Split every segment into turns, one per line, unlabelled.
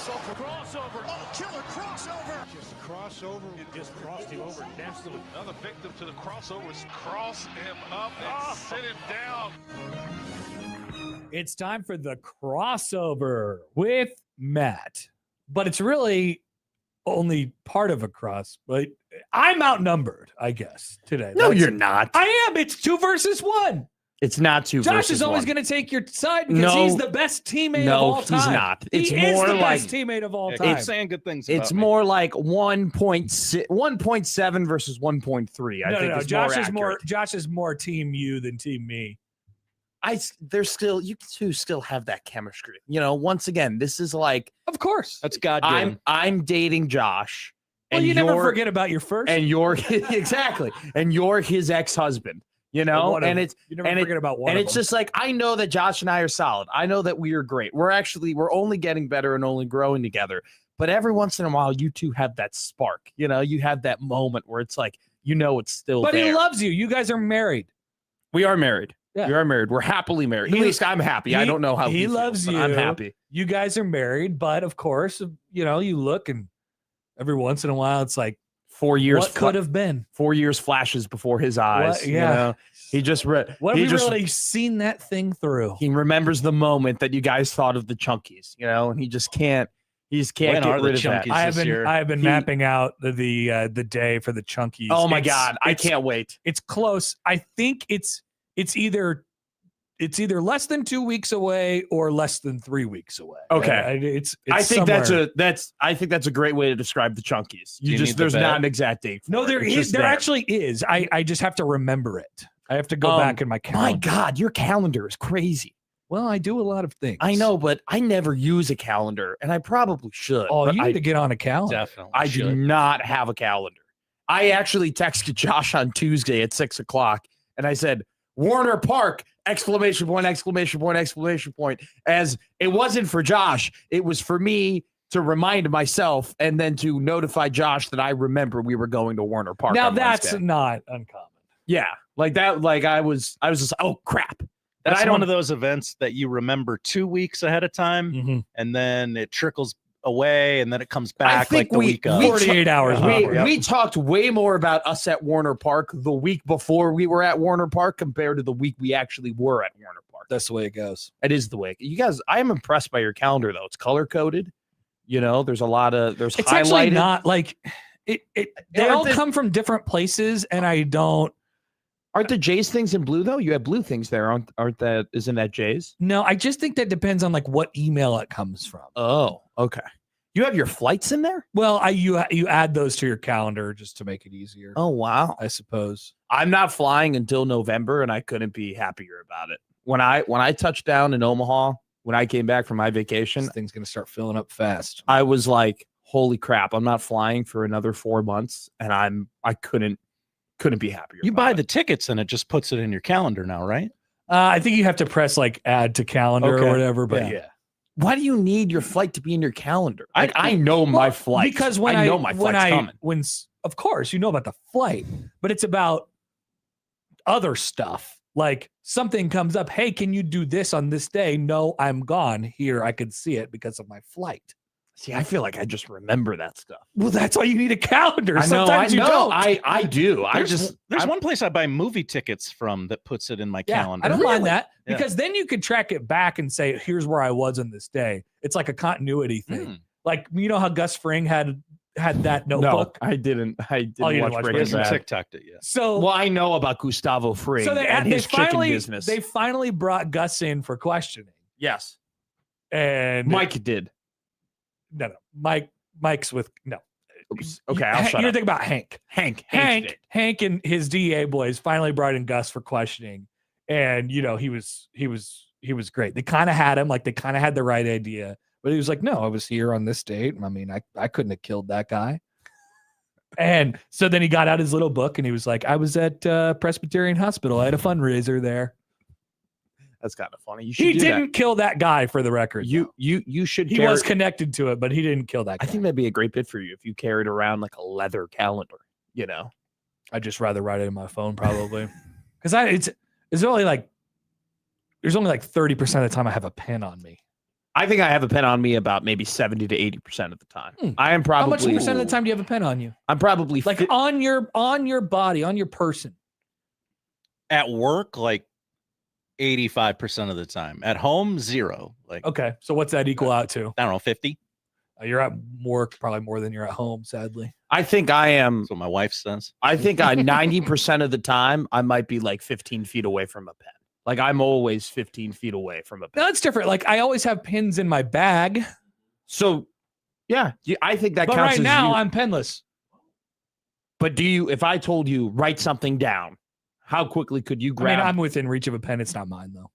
Crossover.
Oh, killer crossover.
Just crossover. It just crossed him over nastily.
Another victim to the crossovers. Cross him up and sit him down.
It's time for the crossover with Matt. But it's really only part of a cross. But I'm outnumbered, I guess, today.
No, you're not.
I am. It's 2 versus 1.
It's not 2 versus 1.
Josh is always going to take your side because he's the best teammate of all time.
No, he's not.
He is the best teammate of all time.
He's saying good things about
It's
me.
more like 1.7 versus 1.3. I think
Josh is more team you than team me.
You two still have that chemistry. You know, once again, this is like,
of course,
that's goddamn.
I'm dating Josh.
Well, you never forget about your first.
And you're exactly. And you're his ex-husband. You know,
you never forget about one.
And it's just like, I know that Josh and I are solid. I know that we are great. We're only getting better and only growing together. But every once in a while, you two have that spark. You know, you have that moment where it's like, it's still there.
But he loves you. You guys are married.
We are married.
Yeah.
We are married. We're happily married. At least I'm happy. I don't know how
he loves you.
I'm happy.
You guys are married, but of course, you look and every once in a while, it's like
4 years.
What could have been?
4 years flashes before his eyes.
What? Yeah.
You know? He just
what have we really seen that thing through?
He remembers the moment that you guys thought of the Chunkies, and he just can't. He just can't get rid of that.
I have been mapping out the day for the Chunkies.
Oh my God, I can't wait.
It's close. I think it's either less than 2 weeks away or less than 3 weeks away.
Okay, I think that's a great way to describe the Chunkies. There's not an exact date.
No, there is. There actually is. I just have to remember it. I have to go back in my calendar.
My God, your calendar is crazy.
Well, I do a lot of things.
I know, but I never use a calendar, and I probably should.
Oh, you need to get on a calendar.
Definitely.
I do not have a calendar. I actually texted Josh on Tuesday at 6:00, and I said, Warner Park, ! As it wasn't for Josh. It was for me to remind myself and then to notify Josh that I remember we were going to Warner Park.
Now that's not uncommon.
Yeah. Like that. Like I was just, oh crap.
That's one of those events that you remember 2 weeks ahead of time, and then it trickles away, and then it comes back like the week of
48 hours.
We talked way more about us at Warner Park the week before we were at Warner Park compared to the week we actually were at Warner Park.
That's the way it goes.
It is the way. You guys, I am impressed by your calendar though. It's color coded. There's a lot of it's highlighted.
Actually not like it. They all come from different places, and I don't.
Aren't the Jays things in blue though? You have blue things there, aren't that? Isn't that Jays?
No, I just think that depends on like what email it comes from.
Oh, okay. You have your flights in there?
Well, you add those to your calendar just to make it easier.
Oh wow,
I suppose.
I'm not flying until November, and I couldn't be happier about it. When I touched down in Omaha, when I came back from my vacation,
this thing's gonna start filling up fast.
I was like, "Holy crap! I'm not flying for another 4 months," and I couldn't be happier.
You buy the tickets, and it just puts it in your calendar now, right?
I think you have to press like add to calendar or whatever. But yeah.
Why do you need your flight to be in your calendar? I know my flight
because
I know my flight's coming.
Of course you know about the flight, but it's about other stuff. Like something comes up. Hey, can you do this on this day? No, I'm gone. Here, I could see it because of my flight.
See, I feel like I just remember that stuff.
Well, that's why you need a calendar.
Sometimes
you don't.
I do.
There's one place I buy movie tickets from that puts it in my calendar.
I don't mind that because then you can track it back and say, here's where I was on this day. It's like a continuity thing. Like, you know how Gus Fring had that notebook?
No, I didn't watch Breaking Bad.
TikToked it yet.
So,
well, I know about Gustavo Fring and his chicken business.
They finally brought Gus in for questioning.
Yes.
And
Mike did.
No. Mike's with no.
Oops. Okay, I'll shut up.
You're thinking about Hank. Hank and his DA boys finally brought in Gus for questioning, and he was great. They kind of had him, like they kind of had the right idea, but he was like, "No, I was here on this date. I mean, I couldn't have killed that guy." And so then he got out his little book and he was like, "I was at Presbyterian Hospital. I had a fundraiser there."
That's kind of funny.
He didn't kill that guy, for the record.
You should.
He was connected to it, but he didn't kill that guy.
I think that'd be a great bit for you if you carried around like a leather calendar.
I'd just rather write it in my phone probably, because it's only like there's only like 30% of the time I have a pen on me.
I think I have a pen on me about maybe 70 to 80% of the time. I am
How
probably.
much percent of the time do you have a pen on you?
I'm probably
Like on your body, on your person.
At work, like 85% of the time. At home, 0. Like,
Okay, so what's that equal out to?
I don't know, 50.
You're at work probably more than you're at home, sadly.
I think I am.
That's what my wife says.
I think 90% of the time I might be like 15 feet away from a pen. Like I'm always 15 feet away from a pen.
No, it's different. Like I always have pins in my bag.
So, yeah, I think that
But
counts
right
as
now
you.
I'm penless.
But do you? If I told you write something down, how quickly could you grab?
I'm within reach of a pen. It's not mine though.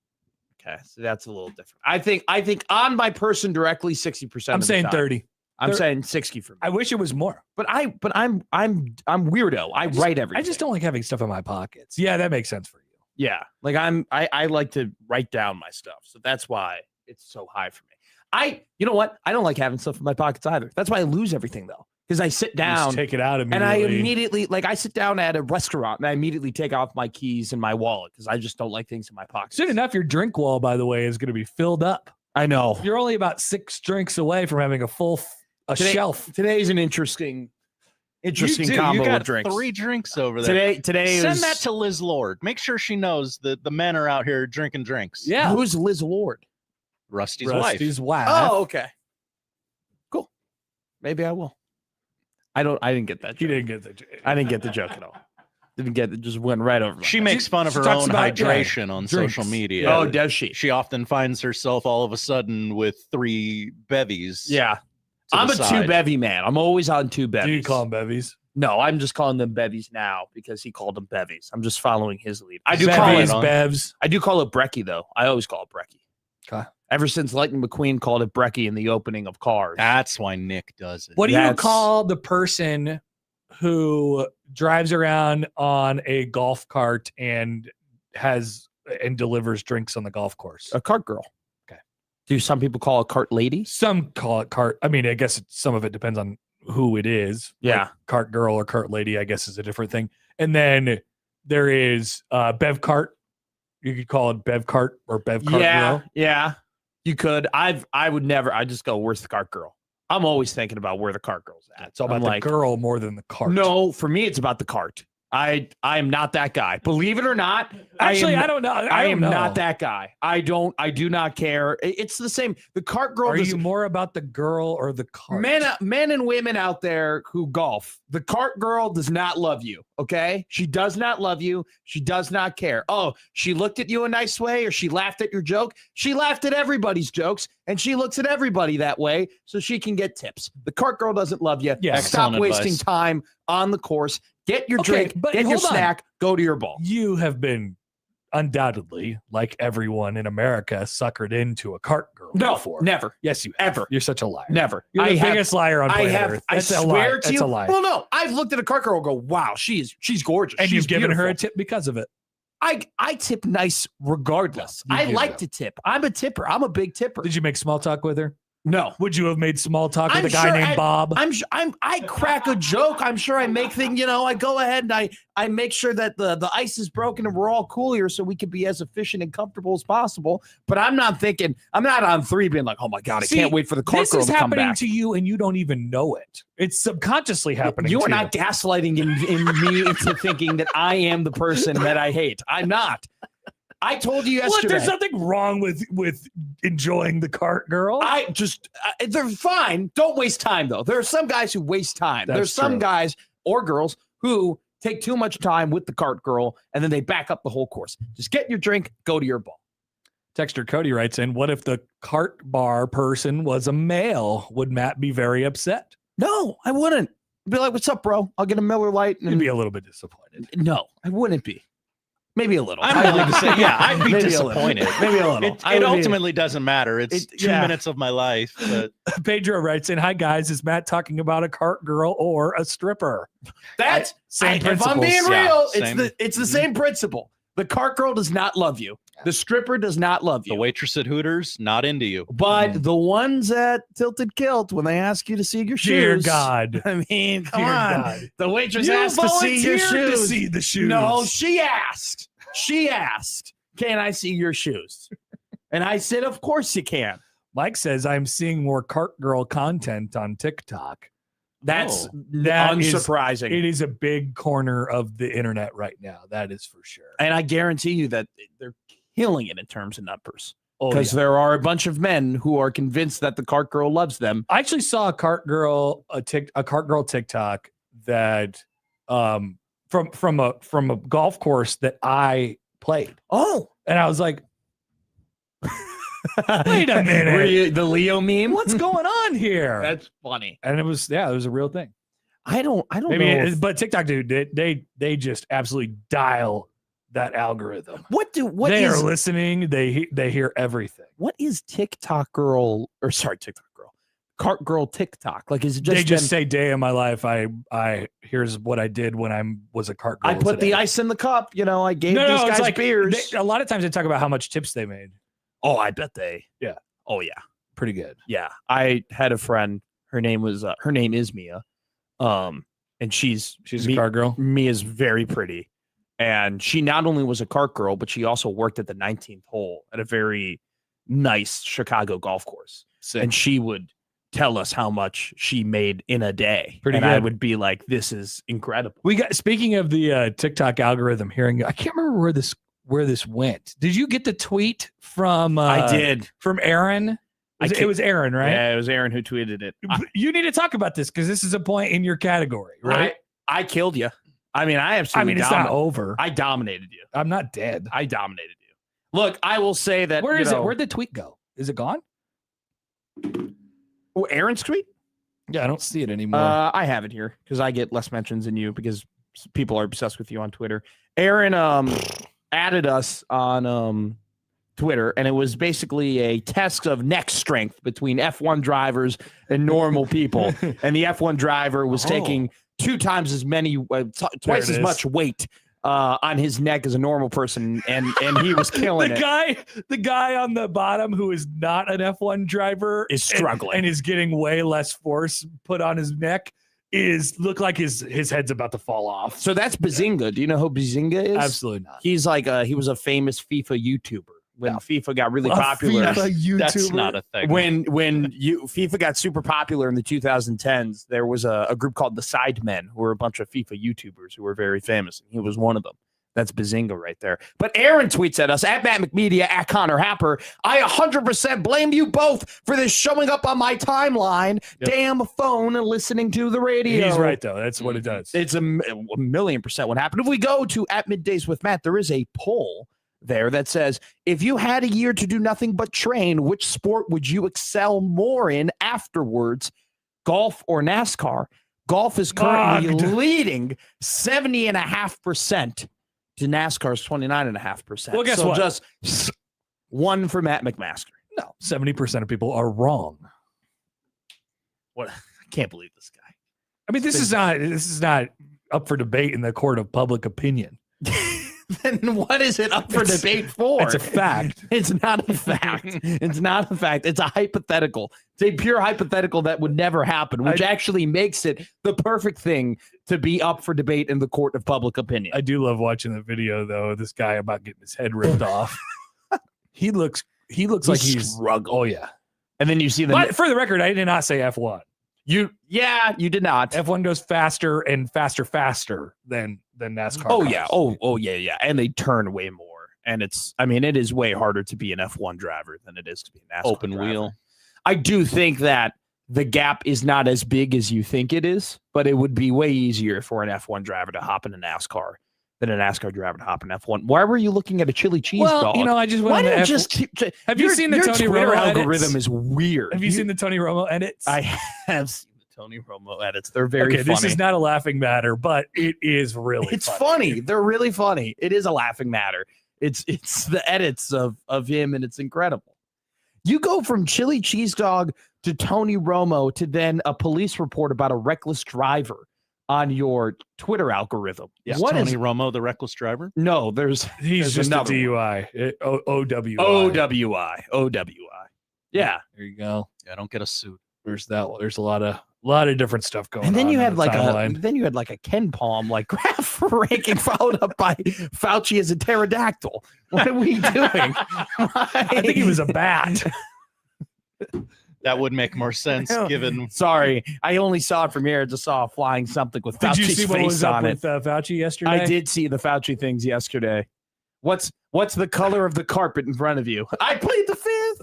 Okay, so that's a little different. I think on my person directly 60%.
I'm saying 30.
I'm saying 60 for me.
I wish it was more.
But I'm weirdo. I write everything.
I just don't like having stuff in my pockets. Yeah, that makes sense for you.
Yeah, like I like to write down my stuff, so that's why it's so high for me. You know what? I don't like having stuff in my pockets either. That's why I lose everything though, because I sit down,
Just take it out
and I immediately like I sit down at a restaurant and I immediately take off my keys and my wallet because I just don't like things in my pockets.
Soon enough, your drink wall, by the way, is going to be filled up.
I know.
You're only about 6 drinks away from having a full shelf.
Today's an interesting combo
You got
of drinks.
3 drinks over there.
Today
Send
is
that to Liz Lord. Make sure she knows that the men are out here drinking drinks.
Yeah.
Who's Liz Lord?
Rusty's wife.
Oh, okay. Cool. Maybe I will. I didn't get that joke.
You didn't get the.
I didn't get the joke at all. Didn't get it. Just went right over. my
She
head.
makes fun of
she
her
talks
own
about,
hydration on
drinks.
social media.
Oh, does she?
She often finds herself all of a sudden with 3 bevies.
Yeah.
to
I'm
the
a
side.
2 bevy man. I'm always on 2 bevies.
Do you call them bevies?
No, I'm just calling them bevies now because he called them bevies. I'm just following his lead. I do call
Bevies,
it.
bevs.
I do call it brekkie though. I always call it brekkie.
Okay.
Ever since Lightning McQueen called it brekkie in the opening of Cars.
That's why Nick does it.
What do you
That's-
call the person who drives around on a golf cart and delivers drinks on the golf course?
A cart girl.
Okay.
Do some people call it cart lady?
Some call it cart. I mean, I guess some of it depends on who it is.
Yeah.
Like cart girl or cart lady, I guess, is a different thing. And then there is bev cart. You could call it bev cart or bev cart girl.
Yeah. You could. I would never. I just go, where's the cart girl? I'm always thinking about where the cart girl's at.
It's all about
I'm
the girl more than the cart.
No, for me, it's about the cart. I am not that guy. Believe it or not.
Actually,
I
I don't know.
I am
don't know.
not that guy. I do not care. It's the same. The cart girl.
Are you more about the girl or the cart?
Men and women out there who golf, the cart girl does not love you. Okay. She does not love you. She does not care. Oh, she looked at you a nice way or she laughed at your joke. She laughed at everybody's jokes and she looks at everybody that way so she can get tips. The cart girl doesn't love you.
Yeah,
Stop
excellent
wasting
advice.
time on the course. Get your
Okay,
drink,
but
get your
hold on.
snack, go to your ball.
You have been undoubtedly, like everyone in America, suckered into a cart girl
No,
before.
never,
Yes, you have.
ever,
You're such a liar.
never.
You're the
I have-
biggest liar on
I
planet
have.
Earth.
I
That's a
swear
lie.
to
That's
you.
a lie.
Well, no, I've looked at a cart girl and go, wow, she's gorgeous.
And
She's
you've given her a
beautiful.
tip because of it.
I tip nice regardless.
You
I
do,
like
though.
to tip. I'm a tipper. I'm a big tipper.
Did you make small talk with her?
No.
Would you have made small talk with
I'm
a guy
sure
named Bob?
I crack a joke. I'm sure I make things, I go ahead and I make sure that the ice is broken and we're all cool here so we can be as efficient and comfortable as possible. But I'm not on 3 being like, oh my God, I
See,
can't wait for the cart
This
girl
is
to come
happening
back.
to you and you don't even know it. It's subconsciously happening
You
to
are not gaslighting in me into thinking that I am the person that I hate. I'm not. I told you yesterday.
What? There's nothing wrong with enjoying the cart girl.
They're fine. Don't waste time though. There are some guys who waste time.
That's
There's some
true.
guys or girls who take too much time with the cart girl and then they back up the whole course. Just get your drink, go to your ball.
Texter Cody writes in, what if the cart bar person was a male? Would Matt be very upset?
No, I wouldn't. I'd be like, what's up, bro? I'll get a Miller Lite.
You'd be a little bit disappointed.
No, I wouldn't be. Maybe a little.
I'm willing to say, yeah, I'd be
Maybe a little.
disappointed.
Maybe a little.
It ultimately doesn't matter. It's
It-
2
yeah.
minutes of my life. But
Pedro writes in, hi guys, is Matt talking about a cart girl or a stripper?
That's
Same
if I'm
principles.
being
Yeah,
real,
same.
it's the same principle. The cart girl does not love you. The stripper does not love
the
you.
waitress at Hooters, not into you.
But the ones at Tilted Kilt, when they ask you to see your
Dear
shoes,
God.
I mean, come
Dear
on.
God.
The waitress
You
asked to see your
volunteered
shoes.
to see the shoes.
No, she asked. She asked, "Can I see your shoes?" And I said, "Of course you can."
Mike says I'm seeing more cart girl content on TikTok.
That's
that is-
unsurprising.
It is a big corner of the internet right now. That is for sure.
And I guarantee you that they're killing it in terms of numbers.
Oh,
Because there are a bunch of men who are convinced that the cart girl loves them.
I actually saw a cart girl TikTok that from a golf course that I played.
Oh,
And I was like, wait a minute.
Were you the Leo meme?
What's going on here?
That's funny.
And it was a real thing.
I don't
Maybe
know.
but TikTok, dude, they just absolutely dial that algorithm.
What
They
is
are listening. They hear everything.
what is TikTok girl TikTok girl, cart girl TikTok? Like, is it just
They just
them-
say, "Day of my life, I here's what I did when I was a cart girl."
I put
today."
the ice in the cup. You know, I gave
No,
these
it's
guys
like
beers.
a lot of times they talk about how much tips they made.
Oh, I bet they.
Yeah.
Oh yeah.
Pretty good.
Yeah. I had a friend. Her name is Mia. And she's
a cart girl.
Mia's very pretty. And she not only was a cart girl, but she also worked at the 19th hole at a very nice Chicago golf course.
Sick.
And she would tell us how much she made in a day.
Pretty
and I
good.
would be like, this is incredible.
We got, speaking of the TikTok algorithm hearing, I can't remember where this went. Did you get the tweet from
I did.
from Aaron? It was Aaron, right?
Yeah, it was Aaron who tweeted it.
You need to talk about this because this is a point in your category, right?
I killed you. I mean, I absolutely
it's not over.
I dominated you.
I'm not dead.
I dominated you. Look, I will say that.
Where is it? Where'd the tweet go? Is it gone?
Oh, Aaron's tweet?
Yeah, I don't see it anymore.
I have it here because I get less mentions than you because people are obsessed with you on Twitter. Aaron added us on Twitter, and it was basically a test of neck strength between F1 drivers and normal people. And the F1 driver was taking 2 times as many, twice as much weight on his neck as a normal person, and he was killing
the guy on the bottom who is not an F1 driver
is struggling
and is getting way less force put on his neck. Look like his head's about to fall off.
So that's Bazinga. Do you know who Bazinga is?
Absolutely not.
He's like he was a famous FIFA YouTuber when FIFA got really popular.
That's not a thing.
When FIFA got super popular in the 2010s, there was a group called the Sidemen, who were a bunch of FIFA YouTubers who were very famous, and he was one of them. That's Bazinga right there. But Aaron tweets at us, at Matt McMedia, at Connor Happer. I 100% blame you both for this showing up on my timeline.
Yep.
Damn phone and listening to the radio.
He's right, though. That's what it does.
It's a million% what happened. If we go to at Middays with Matt, there is a poll there that says, if you had a year to do nothing but train, which sport would you excel more in afterwards, golf or NASCAR? Golf is currently leading 70.5%. to NASCAR's 29.5%.
Well, guess
so
what?
Just one for Matt McMaster.
No, 70% of people are wrong.
What? I can't believe this guy.
I mean, this is not up for debate in the court of public opinion.
Then what is it up for debate for?
It's a fact.
It's not a fact. It's not a fact. It's a hypothetical. It's a pure hypothetical that would never happen, which actually makes it the perfect thing to be up for debate in the court of public opinion.
I do love watching the video, though, of this guy about getting his head ripped off. He looks like he's
struggling.
Oh yeah.
And then you see the.
But for the record, I did not say F1.
You did not.
F1 goes faster and faster than NASCAR.
Oh
cars.
yeah. Oh yeah. And they turn way more. And it is way harder to be an F1 driver than it is to be an NASCAR
Open
driver.
wheel.
I do think that the gap is not as big as you think it is, but it would be way easier for an F1 driver to hop in a NASCAR than a NASCAR driver to hop in F1. Why were you looking at a chili cheese dog?
I just went
Why
on
don't
the
you just keep?
Have you seen the
your
Tony
Twitter
Romo
algorithm
edits?
is weird.
Have you seen the Tony Romo edits?
I have seen the Tony Romo edits. They're very funny.
This is not a laughing matter, but it is really
It's funny. They're really funny. It is a laughing matter. It's the edits of him, and it's incredible. You go from chili cheese dog to Tony Romo to then a police report about a reckless driver on your Twitter algorithm.
Yeah,
What
Tony
is
Romo, the reckless driver?
No,
He's
there's
just a
another
DUI. OWI.
OWI. Yeah.
There you go.
Yeah, I don't get a suit.
There's that. There's a lot of different stuff going on.
And then you had
on the
like
timeline.
a Ken Palm like graph ranking followed up by Fauci as a pterodactyl. What are we doing?
I think he was a bat.
That would make more sense given.
Sorry, I only saw it from here. I just saw a flying something with
Did you
Fauci's
see what
face
was up
on it.
with Fauci yesterday?
I did see the Fauci things yesterday. What's the color of the carpet in front of you? I plead the fifth.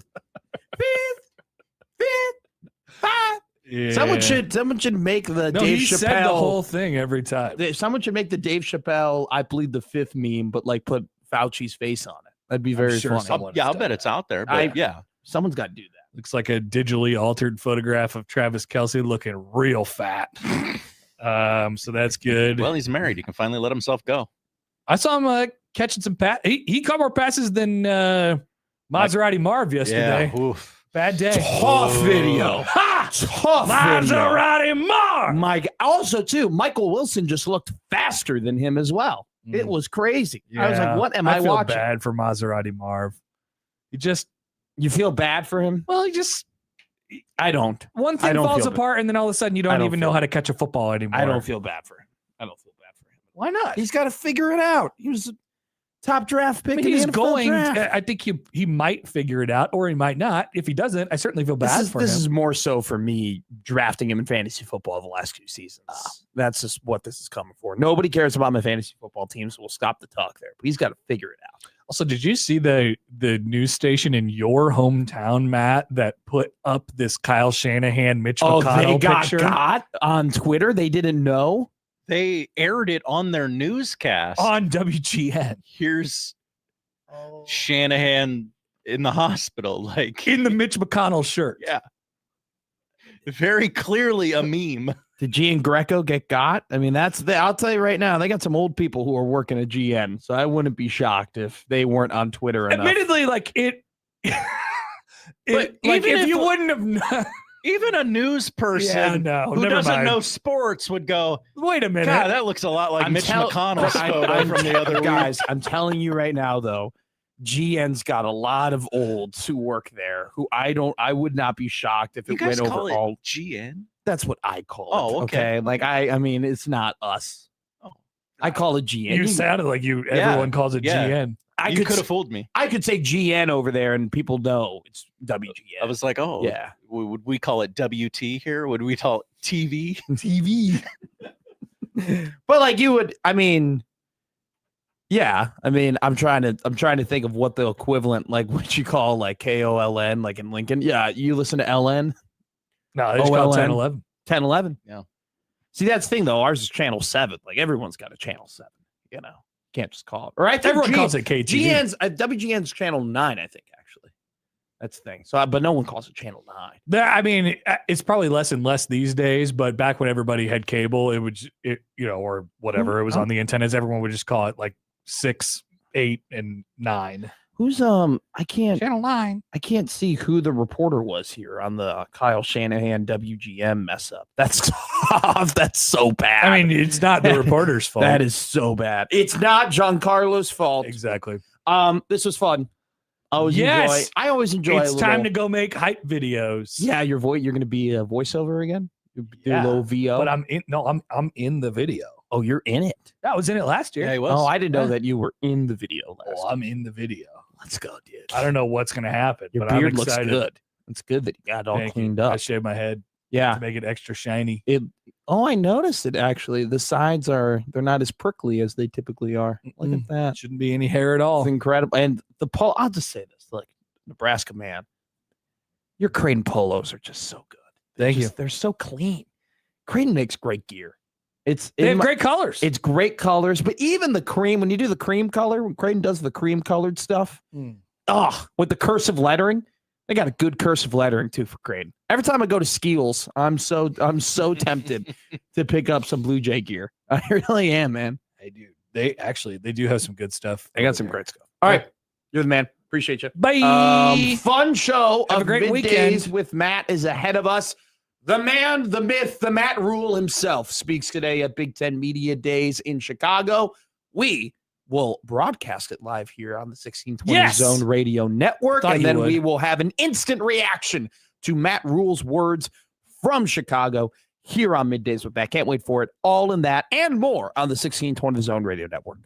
Yeah.
Someone should make the Dave
he
Chappelle
said the whole thing every time.
Someone should make the Dave Chappelle I plead the fifth meme, but like put Fauci's face on it. That'd be very
sure
funny.
I'll bet it's out there. But yeah,
Someone's got to do that.
Looks like a digitally altered photograph of Travis Kelce looking real fat. So that's good.
well, he's married. He can finally let himself go.
I saw him catching some pass. He caught more passes than Maserati Marv yesterday.
Yeah. Oof.
Bad day.
Tough video.
Ha!
Tough video.
Maserati Marv.
Mike. Also, too, Michael Wilson just looked faster than him as well. It was crazy. I was like, what am I
feel
watching?
bad for Maserati Marv.
You feel bad for him? I don't.
One thing falls apart, and then all of a sudden you don't even know how to catch a football anymore.
I don't feel bad for him.
Why not?
He's got to figure it out. He was a top draft pick.
I mean,
in the
he's
NFL
going.
draft.
I think he might figure it out, or he might not. If he doesn't, I certainly feel bad for him.
This is more so for me drafting him in fantasy football the last few seasons. That's just what this is coming for. Nobody cares about my fantasy football team, so we'll stop the talk there. But he's got to figure it out.
Also, did you see the news station in your hometown, Matt, that put up this Kyle Shanahan, Mitch McConnell picture?
Got on Twitter. They didn't know.
They aired it on their newscast.
On WGN.
Here's Shanahan in the hospital, like
In the Mitch McConnell shirt.
Yeah. Very clearly a meme.
Did Gian Greco get got? I mean, I'll tell you right now, they got some old people who are working at GN, so I wouldn't be shocked if they weren't on Twitter enough.
Admittedly, if you wouldn't have known.
Even a news person who doesn't know sports would go,
wait a minute.
God, that looks a lot like Mitch McConnell's photo from the other
guys, week. I'm telling you right now, though, GN's got a lot of olds who work there who I would not be shocked if it went over all
GN.
That's what I call it.
Oh, okay.
Like I mean, it's not us. Oh, I call it GN.
You sounded like everyone calls it GN.
You could have fooled me.
I could say GN over there and people know it's WGN.
I was like, oh, yeah. Would we call it WT here? Would we call it TV?
TV. But like you would, I mean, yeah. I mean, I'm trying to think of what the equivalent, like what you call like KOLN, like in Lincoln. Yeah, you listen to LN.
No, they just call it 1011.
1011.
Yeah.
See, that's the thing though. Ours is channel 7. Like everyone's got a channel 7. You know, can't just call it. Or I think
everyone calls it KTV.
WGN's channel 9. I think actually, that's the thing. So, but no one calls it channel 9.
I mean, it's probably less and less these days. But back when everybody had cable, or whatever, it was on the antennas. Everyone would just call it like 6, 8, and 9.
Who's I can't
channel 9.
I can't see who the reporter was here on the Kyle Shanahan WGM mess up. That's tough. That's so bad.
I mean, it's not the reporter's fault.
That is so bad. It's not Giancarlo's fault.
Exactly.
This was fun. I always enjoy.
It's time to go make hype videos.
Yeah, your voice. You're going to be a voiceover again. Do a little VO.
But I'm in the video.
Oh, you're in it.
I was in it last year.
Yeah, he was.
Oh, I didn't know that you were in the video last.
Well, I'm in the video.
Let's go, dude.
I don't know what's going to happen.
Your
but
beard
I'm excited.
looks good. It's good that you got it all cleaned up.
I shaved my head.
Yeah,
to make it extra shiny.
I noticed it actually. The sides they're not as prickly as they typically are. Look at that.
Shouldn't be any hair at all.
It's incredible. And the polo, I'll just say this: like Nebraska man, your Creighton polos are just so good.
Thank you.
They're so clean. Creighton makes great gear.
They have great colors.
It's great colors, but even the cream, when you do the cream color, when Creighton does the cream colored stuff, with the cursive lettering, they got a good cursive lettering too for Creighton. Every time I go to Skeels, I'm so tempted to pick up some Blue Jay gear. I really am, man.
They do. They do have some good stuff.
They got some great stuff. All right, you're the man. Appreciate you.
Bye.
Fun show.
Have a great
Middays
weekend
with Matt is ahead of us. The man, the myth, the Matt Rhule himself speaks today at Big Ten Media Days in Chicago. We will broadcast it live here on the 1620 Zone Radio Network, and then we will have an instant reaction to Matt Rhule's words from Chicago here on Middays with Matt. Can't wait for it. All in that and more on the 1620 Zone Radio Network.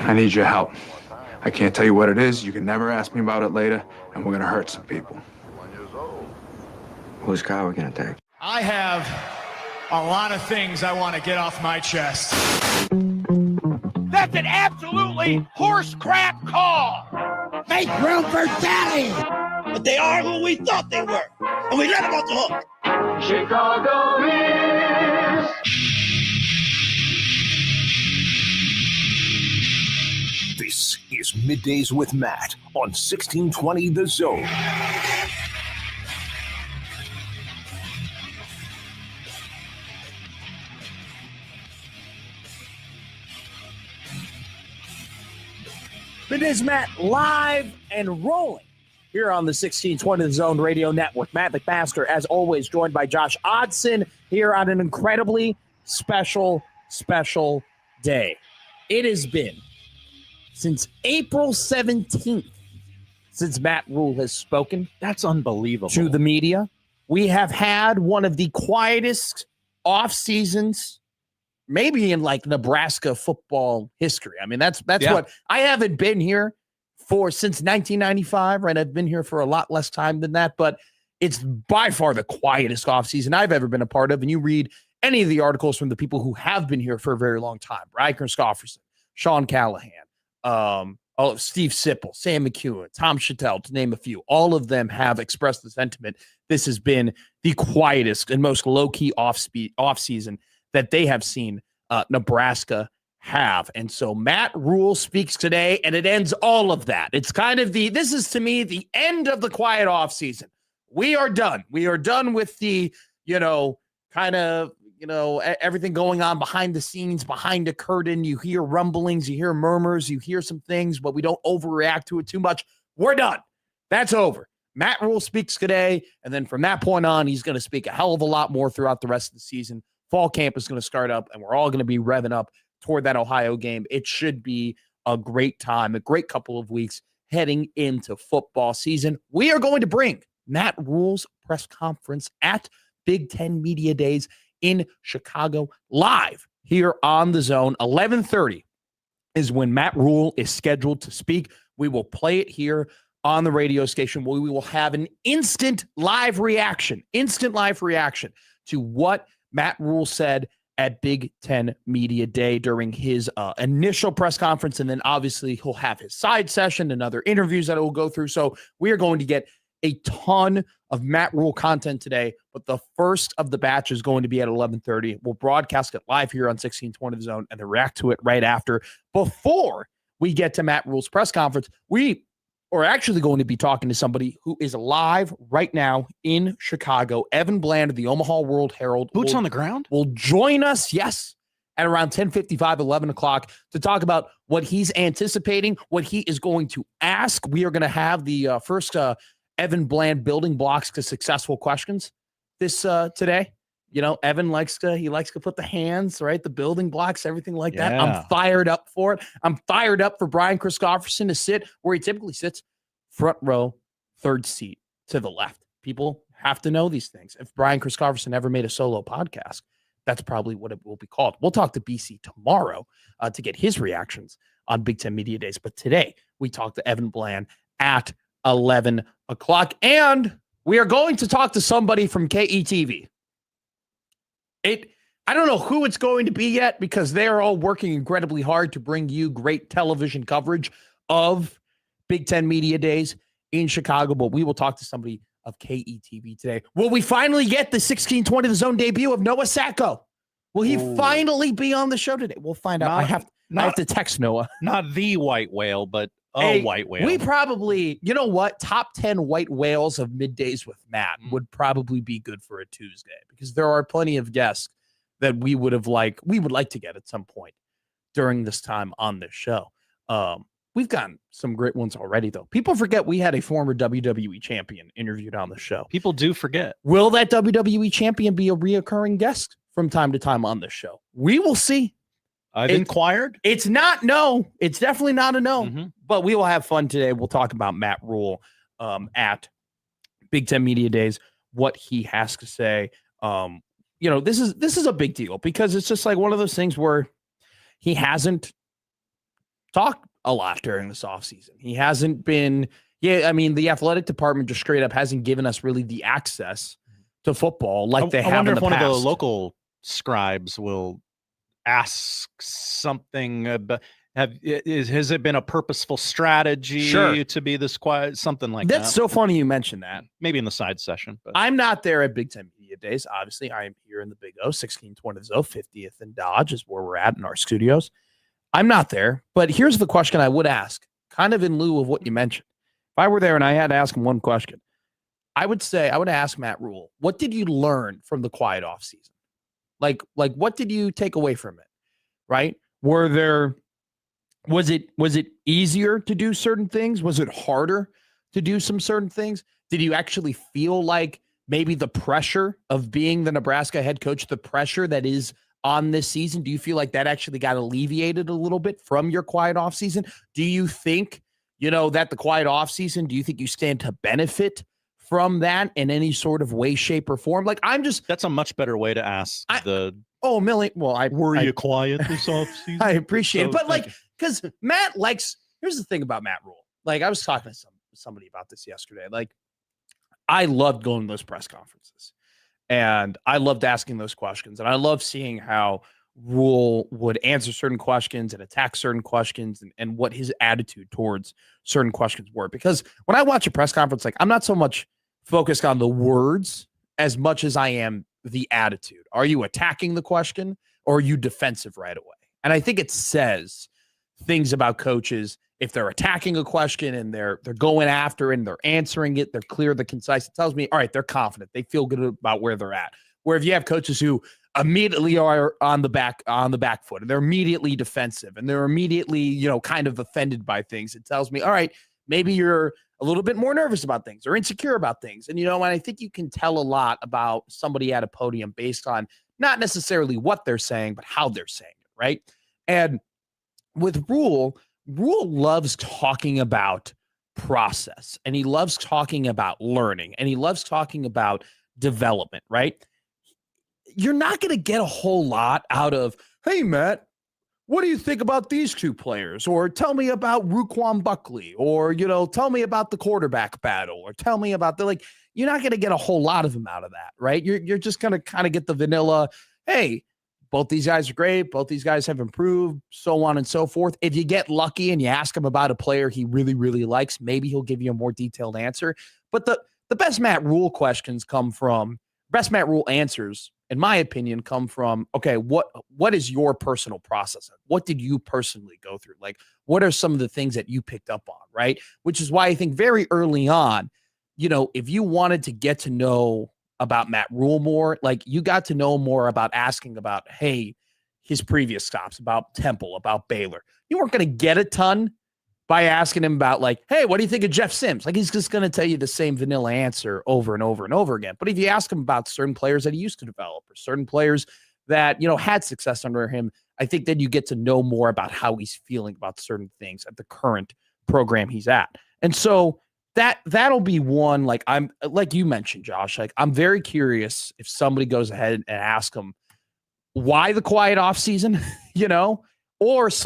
I need your help. I can't tell you what it is. You can never ask me about it later, and we're gonna hurt some people.
Whose car are we gonna take?
I have a lot of things I want to get off my chest.
That's an absolutely horse crap call. Make room for Daddy. But they are who we thought they were, and we let them off the hook.
Chicago is.
This is Middays with Matt on 1620 The Zone.
Middays Matt live and rolling here on the 1620 The Zone Radio Network. Matt McMaster, as always, joined by Josh Odson here on an incredibly special day. It has been since April 17th since Matt Rhule has spoken.
That's unbelievable.
To the media. We have had one of the quietest off seasons maybe in like Nebraska football history. I mean, that's what I haven't been here since 1995, right? I've been here for a lot less time than that, but it's by far the quietest offseason I've ever been a part of. And you read any of the articles from the people who have been here for a very long time, Brian Christopherson, Sean Callahan, Steve Sipple, Sam McEwen, Tom Chattel, to name a few. All of them have expressed the sentiment. This has been the quietest and most low-key off-season that they have seen Nebraska have. And so Matt Rhule speaks today, and it ends all of that. It's kind of this is to me the end of the quiet offseason. We are done. We are done with the, everything going on behind the scenes, behind the curtain. You hear rumblings, you hear murmurs, you hear some things, but we don't overreact to it too much. We're done. That's over. Matt Rhule speaks today, and then from that point on, he's going to speak a hell of a lot more throughout the rest of the season. Fall camp is going to start up, and we're all going to be revving up toward that Ohio game. It should be a great time, a great couple of weeks heading into football season. We are going to bring Matt Rhule's press conference at Big Ten Media Days in Chicago live here on The Zone. 11:30 is when Matt Rhule is scheduled to speak. We will play it here on the radio station where we will have an instant live reaction to what Matt Rhule said at Big Ten Media Day during his initial press conference. And then obviously he'll have his side session and other interviews that we'll go through. So we are going to get a ton of Matt Rhule content today, but the first of the batch is going to be at 11:30. We'll broadcast it live here on 1620 The Zone and then react to it right after. Before we get to Matt Rhule's press conference, we are actually going to be talking to somebody who is live right now in Chicago. Evan Bland of the Omaha World Herald.
Boots on the ground?
Will join us, yes, at around 10:55, 11 o'clock to talk about what he's anticipating, what he is going to ask. We are going to have the first Evan Bland building blocks to successful questions this today. Evan likes to put the hands, right? The building blocks, everything like that. I'm fired up for it. I'm fired up for Brian Christopherson to sit where he typically sits, front row, third seat to the left. People have to know these things. If Brian Christopherson ever made a solo podcast, that's probably what it will be called. We'll talk to BC tomorrow to get his reactions on Big Ten Media Days. But today we talk to Evan Bland at 11 o'clock. And we are going to talk to somebody from KETV. I don't know who it's going to be yet because they are all working incredibly hard to bring you great television coverage of Big Ten Media Days in Chicago, but we will talk to somebody of KETV today. Will we finally get the 1620 The Zone debut of Noah Sacco? Will he finally be on the show today? We'll find out. I have to text Noah.
Not the white whale, but a white whale.
We probably, top 10 white whales of Middays with Matt would probably be good for a Tuesday because there are plenty of guests that we would like to get at some point during this time on this show. We've gotten some great ones already, though. People forget we had a former WWE champion interviewed on the show.
People do forget.
Will that WWE champion be a reoccurring guest from time to time on this show? We will see.
I've inquired.
It's not no. It's definitely not a no. But we will have fun today. We'll talk about Matt Rhule at Big Ten Media Days, what he has to say. This is a big deal because it's just like one of those things where he hasn't talk a lot during this offseason. He hasn't been, the athletic department just straight up hasn't given us really the access to football like they have in the past. I wonder if one
of the local scribes will ask something about, has it been a purposeful strategy to be this quiet, something like that?
That's so funny you mentioned that.
Maybe in the side session. But
I'm not there at Big Ten Media Days. Obviously, I am here in the Big O, 1620 the Zo, 50th and Dodge is where we're at in our studios. I'm not there, but here's the question I would ask, kind of in lieu of what you mentioned. If I were there and I had to ask him one question, I would ask Matt Rhule, what did you learn from the quiet offseason? Like what did you take away from it? Right? Was it easier to do certain things? Was it harder to do some certain things? Did you actually feel like maybe the pressure of being the Nebraska head coach, the pressure that is on this season, do you feel like that actually got alleviated a little bit from your quiet offseason? Do you think, that the quiet offseason, do you think you stand to benefit from that in any sort of way, shape, or form?
That's a much better way to ask
were
you quiet this offseason?
I appreciate it. But because Matt here's the thing about Matt Rhule. I was talking to somebody about this yesterday. I loved going to those press conferences and I loved asking those questions. And I love seeing how Rhule would answer certain questions and attack certain questions and what his attitude towards certain questions were. Because when I watch a press conference, I'm not so much focused on the words as much as I am the attitude. Are you attacking the question or are you defensive right away? And I think it says things about coaches if they're attacking a question and they're going after it and they're answering it, they're clear, they're concise. It tells me, all right, they're confident. They feel good about where they're at. Where if you have coaches who immediately are on the back foot and they're immediately defensive and they're immediately, kind of offended by things, it tells me, all right, maybe you're a little bit more nervous about things or insecure about things. And, and I think you can tell a lot about somebody at a podium based on not necessarily what they're saying, but how they're saying it, right? And with Rhule loves talking about process and he loves talking about learning and he loves talking about development, right? You're not going to get a whole lot out of, hey, Matt, what do you think about these two players? Or tell me about Ruquan Buckley, or, tell me about the quarterback battle, or tell me about you're not going to get a whole lot of them out of that, right? You're just going to kind of get the vanilla, hey, both these guys are great. Both these guys have improved, so on and so forth. If you get lucky and you ask him about a player he really, really likes, maybe he'll give you a more detailed answer. But the best Matt Rhule answers, in my opinion, come from, okay, what is your personal process? What did you personally go through? What are some of the things that you picked up on, right? Which is why I think very early on, if you wanted to get to know about Matt Rhule more, you got to know more about asking about, hey, his previous stops, about Temple, about Baylor. You weren't going to get a ton by asking him about hey, what do you think of Jeff Sims? He's just going to tell you the same vanilla answer over and over and over again. But if you ask him about certain players that he used to develop or certain players that, had success under him, I think then you get to know more about how he's feeling about certain things at the current program he's at. And so that'll be one, I'm like you mentioned, Josh, I'm very curious if somebody goes ahead and asks him why the quiet off season, or /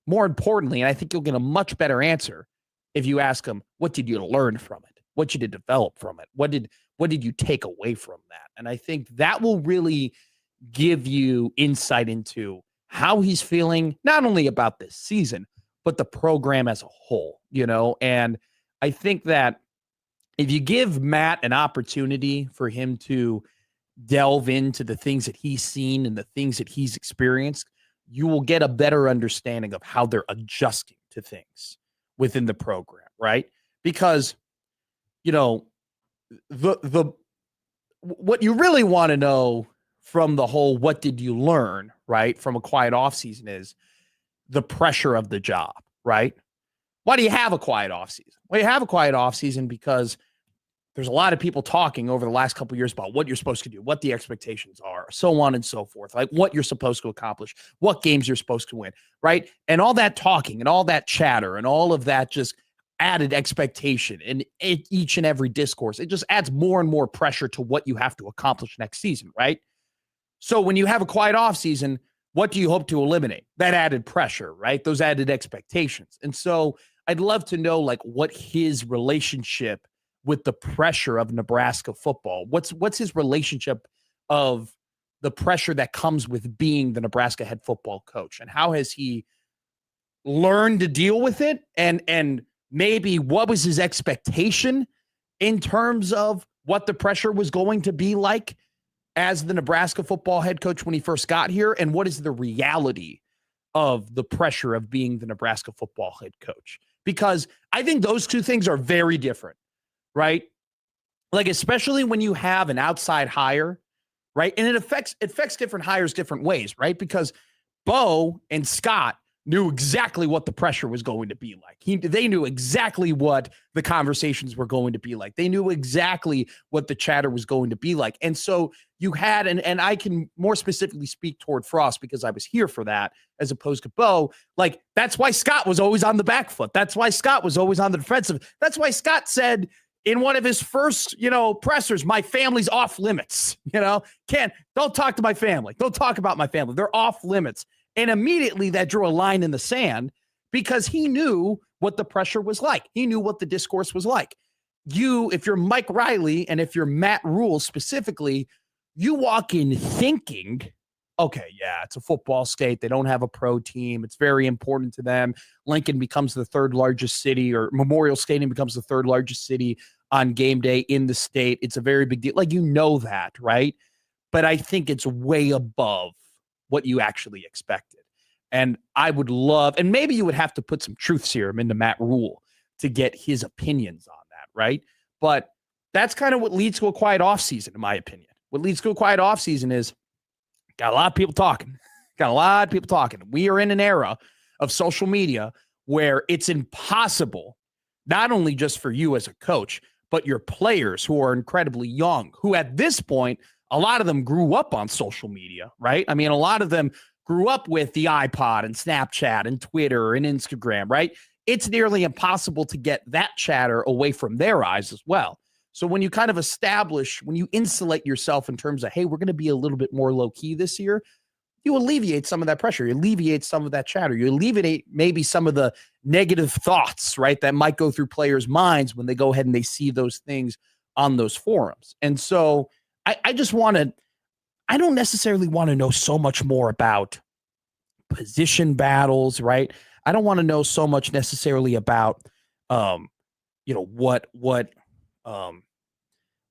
more importantly, and I think you'll get a much better answer if you ask him, what did you learn from it? What did you develop from it? What did you take away from that? And I think that will really give you insight into how he's feeling, not only about this season, but the program as a whole, and I think that if you give Matt an opportunity for him to delve into the things that he's seen and the things that he's experienced, you will get a better understanding of how they're adjusting to things within the program, right? Because, what you really want to know from the whole what did you learn, right, from a quiet offseason is the pressure of the job, right? Why do you have a quiet offseason? Well, you have a quiet offseason because there's a lot of people talking over the last couple of years about what you're supposed to do, what the expectations are, so on and so forth, what you're supposed to accomplish, what games you're supposed to win, right? And all that talking and all that chatter and all of that just added expectation in each and every discourse. It just adds more and more pressure to what you have to accomplish next season, right? So when you have a quiet offseason, what do you hope to eliminate? That added pressure, right? Those added expectations. And so I'd love to know like what his relationship with the pressure of Nebraska football. What's his relationship of the pressure that comes with being the Nebraska head football coach, and how has he learned to deal with it? And maybe what was his expectation in terms of what the pressure was going to be like as the Nebraska football head coach when he first got here, and what is the reality of the pressure of being the Nebraska football head coach? Because I think those two things are very different, right? Like, especially when you have an outside hire, right? And it affects different hires different ways, right? Because Bo and Scott knew exactly what the pressure was going to be like. They knew exactly what the conversations were going to be like. They knew exactly what the chatter was going to be like. And so you had, and I can more specifically speak toward Frost because I was here for that as opposed to Bo. Like, that's why Scott was always on the back foot. That's why Scott was always on the defensive. That's why Scott said in one of his first, pressers, my family's off limits. Don't talk to my family. Don't talk about my family. They're off limits. And immediately that drew a line in the sand because he knew what the pressure was like. He knew what the discourse was like. If you're Mike Riley and if you're Matt Rhule specifically, you walk in thinking, okay, yeah, it's a football state. They don't have a pro team. It's very important to them. Lincoln becomes the third largest city, or Memorial Stadium becomes the third largest city on game day in the state. It's a very big deal. Like, that, right? But I think it's way above what you actually expected. And I would love, and maybe you would have to put some truth serum into Matt Rhule to get his opinions on that, right? But that's kind of what leads to a quiet offseason, in my opinion. What leads to a quiet offseason is got a lot of people talking. We are in an era of social media where it's impossible, not only just for you as a coach, but your players who are incredibly young, who at this point, a lot of them grew up on social media, right? I mean, a lot of them grew up with the iPod and Snapchat and Twitter and Instagram, right? It's nearly impossible to get that chatter away from their eyes as well. So when you kind of when you insulate yourself in terms of, hey, we're going to be a little bit more low key this year, you alleviate some of that pressure. You alleviate some of that chatter. You alleviate maybe some of the negative thoughts, right, that might go through players' minds when they go ahead and they see those things on those forums. And so I don't necessarily want to know so much more about position battles, right? I don't want to know so much necessarily about,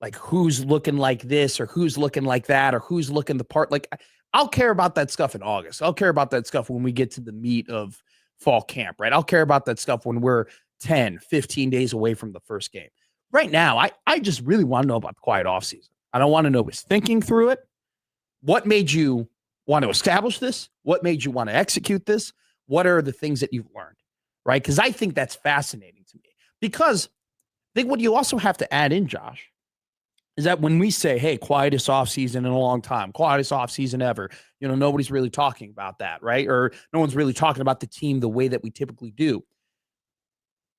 like who's looking like this or who's looking like that or who's looking the part. Like, I'll care about that stuff in August. I'll care about that stuff when we get to the meat of fall camp, right? I'll care about that stuff when we're 10, 15 days away from the first game. Right now, I just really want to know about the quiet offseason. I don't want to know his thinking through it. What made you want to establish this? What made you want to execute this? What are the things that you've learned, right? Because I think that's fascinating to me. Because I think what you also have to add in, Josh, is that when we say, hey, quietest offseason in a long time, quietest offseason ever, nobody's really talking about that, right? Or no one's really talking about the team the way that we typically do.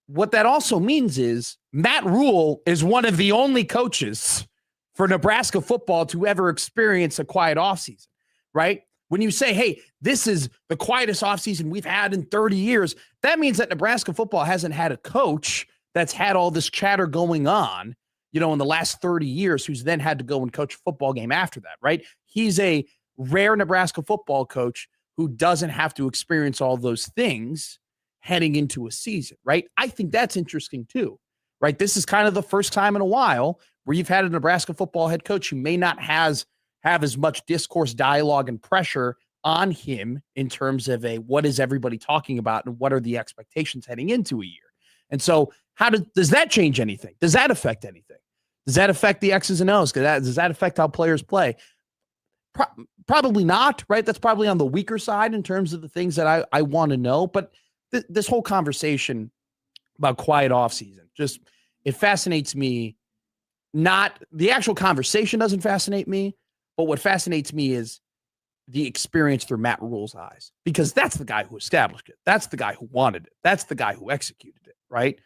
What that also means is Matt Rhule is one of the only coaches for Nebraska football to ever experience a quiet offseason, right? When you say, hey, this is the quietest offseason we've had in 30 years, that means that Nebraska football hasn't had a coach that's had all this chatter going on, in the last 30 years, who's then had to go and coach a football game after that, right? He's a rare Nebraska football coach who doesn't have to experience all those things heading into a season, right? I think that's interesting too, right? This is kind of the first time in a while where you've had a Nebraska football head coach who may not have as much discourse, dialogue, and pressure on him in terms of what is everybody talking about and what are the expectations heading into a year. And so does that change anything? Does that affect anything? Does that affect the X's and O's? Does that affect how players play? Probably not, right? That's probably on the weaker side in terms of the things that I want to know. But this whole conversation about quiet offseason, it fascinates me. Not the actual conversation doesn't fascinate me, but what fascinates me is the experience through Matt Rhule's eyes, because that's the guy who established it. That's the guy who wanted it. That's the guy who executed it, right?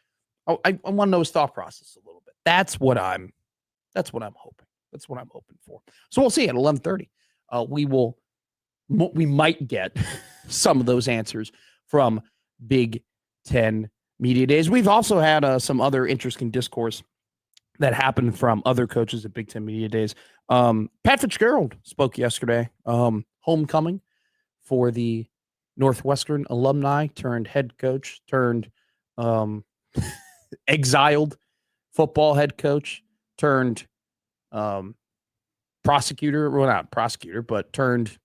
I want to know his thought process a little bit. That's what I'm hoping. That's what I'm hoping for. So we'll see at 11:30. We will we might get some of those answers from Big Ten Media Days. We've also had some other interesting discourse that happened from other coaches at Big Ten Media Days. Pat Fitzgerald spoke yesterday, homecoming for the Northwestern alumni turned head coach turned exiled football head coach turned prosecutor. Well, not prosecutor, but turned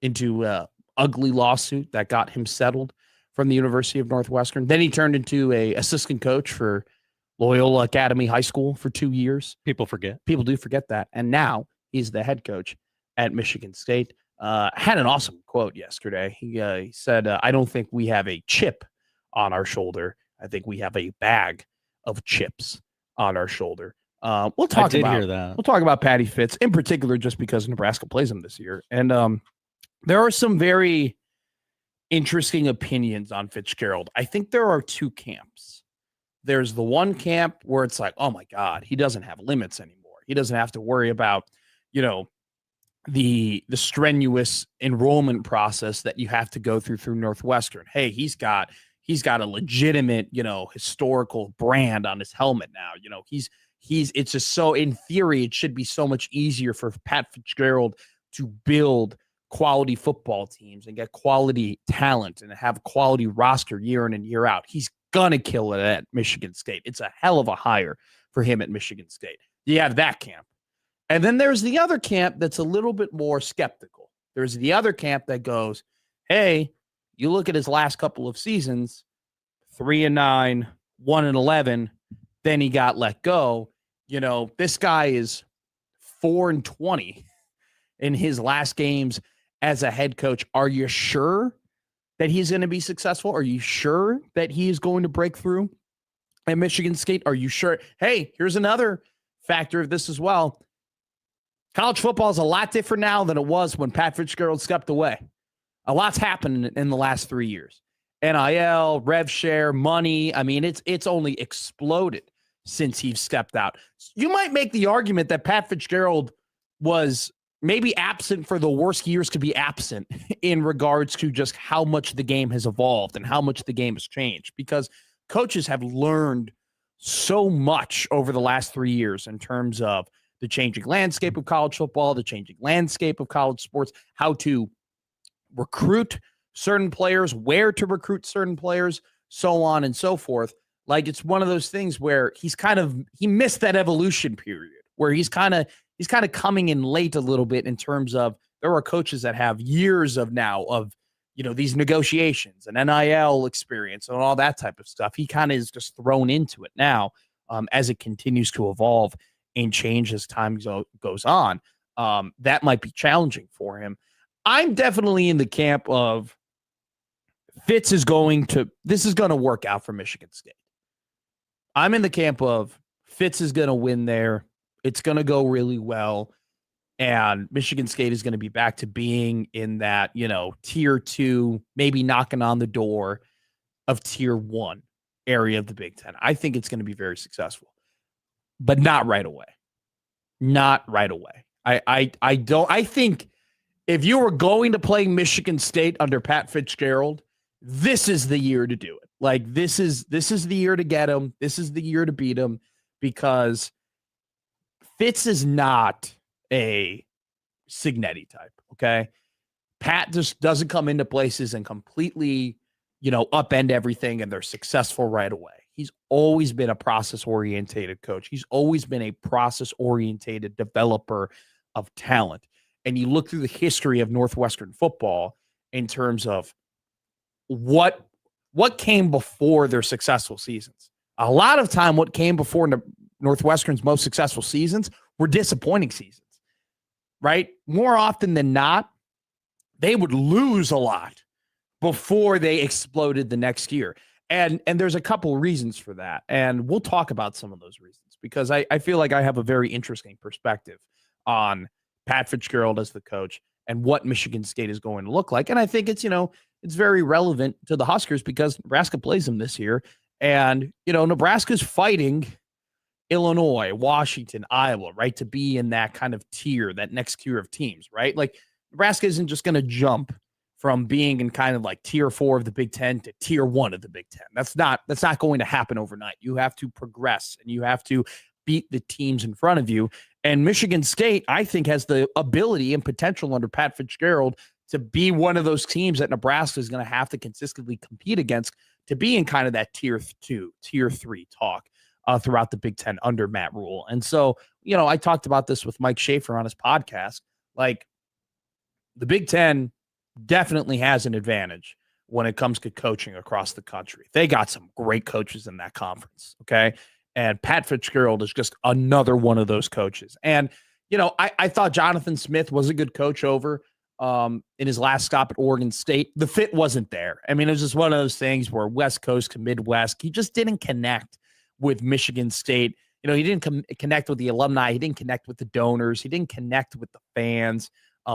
into ugly lawsuit that got him settled from the University of Northwestern. Then he turned into a assistant coach for Loyola Academy High School for 2 years.
People forget.
People do forget that. And now he's the head coach at Michigan State. Had an awesome quote yesterday. He said, I don't think we have a chip on our shoulder. I think we have a bag of chips on our shoulder. We'll talk
hear that.
We'll talk about Patty Fitz in particular, just because Nebraska plays him this year. And there are some very interesting opinions on Fitzgerald. I think there are two camps. There's the one camp where it's like, oh my God, he doesn't have limits anymore. He doesn't have to worry about, the strenuous enrollment process that you have to go through Northwestern. Hey, he's got a legitimate, historical brand on his helmet now. It's just so, in theory, it should be so much easier for Pat Fitzgerald to build quality football teams and get quality talent and have a quality roster year in and year out. He's gonna kill it at Michigan State. It's a hell of a hire for him at Michigan State. You have that camp. And then there's the other camp that's a little bit more skeptical. There's the other camp that goes, hey, you look at his last couple of seasons, 3-9, 1-11, then he got let go. This guy is 4-20 in his last games as a head coach. Are you sure that he's going to be successful? Are you sure that he is going to break through at Michigan State? Are you sure? Hey, here's another factor of this as well. College football is a lot different now than it was when Pat Fitzgerald stepped away. A lot's happened in the last 3 years. NIL, rev share, money. I mean, it's only exploded since he's stepped out. You might make the argument that Pat Fitzgerald was maybe absent for the worst years to be absent in regards to just how much the game has evolved and how much the game has changed, because coaches have learned so much over the last 3 years in terms of the changing landscape of college football, the changing landscape of college sports, how to recruit certain players, where to recruit certain players, so on and so forth. Like, it's one of those things where he missed that evolution period where he's kind of coming in late a little bit in terms of there are coaches that have years of these negotiations and NIL experience and all that type of stuff. He kind of is just thrown into it now as it continues to evolve and change as time goes on. That might be challenging for him. I'm definitely in the camp of this is going to work out for Michigan State. I'm in the camp of Fitz is going to win there. It's going to go really well. And Michigan State is going to be back to being in that, tier 2, maybe knocking on the door of tier 1 area of the Big Ten. I think it's going to be very successful, but not right away. Not right away. I think if you were going to play Michigan State under Pat Fitzgerald, this is the year to do it. Like, this is the year to get him. This is the year to beat him, because Fitz is not a Signetti type, okay? Pat just doesn't come into places and completely, upend everything and they're successful right away. He's always been a process-orientated coach. He's always been a process-orientated developer of talent. And you look through the history of Northwestern football in terms of what came before their successful seasons. A lot of time, what came before Northwestern's most successful seasons were disappointing seasons, right? More often than not, they would lose a lot before they exploded the next year. And there's a couple reasons for that. And we'll talk about some of those reasons, because I feel like I have a very interesting perspective on Pat Fitzgerald as the coach and what Michigan State is going to look like. And I think it's very relevant to the Huskers because Nebraska plays them this year. And, Nebraska's fighting Illinois, Washington, Iowa, right, to be in that kind of tier, that next tier of teams, right? Like, Nebraska isn't just going to jump from being in kind of like tier 4 of the Big Ten to tier 1 of the Big Ten. That's not going to happen overnight. You have to progress and you have to beat the teams in front of you. And Michigan State, I think, has the ability and potential under Pat Fitzgerald to be one of those teams that Nebraska is going to have to consistently compete against to be in kind of that tier 2, tier 3 talk throughout the Big Ten under Matt Rhule. And so, I talked about this with Mike Schaefer on his podcast. Like, the Big Ten definitely has an advantage when it comes to coaching across the country. They got some great coaches in that conference, okay? And Pat Fitzgerald is just another one of those coaches. And, I thought Jonathan Smith was a good coach over in his last stop at Oregon State. The fit wasn't there. I mean, it was just one of those things where West Coast to Midwest, he just didn't connect with Michigan State. He didn't connect with the alumni. He didn't connect with the donors. He didn't connect with the fans.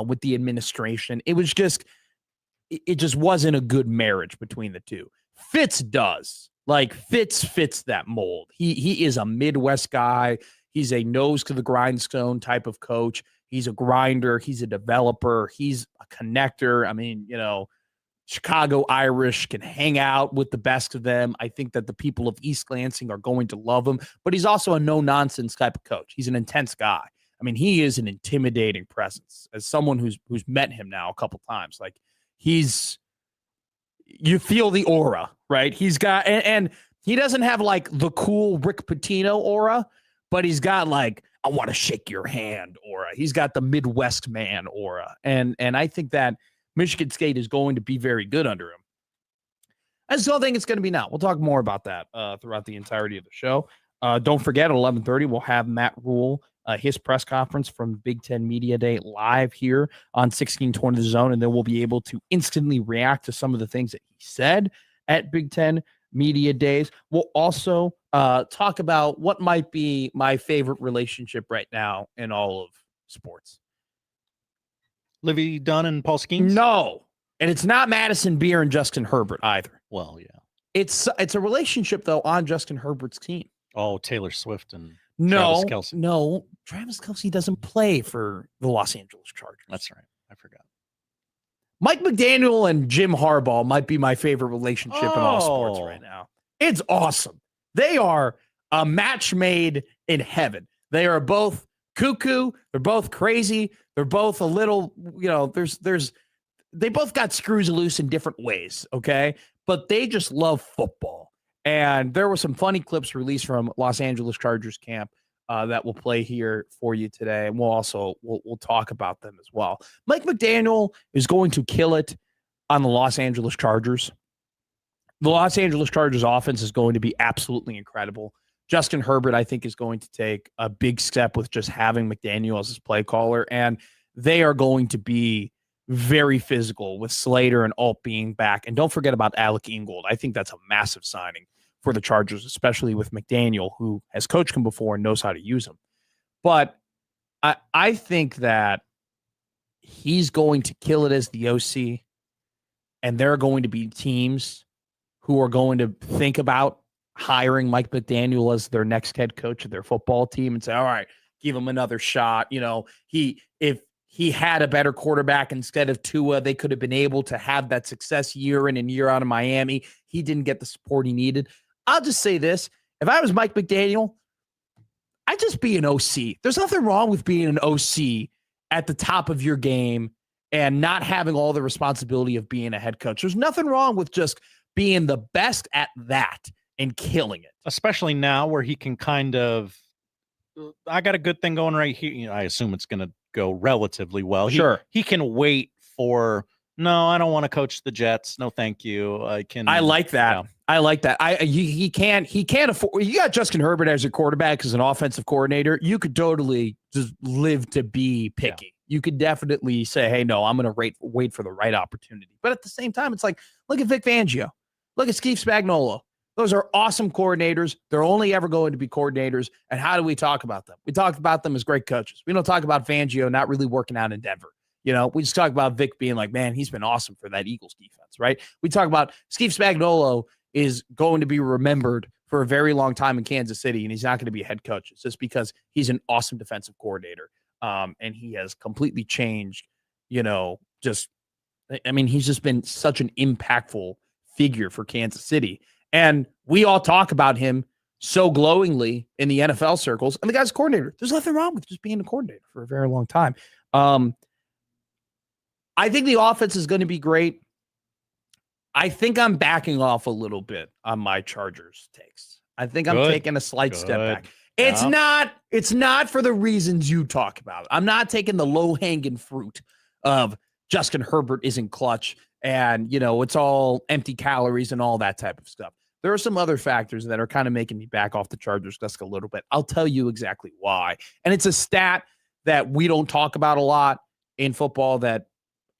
With the administration. It just wasn't a good marriage between the two. Fitz does. Like, Fitz fits that mold. He is a Midwest guy. He's a nose to the grindstone type of coach. He's a grinder. He's a developer. He's a connector. I mean, Chicago Irish can hang out with the best of them. I think that the people of East Lansing are going to love him, but he's also a no-nonsense type of coach. He's an intense guy. I mean, he is an intimidating presence as someone who's met him now a couple times. Like, you feel the aura, right? He's got, and he doesn't have like the cool Rick Pitino aura, but he's got like, I want to shake your hand aura. He's got the Midwest man aura. And I think that Michigan State is going to be very good under him. I just don't think it's going to be now. We'll talk more about that throughout the entirety of the show. Don't forget, at 11:30, we'll have Matt Rhule, his press conference from Big Ten Media Day live here on 1620 The Zone, and then we'll be able to instantly react to some of the things that he said at Big Ten Media Days. We'll also talk about what might be my favorite relationship right now in all of sports.
Livy Dunn and Paul Skeens?
No, and it's not Madison Beer and Justin Herbert either.
Well, yeah.
It's a relationship, though, on Justin Herbert's team.
Oh, Taylor Swift and Travis Kelce.
No, Travis Kelce doesn't play for the Los Angeles Chargers.
That's right. I forgot.
Mike McDaniel and Jim Harbaugh might be my favorite relationship in all sports right now. It's awesome. They are a match made in heaven. They are both cuckoo. They're both crazy. They're both a little, they both got screws loose in different ways, okay? But they just love football. And there were some funny clips released from Los Angeles Chargers camp that we'll play here for you today. And we'll talk about them as well. Mike McDaniel is going to kill it on the Los Angeles Chargers. The Los Angeles Chargers offense is going to be absolutely incredible. Justin Herbert, I think, is going to take a big step with just having McDaniel as his play caller. And they are going to be very physical with Slater and Alt being back. And don't forget about Alec Ingold. I think that's a massive signing for the Chargers, especially with McDaniel, who has coached him before and knows how to use him. But I think that he's going to kill it as the OC, and there are going to be teams who are going to think about hiring Mike McDaniel as their next head coach of their football team and say, all right, give him another shot. If he had a better quarterback instead of Tua, they could have been able to have that success year in and year out of Miami. He didn't get the support he needed. I'll just say this. If I was Mike McDaniel, I'd just be an OC. There's nothing wrong with being an OC at the top of your game and not having all the responsibility of being a head coach. There's nothing wrong with just being the best at that and killing it.
Especially now where he can kind of, I got a good thing going right here. I assume it's going to go relatively well.
Sure.
He can wait for, no, I don't want to coach the Jets. No, thank you. I
like that.
Yeah.
I like that. He can't afford, you got Justin Herbert as your quarterback, as an offensive coordinator. You could totally just live to be picky. Yeah. You could definitely say, hey, no, I'm going to wait for the right opportunity. But at the same time, it's like, look at Vic Fangio. Look at Steve Spagnuolo. Those are awesome coordinators. They're only ever going to be coordinators. And how do we talk about them? We talk about them as great coaches. We don't talk about Fangio not really working out in Denver. We just talk about Vic being like, man, he's been awesome for that Eagles defense, right? We talk about Steve Spagnuolo is going to be remembered for a very long time in Kansas City, and he's not going to be a head coach. It's just because he's an awesome defensive coordinator, and he has completely changed he's just been such an impactful figure for Kansas City. And we all talk about him so glowingly in the NFL circles. And the guy's a coordinator. There's nothing wrong with just being a coordinator for a very long time. I think the offense is going to be great. I think I'm backing off a little bit on my Chargers takes. I think I'm taking a slight step back. It's not for the reasons you talk about. I'm not taking the low-hanging fruit of Justin Herbert isn't clutch and, it's all empty calories and all that type of stuff. There are some other factors that are kind of making me back off the Chargers just a little bit. I'll tell you exactly why. And it's a stat that we don't talk about a lot in football that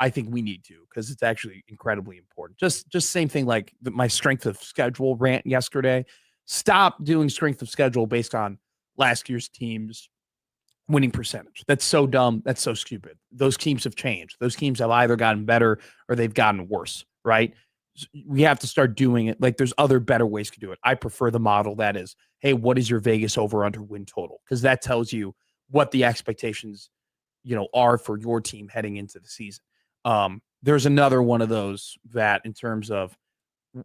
I think we need to, because it's actually incredibly important. Just same thing like my strength of schedule rant yesterday. Stop doing strength of schedule based on last year's team's winning percentage. That's so dumb. That's so stupid. Those teams have changed. Those teams have either gotten better or they've gotten worse, right? We have to start doing it. Like there's other better ways to do it. I prefer the model that is, hey, what is your Vegas over under win total? Because that tells you what the expectations, are for your team heading into the season. There's another one of those that in terms of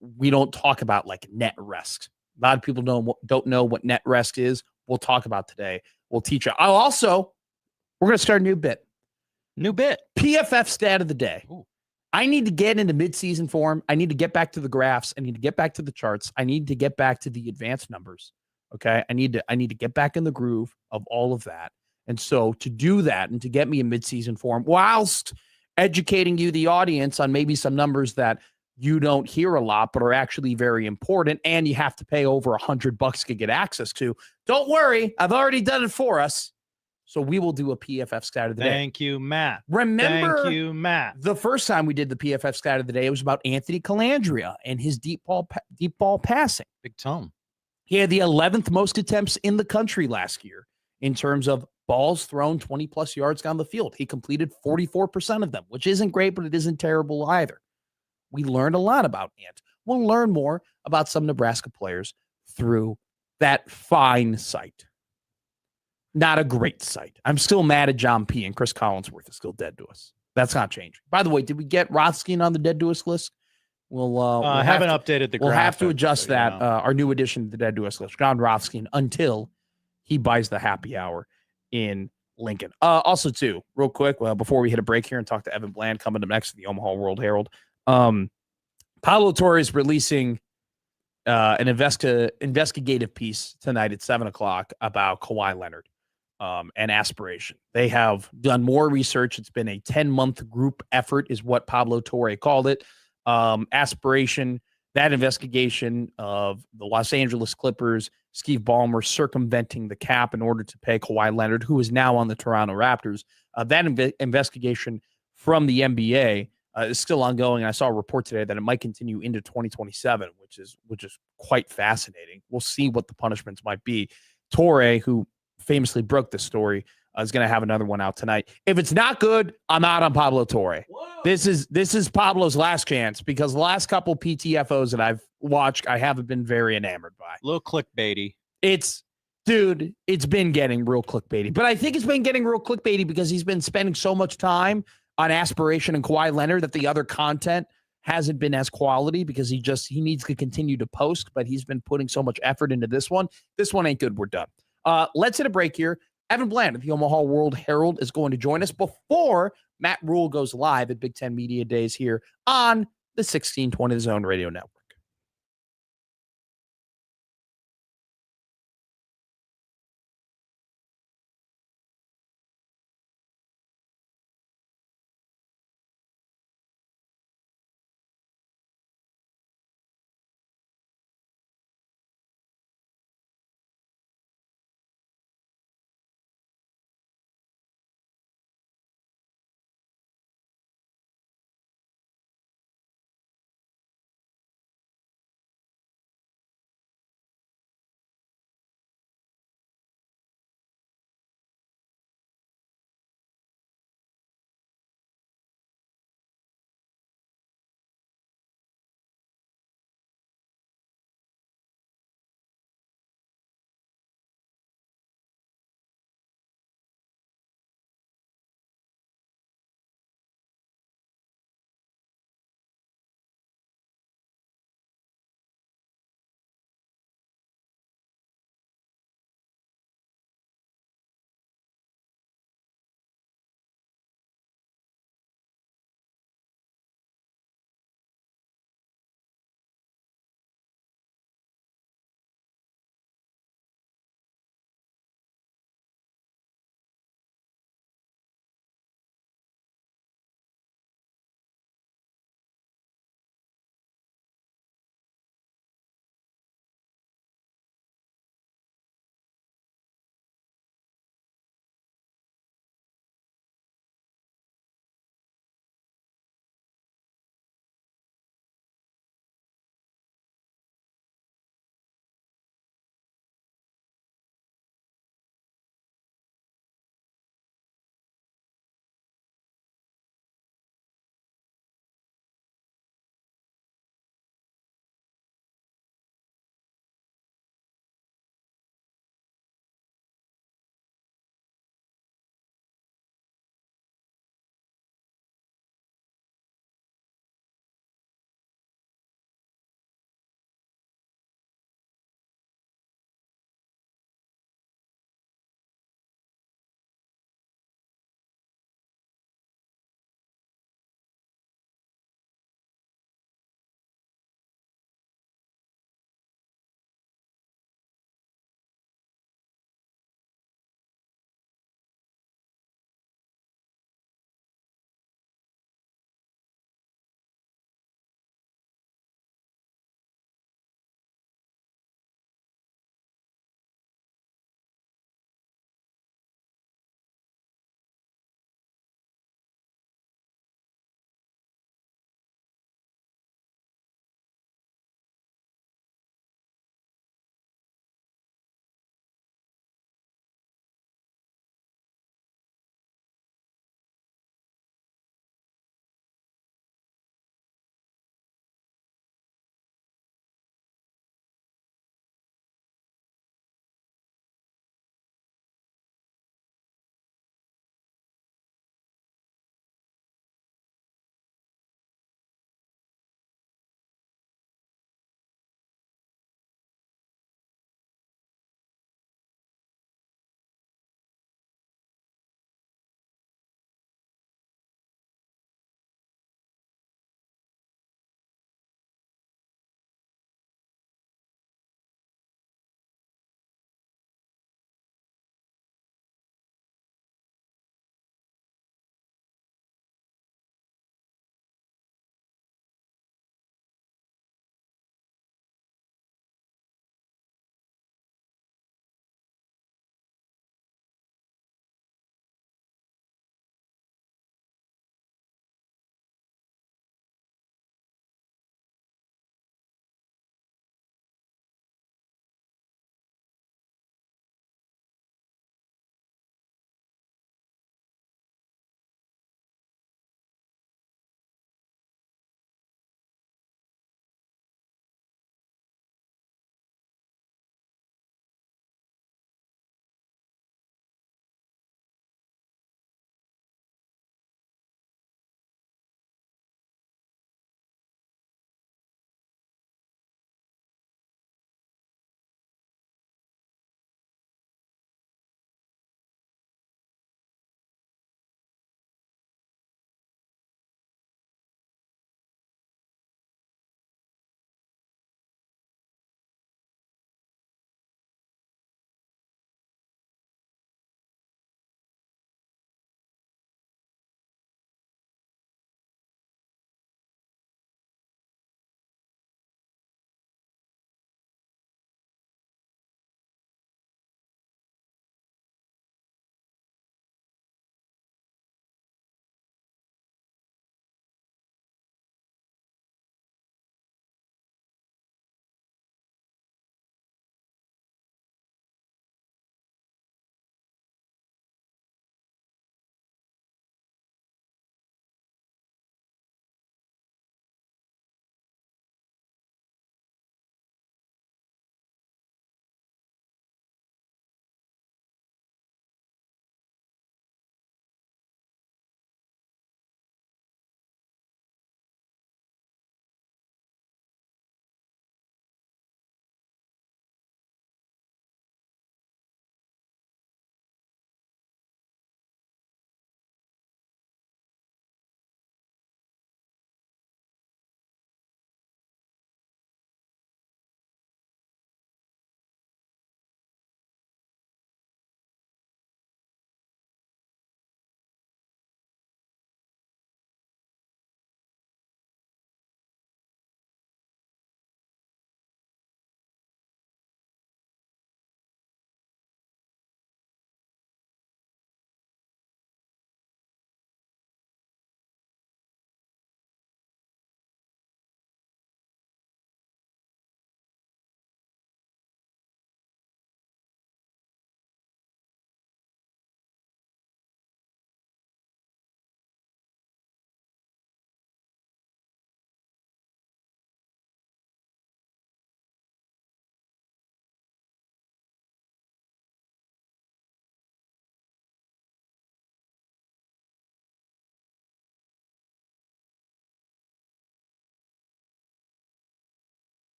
we don't talk about like net rest. A lot of people don't know what net rest is. We'll talk about today. We'll teach you. We're going to start a new bit. PFF stat of the day. Ooh. I need to get into midseason form. I need to get back to the graphs. I need to get back to the charts. I need to get back to the advanced numbers. Okay. I need to get back in the groove of all of that. And so to do that and to get me in midseason form whilst educating you, the audience, on maybe some numbers that you don't hear a lot, but are actually very important, and you have to pay over $100 to get access to. Don't worry, I've already done it for us. So we will do a PFF stat of the day.
Thank you, Matt.
Remember,
thank you, Matt.
The first time we did the PFF stat of the day, it was about Anthony Calandria and his deep ball passing.
Big Tom.
He had the 11th most attempts in the country last year in terms of balls thrown 20-plus yards down the field. He completed 44% of them, which isn't great, but it isn't terrible either. We learned a lot about Ant. We'll learn more about some Nebraska players through that fine site. Not a great site. I'm still mad at John P. and Chris Collinsworth is still dead to us. That's not changing. By the way, did we get Rothstein on the dead to us list? We'll
haven't updated the graphic.
We'll have to adjust that. Our new addition to the dead to us list, John Rothstein, until he buys the happy hour in Lincoln. Also, too, real quick, before we hit a break here and talk to Evan Bland coming up next to the Omaha World Herald. Pablo Torre is releasing an investigative piece tonight at 7:00 about Kawhi Leonard and aspiration. They have done more research. It's been a 10-month group effort is what Pablo Torre called it. Aspiration, that investigation of the Los Angeles Clippers, Steve Ballmer circumventing the cap in order to pay Kawhi Leonard, who is now on the Toronto Raptors. That investigation from the NBA is still ongoing. I saw a report today that it might continue into 2027, which is quite fascinating. We'll see what the punishments might be. Torre, who famously broke the story, is going to have another one out tonight. If it's not good, I'm out on Pablo Torre. Whoa. This is Pablo's last chance, because the last couple PTFOs that I've watched, I haven't been very enamored by.
A little clickbaity.
It's been getting real clickbaity. But I think it's been getting real clickbaity because he's been spending so much time on aspiration and Kawhi Leonard that the other content hasn't been as quality, because he needs to continue to post, but he's been putting so much effort into this one. This one ain't good. We're done. Let's hit a break here. Evan Bland of the Omaha World Herald is going to join us before Matt Rhule goes live at Big Ten Media Days here on the 1620 Zone Radio Network.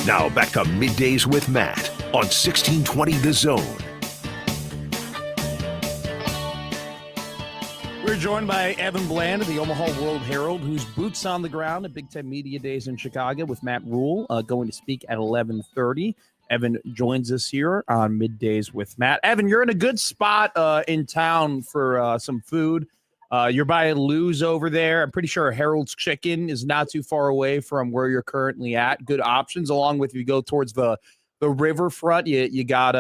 Now back to Middays with Matt on 1620 The Zone.
We're joined by Evan Bland of the Omaha World Herald, who's boots on the ground at Big Ten Media Days in Chicago with Matt Rhule, going to speak at 11:30. Evan joins us here on Middays with Matt. Evan, you're in a good spot in town for some food. You're by Lou's over there. I'm pretty sure Harold's Chicken is not too far away from where you're currently at. Good options, along with if you go towards the riverfront, you got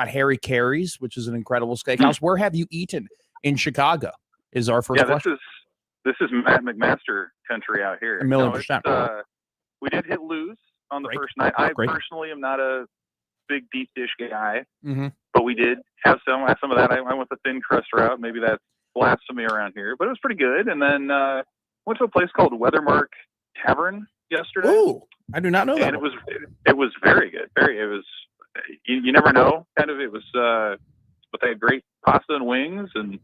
Harry Carey's, which is an incredible steakhouse. Where have you eaten in Chicago? Is our first question.
This is Matt McMaster country out here.
1,000,000%.
We did hit Lou's on the first night. I personally am not a big deep dish guy, but we did have some of that. I went the thin crust route. Maybe that's blasphemy around here, but it was pretty good. And then went to a place called Weathermark Tavern yesterday.
Ooh, I do not know that.
And it was very good. It was you never know. Kind of it was, but they had great pasta and wings, and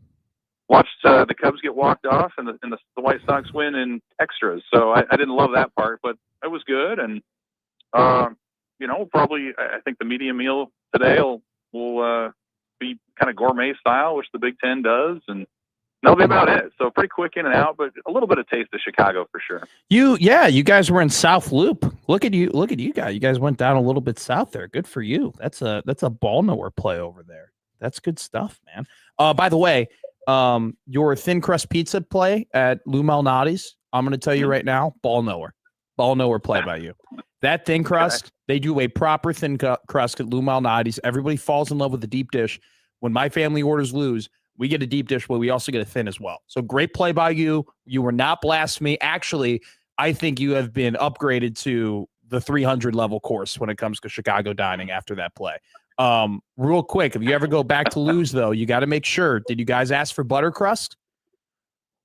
watched the Cubs get walked off and the White Sox win in extras. So I didn't love that part, but it was good. And probably I think the medium meal today will be kind of gourmet style, which the Big Ten does, and that'll be about it. So pretty quick in and out, but a little bit of taste of Chicago for sure.
You guys were in South Loop. Look at you guys. You guys went down a little bit south there. Good for you. That's a ball nowhere play over there. That's good stuff, man. By the way, your thin crust pizza play at Lou Malnati's, I'm going to tell you right now, ball nowhere play by you. That thin crust, they do a proper thin crust at Lou Malnati's. Everybody falls in love with the deep dish. When my family orders Lou's, we get a deep dish, but we also get a thin as well. So great play by you. You were not blasphemy. Actually, I think you have been upgraded to the 300 level course when it comes to Chicago dining after that play. Real quick, if you ever go back to Lou's, though, you got to make sure. Did you guys ask for butter crust?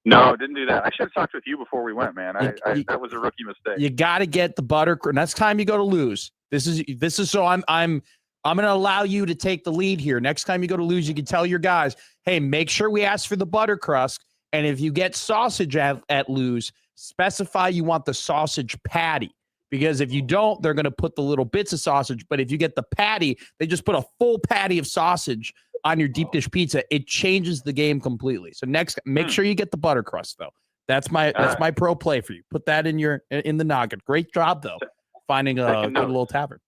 No, didn't do that. I should have talked with you before we went, man. That was a rookie mistake.
You got to get the butter. Next time you go to Lou's, this is so I'm going to allow you to take the lead here. Next time you go to Lou's, you can tell your guys, hey, make sure we ask for the butter crust. And if you get sausage at Lou's, specify you want the sausage patty. Because if you don't, they're going to put the little bits of sausage. But if you get the patty, they just put a full patty of sausage on your deep dish pizza. It changes the game completely. So next, make sure you get the butter crust, though. That's my pro play for you. Put that in the noggin. Great job, though, finding a good little tavern.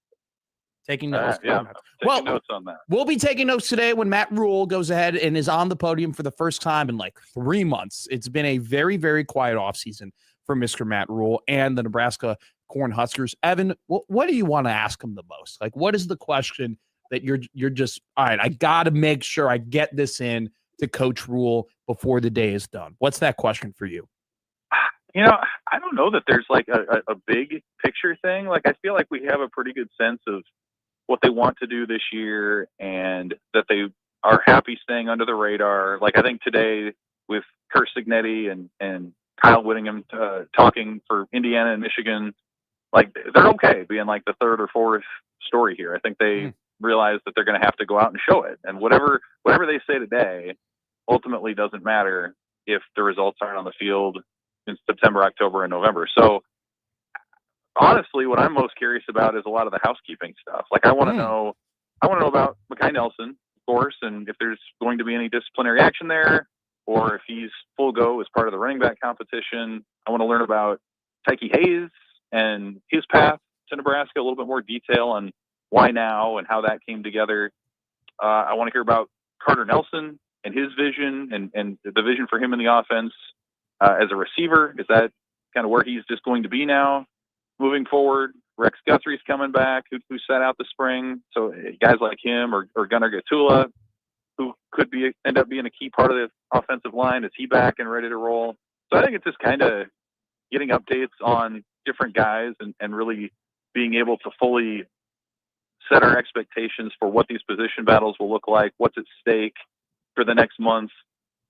Taking notes.
Taking notes on that.
We'll be taking notes today when Matt Rhule goes ahead and is on the podium for the first time in like 3 months. It's been a very, very quiet offseason for Mr. Matt Rhule and the Nebraska Cornhuskers. Evan, what do you want to ask him the most? Like, what is the question that you're just, all right, I got to make sure I get this in to Coach Rhule before the day is done? What's that question for you?
I don't know that there's like a big picture thing. Like, I feel like we have a pretty good sense of what they want to do this year and that they are happy staying under the radar. Like, I think today with Kurt Signetti and Kyle Whittingham talking for Indiana and Michigan, like, they're okay being like the third or fourth story here. I think they realize that they're going to have to go out and show it. And whatever they say today ultimately doesn't matter if the results aren't on the field in September, October, and November. So honestly, what I'm most curious about is a lot of the housekeeping stuff. Like, I want to know about Mekhi Nelson, of course, and if there's going to be any disciplinary action there, or if he's full go as part of the running back competition. I want to learn about Tyke Hayes and his path to Nebraska, a little bit more detail on why now and how that came together. I want to hear about Carter Nelson and his vision and the vision for him in the offense as a receiver. Is that kind of where he's just going to be now moving forward? Rex Guthrie's coming back, who sat out the spring. So guys like him or Gunnar Gatula, who could end up being a key part of the offensive line. Is he back and ready to roll? So I think it's just kind of getting updates on different guys and really being able to fully set our expectations for what these position battles will look like, what's at stake for the next month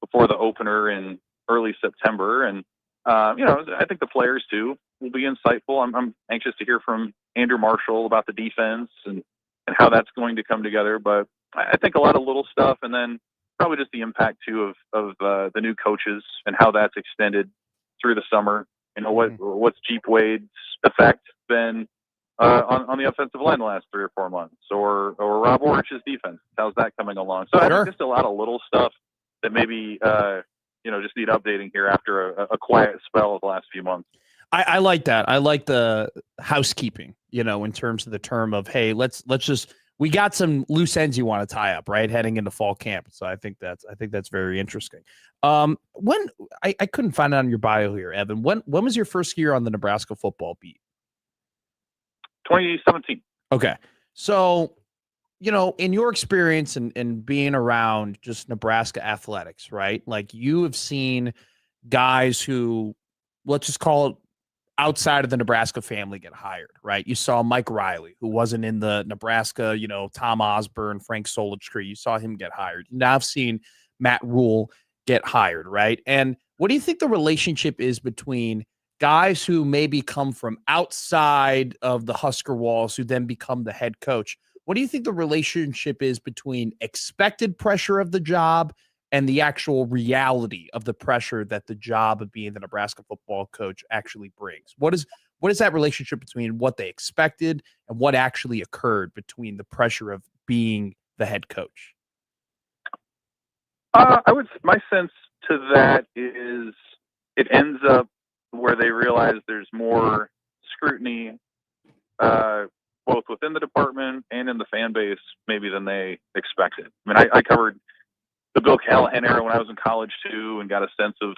before the opener in early September. And, I think the players too will be insightful. I'm anxious to hear from Andrew Marshall about the defense and how that's going to come together. But I think a lot of little stuff, and then probably just the impact too of the new coaches and how that's extended through the summer. What's Jeep Wade's effect been on the offensive line the last 3 or 4 months, or Rob Orrich's defense. How's that coming along? So I think just a lot of little stuff that maybe just need updating here after a quiet spell of the last few months.
I like that. I like the housekeeping, in terms of the term of, hey, let's just, we got some loose ends you want to tie up, right, heading into fall camp. So I think that's very interesting. When I couldn't find it on your bio here, Evan. When was your first year on the Nebraska football beat?
2017.
Okay. So, in your experience and being around just Nebraska athletics, right? Like, you have seen guys who, let's just call it, outside of the Nebraska family get hired, right? You saw Mike Riley, who wasn't in the Nebraska, Tom Osborne, Frank Solich tree. You saw him get hired. Now I've seen Matt Rhule get hired, right? And what do you think the relationship is between guys who maybe come from outside of the Husker walls who then become the head coach? What do you think the relationship is between expected pressure of the job and the actual reality of the pressure that the job of being the Nebraska football coach actually brings? What is that relationship between what they expected and what actually occurred between the pressure of being the head coach?
My sense to that is it ends up where they realize there's more scrutiny, both within the department and in the fan base, maybe than they expected. I mean, I covered the Bill Callahan era when I was in college too, and got a sense of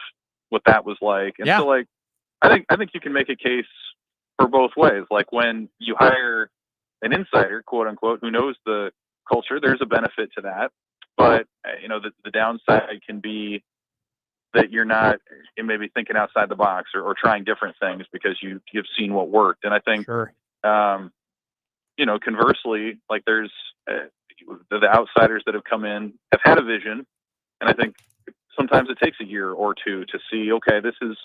what that was like. And so, like, I think you can make a case for both ways. Like, when you hire an insider, quote unquote, who knows the culture, there's a benefit to that. But the downside can be that you're not maybe thinking outside the box or trying different things because you've seen what worked. And I think, conversely, like, there's the outsiders that have come in have had a vision, and I think sometimes it takes a year or two to see, okay, this is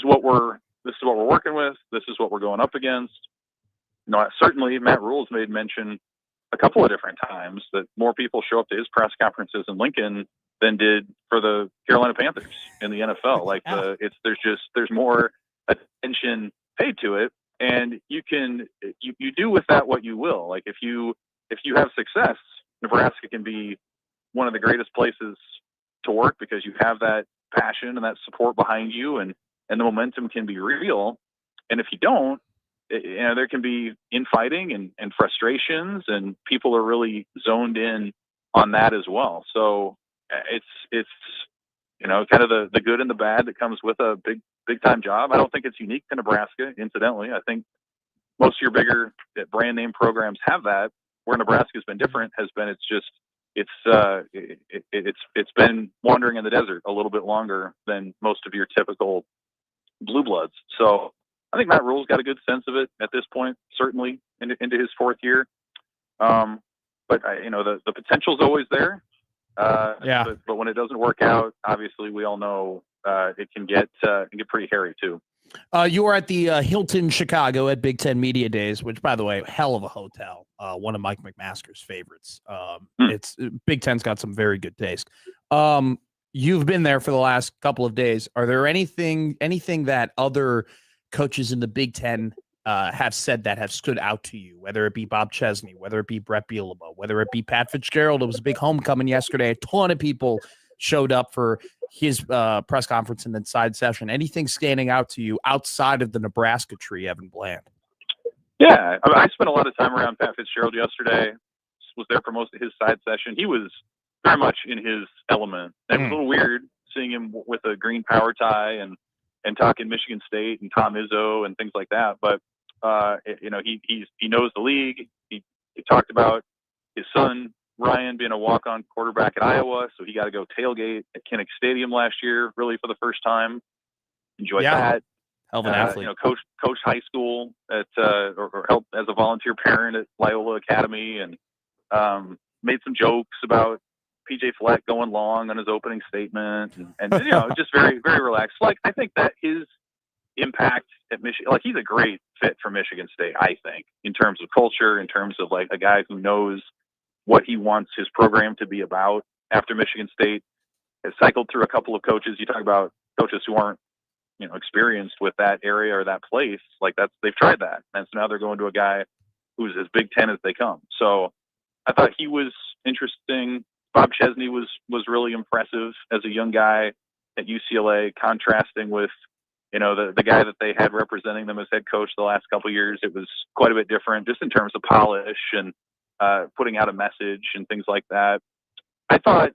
what we're working with. This is what we're going up against. Certainly Matt Rhule's made mention a couple of different times that more people show up to his press conferences in Lincoln than did for the Carolina Panthers in the NFL. Like, there's more attention paid to it, and you do with that what you will. Like, if you have success, Nebraska can be one of the greatest places to work because you have that passion and that support behind you, and the momentum can be real. And if you don't, there can be infighting and frustrations, and people are really zoned in on that as well. So it's kind of the good and the bad that comes with a big time job. I don't think it's unique to Nebraska, incidentally. I think most of your bigger brand name programs have that. Where Nebraska's been different has been it's been wandering in the desert a little bit longer than most of your typical blue bloods. So I think Matt Rhule's got a good sense of it at this point, certainly into his 4th year. But the potential's always there. But when it doesn't work out, obviously we all know it can get pretty hairy too.
You were at the Hilton Chicago at Big Ten Media Days, which, by the way, hell of a hotel. One of Mike McMaster's favorites. It's Big Ten's got some very good taste. You've been there for the last couple of days. Are there anything that other coaches in the Big Ten have said that have stood out to you? Whether it be Bob Chesney, whether it be Brett Bielema, whether it be Pat Fitzgerald. It was a big homecoming yesterday. A ton of people showed up for his press conference and then side session. Anything standing out to you outside of the Nebraska tree, Evan Bland?
Yeah, I spent a lot of time around Pat Fitzgerald yesterday. Was there for most of his side session. He was very much in his element. It was a little weird seeing him with a green power tie and talking Michigan State and Tom Izzo and things like that. But he knows the league. He talked about his son Ryan being a walk-on quarterback at Iowa, so he got to go tailgate at Kinnick Stadium last year, really for the first time. Enjoyed that.
Hell of an athlete.
Coach high school at or helped as a volunteer parent at Loyola Academy, and made some jokes about PJ Fleck going long on his opening statement, and just very, very relaxed. Like, I think that his impact at Michigan, like, he's a great fit for Michigan State, I think, in terms of culture, in terms of, like, a guy who knows what he wants his program to be about after Michigan State has cycled through a couple of coaches. You talk about coaches who aren't experienced with that area or that place. Like they've tried that, and so now they're going to a guy who's as Big Ten as they come. So I thought he was interesting. Bob Chesney was really impressive as a young guy at UCLA, contrasting with the guy that they had representing them as head coach the last couple of years. It was quite a bit different, just in terms of polish and putting out a message and things like that. I thought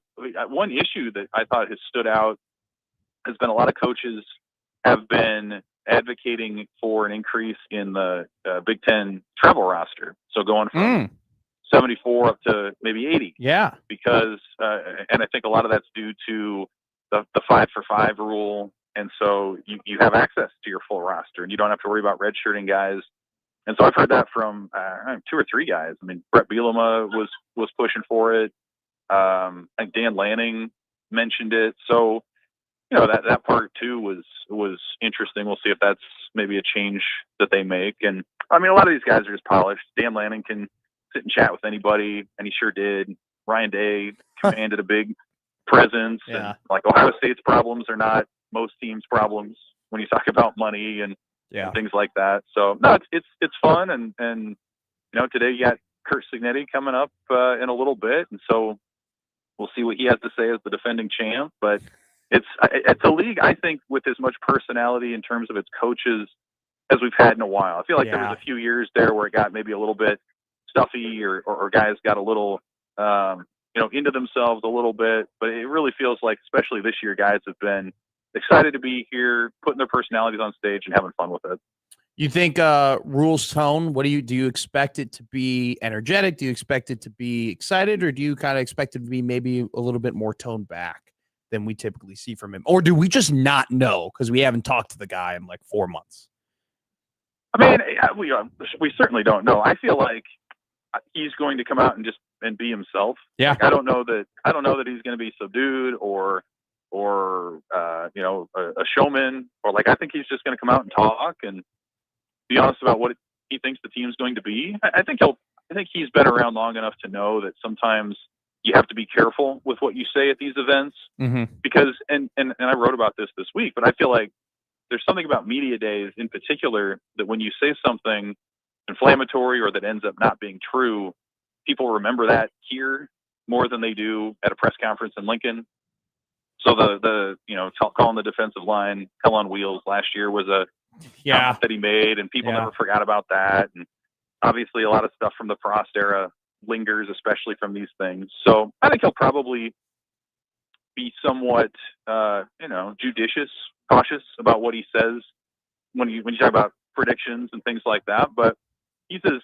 one issue that I thought has stood out has been a lot of coaches have been advocating for an increase in the Big Ten travel roster. So going from 74 up to maybe 80.
Yeah.
Because, and I think a lot of that's due to the 5-for-5 rule. And so you have access to your full roster and you don't have to worry about redshirting guys. And so I've heard that from 2 or 3 guys. I mean, Brett Bielema was pushing for it. I think Dan Lanning mentioned it. So, that part too was interesting. We'll see if that's maybe a change that they make. And I mean, a lot of these guys are just polished. Dan Lanning can sit and chat with anybody, and he sure did. Ryan Day commanded a big presence.
Yeah.
And like Ohio State's problems are not most teams' problems when you talk about money and things like that. So no, it's fun. And today you got Kurt Signetti coming up in a little bit, and so we'll see what he has to say as the defending champ. But it's a league, I think, with as much personality in terms of its coaches as we've had in a while. I feel like there was a few years there where it got maybe a little bit stuffy or guys got a little, into themselves a little bit. But it really feels like, especially this year, guys have been excited to be here, putting their personalities on stage and having fun with it.
You think Rhule's tone, do you expect it to be energetic? Do you expect it to be excited? Or do you kind of expect it to be maybe a little bit more toned back than we typically see from him? Or do we just not know because we haven't talked to the guy in like 4 months?
I mean, we certainly don't know. I feel like he's going to come out and be himself.
Yeah.
Like, I don't know that he's going to be subdued or a showman, or like, I think he's just going to come out and talk and be honest about what he thinks the team's going to be. I think he's been around long enough to know that sometimes you have to be careful with what you say at these events because, and I wrote about this week, but I feel like there's something about media days in particular that when you say something inflammatory or that ends up not being true, people remember that here more than they do at a press conference in Lincoln. So calling the defensive line hell on wheels last year was a comment that he made, and people never forgot about that. And obviously a lot of stuff from the Frost era lingers, especially from these things. So I think he'll probably be somewhat, judicious, cautious about what he says when you talk about predictions and things like that. But he's as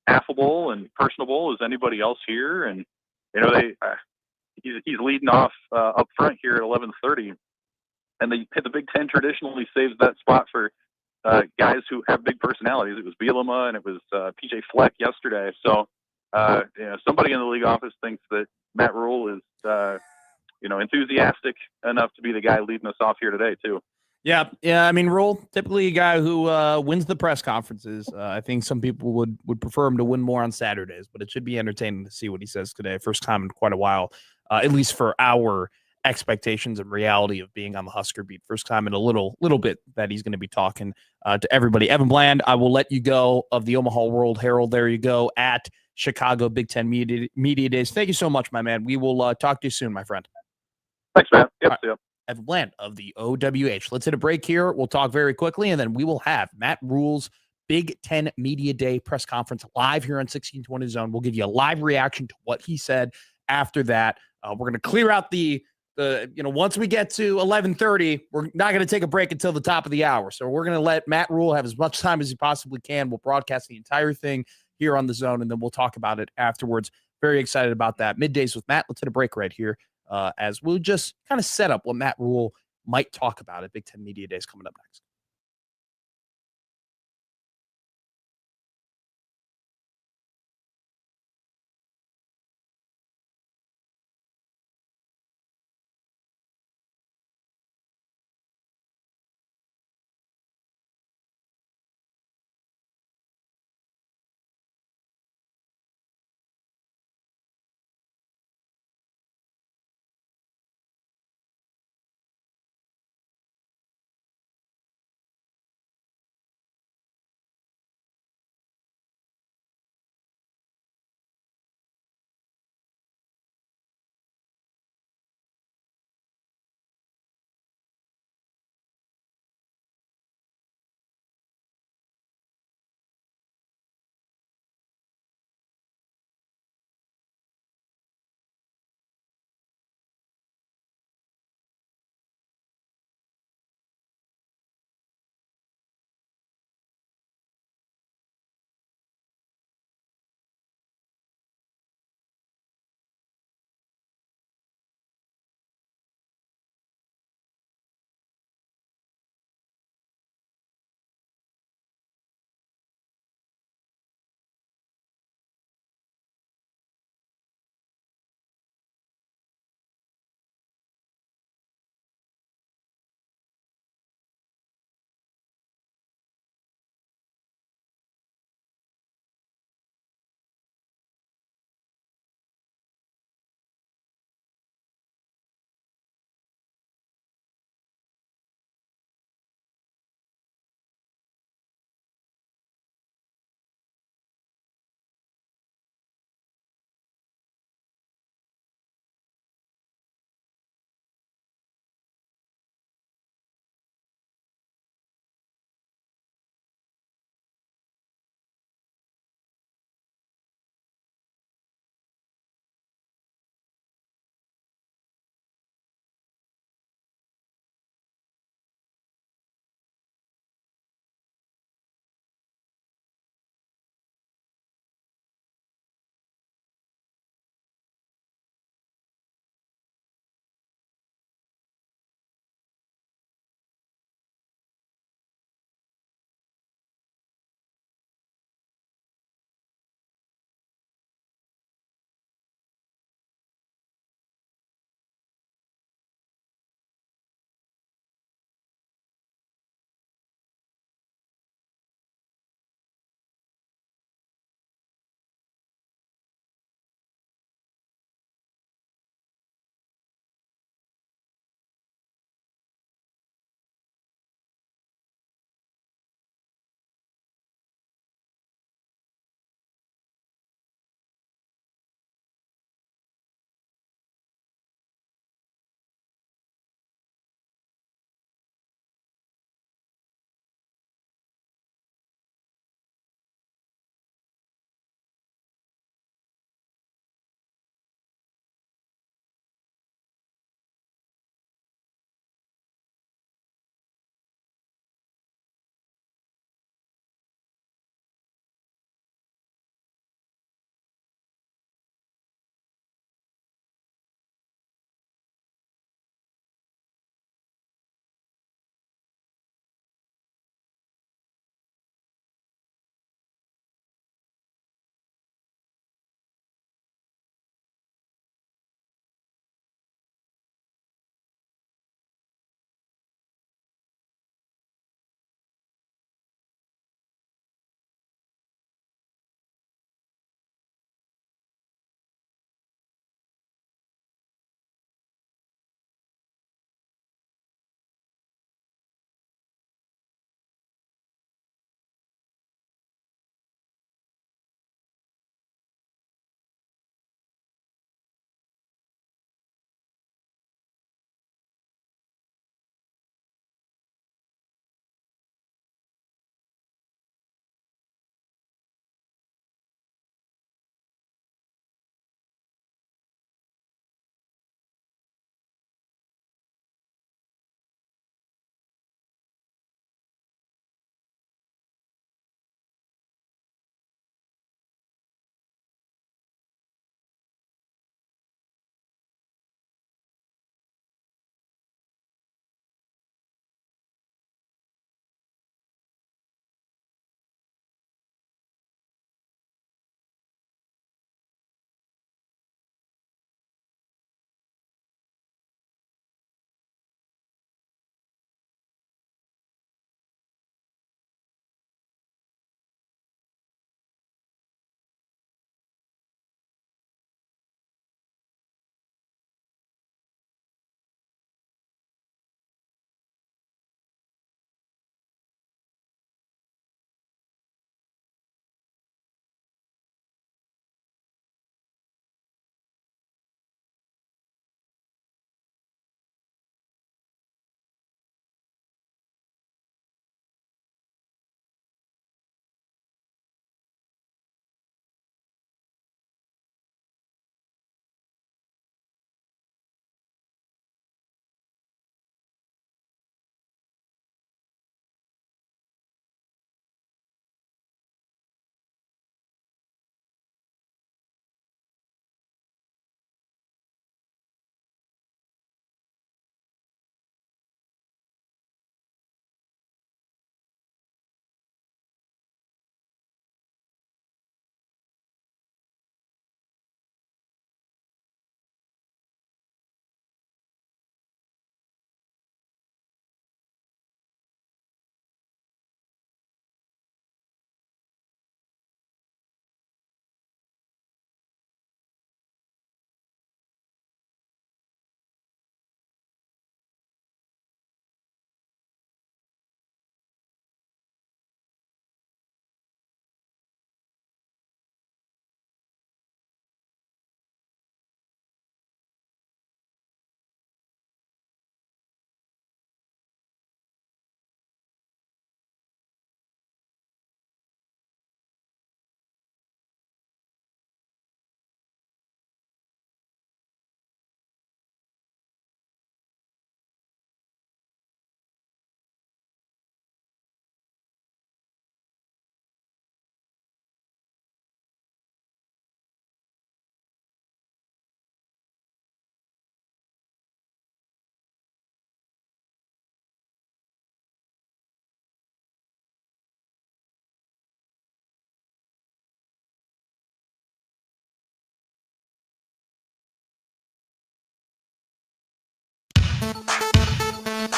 affable and personable as anybody else here, and he's leading off up front here at 11:30, and the Big Ten traditionally saves that spot for guys who have big personalities. It was Bielema and it was PJ Fleck yesterday. So somebody in the league office thinks that Matt Rhule is enthusiastic enough to be the guy leading us off here today too.
Yeah. I mean, Rhule, typically a guy who wins the press conferences. I think some people would prefer him to win more on Saturdays, but it should be entertaining to see what he says today. First time in quite a while, at least for our expectations and reality of being on the Husker beat. First time in a little bit that he's going to be talking to everybody. Evan Bland, I will let you go, of the Omaha World Herald. There you go, at Chicago Big Ten Media Days. Thank you so much, my man. We will talk to you soon, my friend.
Thanks, man. Yep. See ya.
Evan Bland of the OWH. Let's hit a break here. We'll talk very quickly, and then we will have Matt Rhule's Big Ten Media Day press conference live here on 1620 Zone. We'll give you a live reaction to what he said after that. We're going to clear out the once we get to 11:30, we're not going to take a break until the top of the hour. So we're going to let Matt Rhule have as much time as he possibly can. We'll broadcast the entire thing here on the Zone, and then we'll talk about it afterwards. Very excited about that. Middays with Matt. Let's hit a break right here as we'll just kind of set up what Matt Rhule might talk about at Big Ten Media Days coming up next.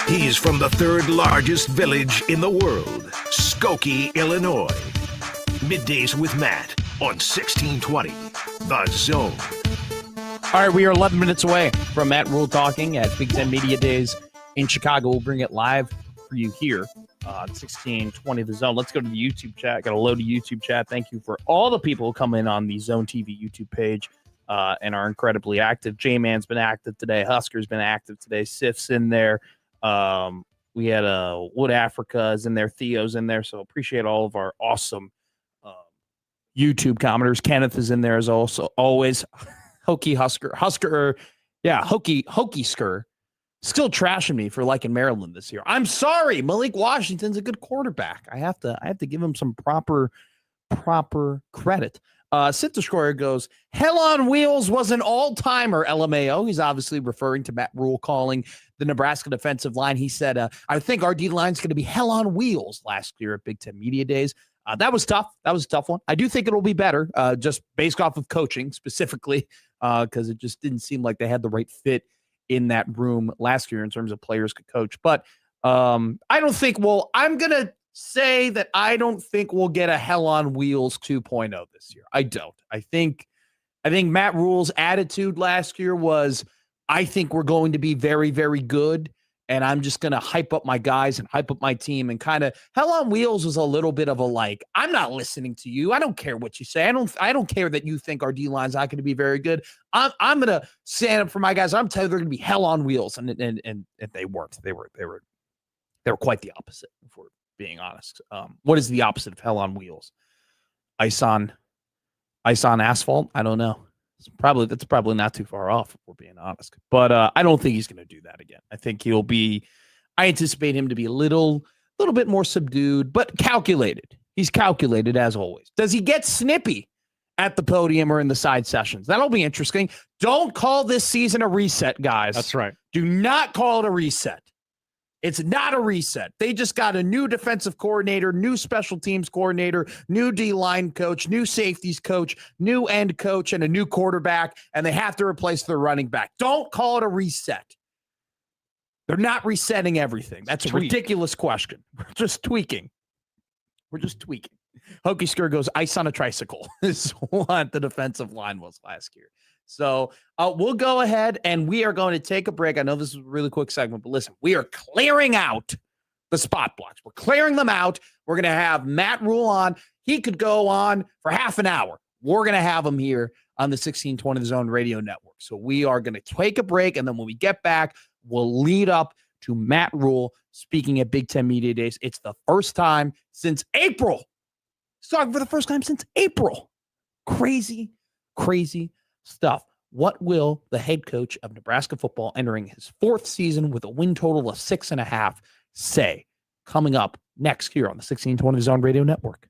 He's from the third largest village in the world, Skokie, Illinois. Middays with Matt on 1620, The Zone.
All right, we are 11 minutes away from Matt Rhule talking at Big Ten Media Days in Chicago. We'll bring it live for you here on 1620 The Zone. Let's go to the YouTube chat. Got to load the YouTube chat. Thank you for all the people who come in on the Zone TV YouTube page and are incredibly active. J-Man's been active today. Husker's been active today. Sif's in there. We had Wood Africa is in there. Theo's in there. So appreciate all of our awesome YouTube commenters. Kenneth is in there as also always. Hokey Husker, still trashing me for liking Maryland this year. I'm sorry, Malik Washington's a good quarterback. I have to give him some proper credit. Sith Destroyer goes, Hell on Wheels was an all-timer, LMAO. He's obviously referring to Matt Rhule calling the Nebraska defensive line. He said, I think our D-line's going to be hell on wheels last year at Big Ten Media Days. That was tough. That was a tough one. I do think it'll be better, just based off of coaching specifically, because it just didn't seem like they had the right fit in that room last year in terms of players could coach. But I don't think I'm going to say that I don't think we'll get a Hell on Wheels 2.0 this year. I don't. I think Matt Rhule's attitude last year was, I think we're going to be very, very good. And I'm just going to hype up my guys and hype up my team, and kind of Hell on Wheels was a little bit of a I'm not listening to you. I don't care what you say. I don't care that you think our D-line's not going to be very good. I'm going to stand up for my guys. I'm telling you, they're going to be hell on wheels. And they weren't. They were quite the opposite, if we're being honest. What is the opposite of hell on wheels? Ice on asphalt? I don't know. That's probably not too far off, if we're being honest. But I don't think he's going to do that again. I think I anticipate him to be a little bit more subdued, but calculated. He's calculated as always. Does he get snippy at the podium or in the side sessions? That'll be interesting. Don't call this season a reset, guys.
That's right.
Do not call it a reset. It's not a reset. They just got a new defensive coordinator, new special teams coordinator, new D-line coach, new safeties coach, new end coach, and a new quarterback, and they have to replace their running back. Don't call it a reset. They're not resetting everything. That's a ridiculous question. We're just tweaking. Hokey Skur goes, ice on a tricycle is what the defensive line was last year. So we'll go ahead and we are going to take a break. I know this is a really quick segment, but listen, we are clearing out the spot blocks. We're clearing them out. We're going to have Matt Rhule on. He could go on for half an hour. We're going to have him here on the 1620 The Zone Radio Network. So we are going to take a break, and then when we get back, we'll lead up to Matt Rhule speaking at Big Ten Media Days. It's the first time since April. He's talking for the first time since April. Crazy stuff. What will the head coach of Nebraska football entering his fourth season with a win total of 6.5 say? Coming up next here on the 1620 Zone Radio Network.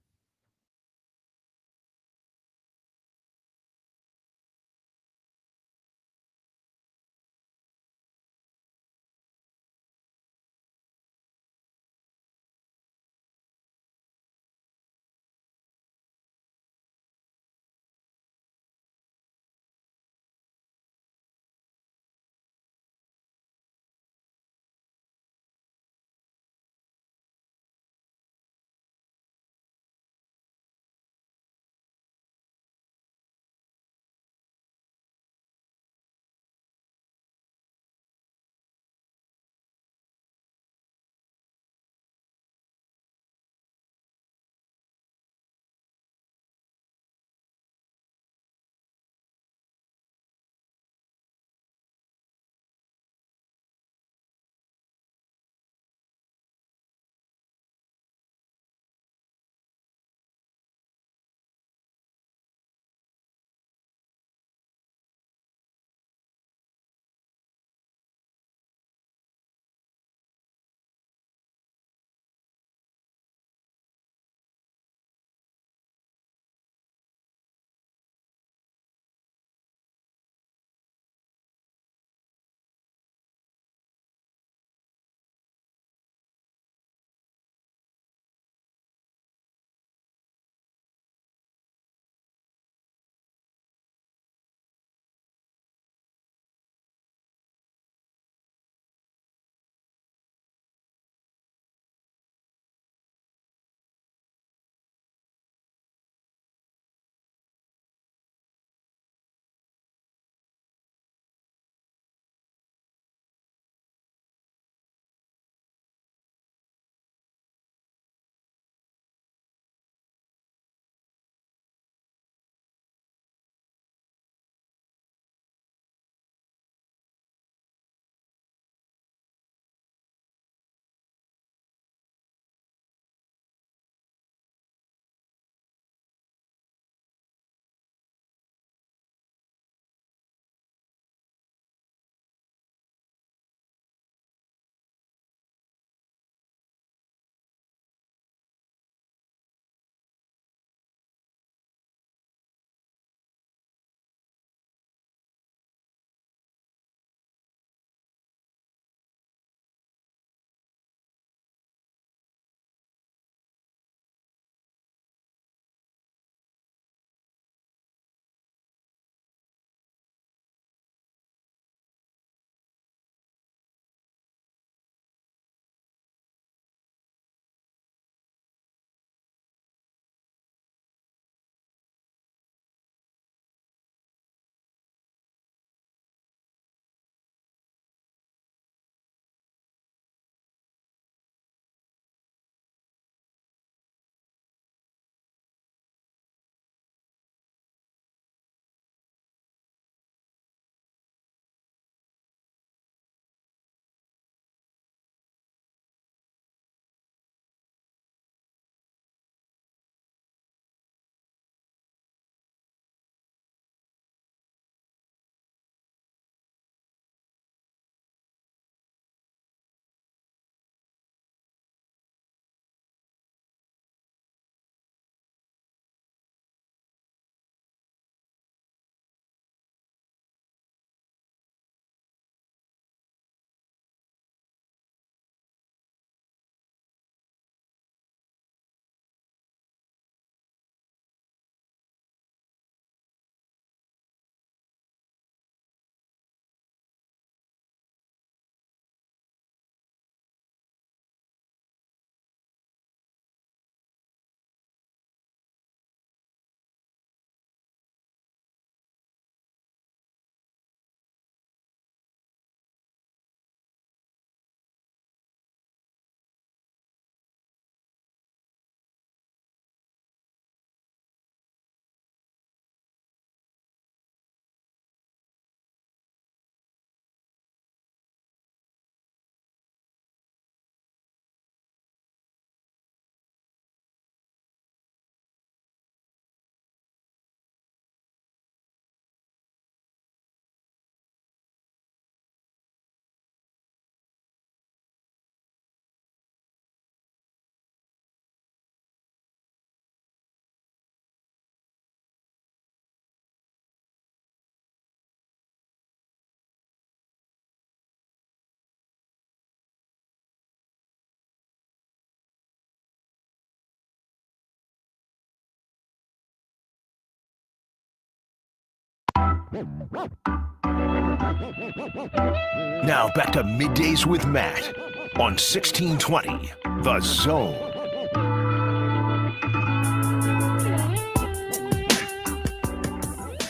Now back to Middays with Matt on 1620 The Zone.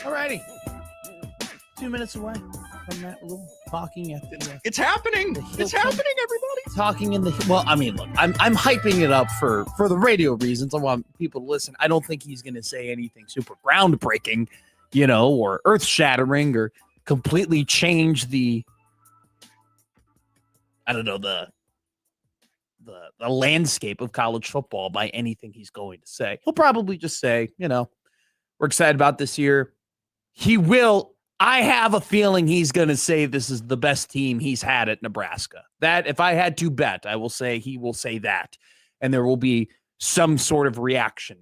Alrighty. 2 minutes away from Matt Rhule talking at the
It's happening. It's happening, everybody.
talking in the well, I mean, look, I'm hyping it up for the radio reasons. I want people to listen. I don't think he's going to say anything super groundbreaking, or earth-shattering or completely change the landscape of college football by anything he's going to say. He'll probably just say, we're excited about this year. He will. I have a feeling he's going to say this is the best team he's had at Nebraska. That if I had to bet, I will say he will say that. And there will be some sort of reaction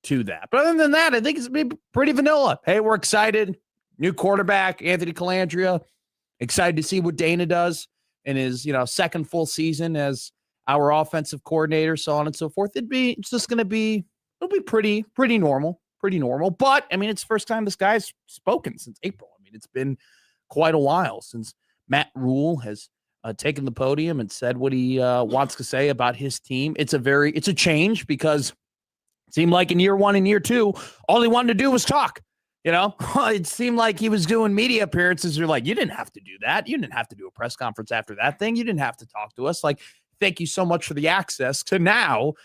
to that. But other than that, I think it's pretty vanilla. Hey, we're excited. New quarterback, Anthony Calandria. Excited to see what Dana does in his, second full season as our offensive coordinator, so on and so forth. It'll be pretty normal. Pretty normal. But, it's the first time this guy's spoken since April. It's been quite a while since Matt Rhule has taken the podium and said what he wants to say about his team. It's a change because it seemed like in year one and year two, all he wanted to do was talk. It seemed like he was doing media appearances. You're like, you didn't have to do that. You didn't have to do a press conference after that thing. You didn't have to talk to us. Like, thank you so much for the access to now,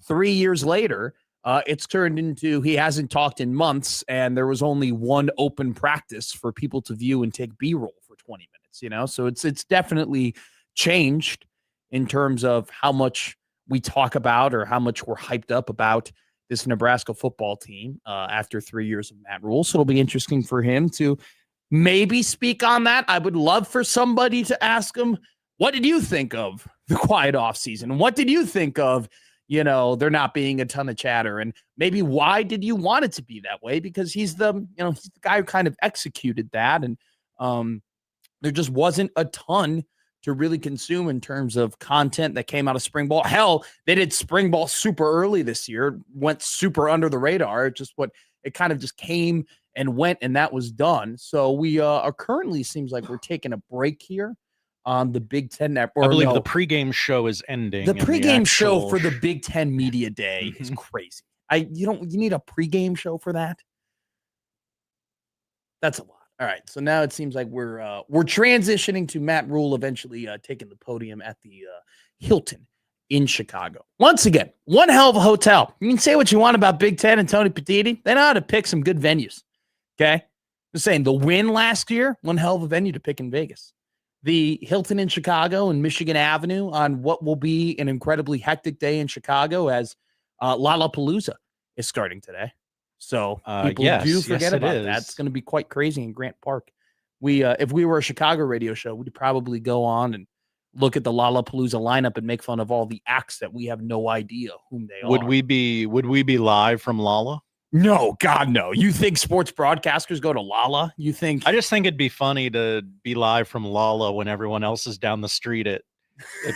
3 years later. It's turned into he hasn't talked in months, and there was only one open practice for people to view and take B-roll for 20 minutes, So it's definitely changed in terms of how much we talk about or how much we're hyped up about this Nebraska football team after 3 years of Matt Rhule. So it'll be interesting for him to maybe speak on that. I would love for somebody to ask him, what did you think of the quiet offseason? What did you think of there not being a ton of chatter, and maybe why did you want it to be that way? Because he's the guy who kind of executed that. And there just wasn't a ton to really consume in terms of content that came out of spring ball. Hell, they did spring ball super early this year, went super under the radar. It kind of just came and went, and that was done. So we are currently seems like we're taking a break here on the Big Ten Network.
I believe the pregame show is ending.
The pregame show for the Big Ten Media Day is crazy. You need a pregame show for that? That's a lot. All right. So now it seems like we're transitioning to Matt Rhule eventually taking the podium at the Hilton in Chicago. Once again, one hell of a hotel. You can say what you want about Big Ten and Tony Petitti. They know how to pick some good venues. Okay. Just saying, the win last year, one hell of a venue to pick in Vegas. The Hilton in Chicago and Michigan Avenue on what will be an incredibly hectic day in Chicago as Lollapalooza is starting today. So people do forget about that. It's going to be quite crazy in Grant Park. If we were a Chicago radio show, we'd probably go on and look at the Lollapalooza lineup and make fun of all the acts that we have no idea whom they are.
Would we be live from Lolla?
No, God, no. You think sports broadcasters go to Lolla?
I just think it'd be funny to be live from Lolla when everyone else is down the street at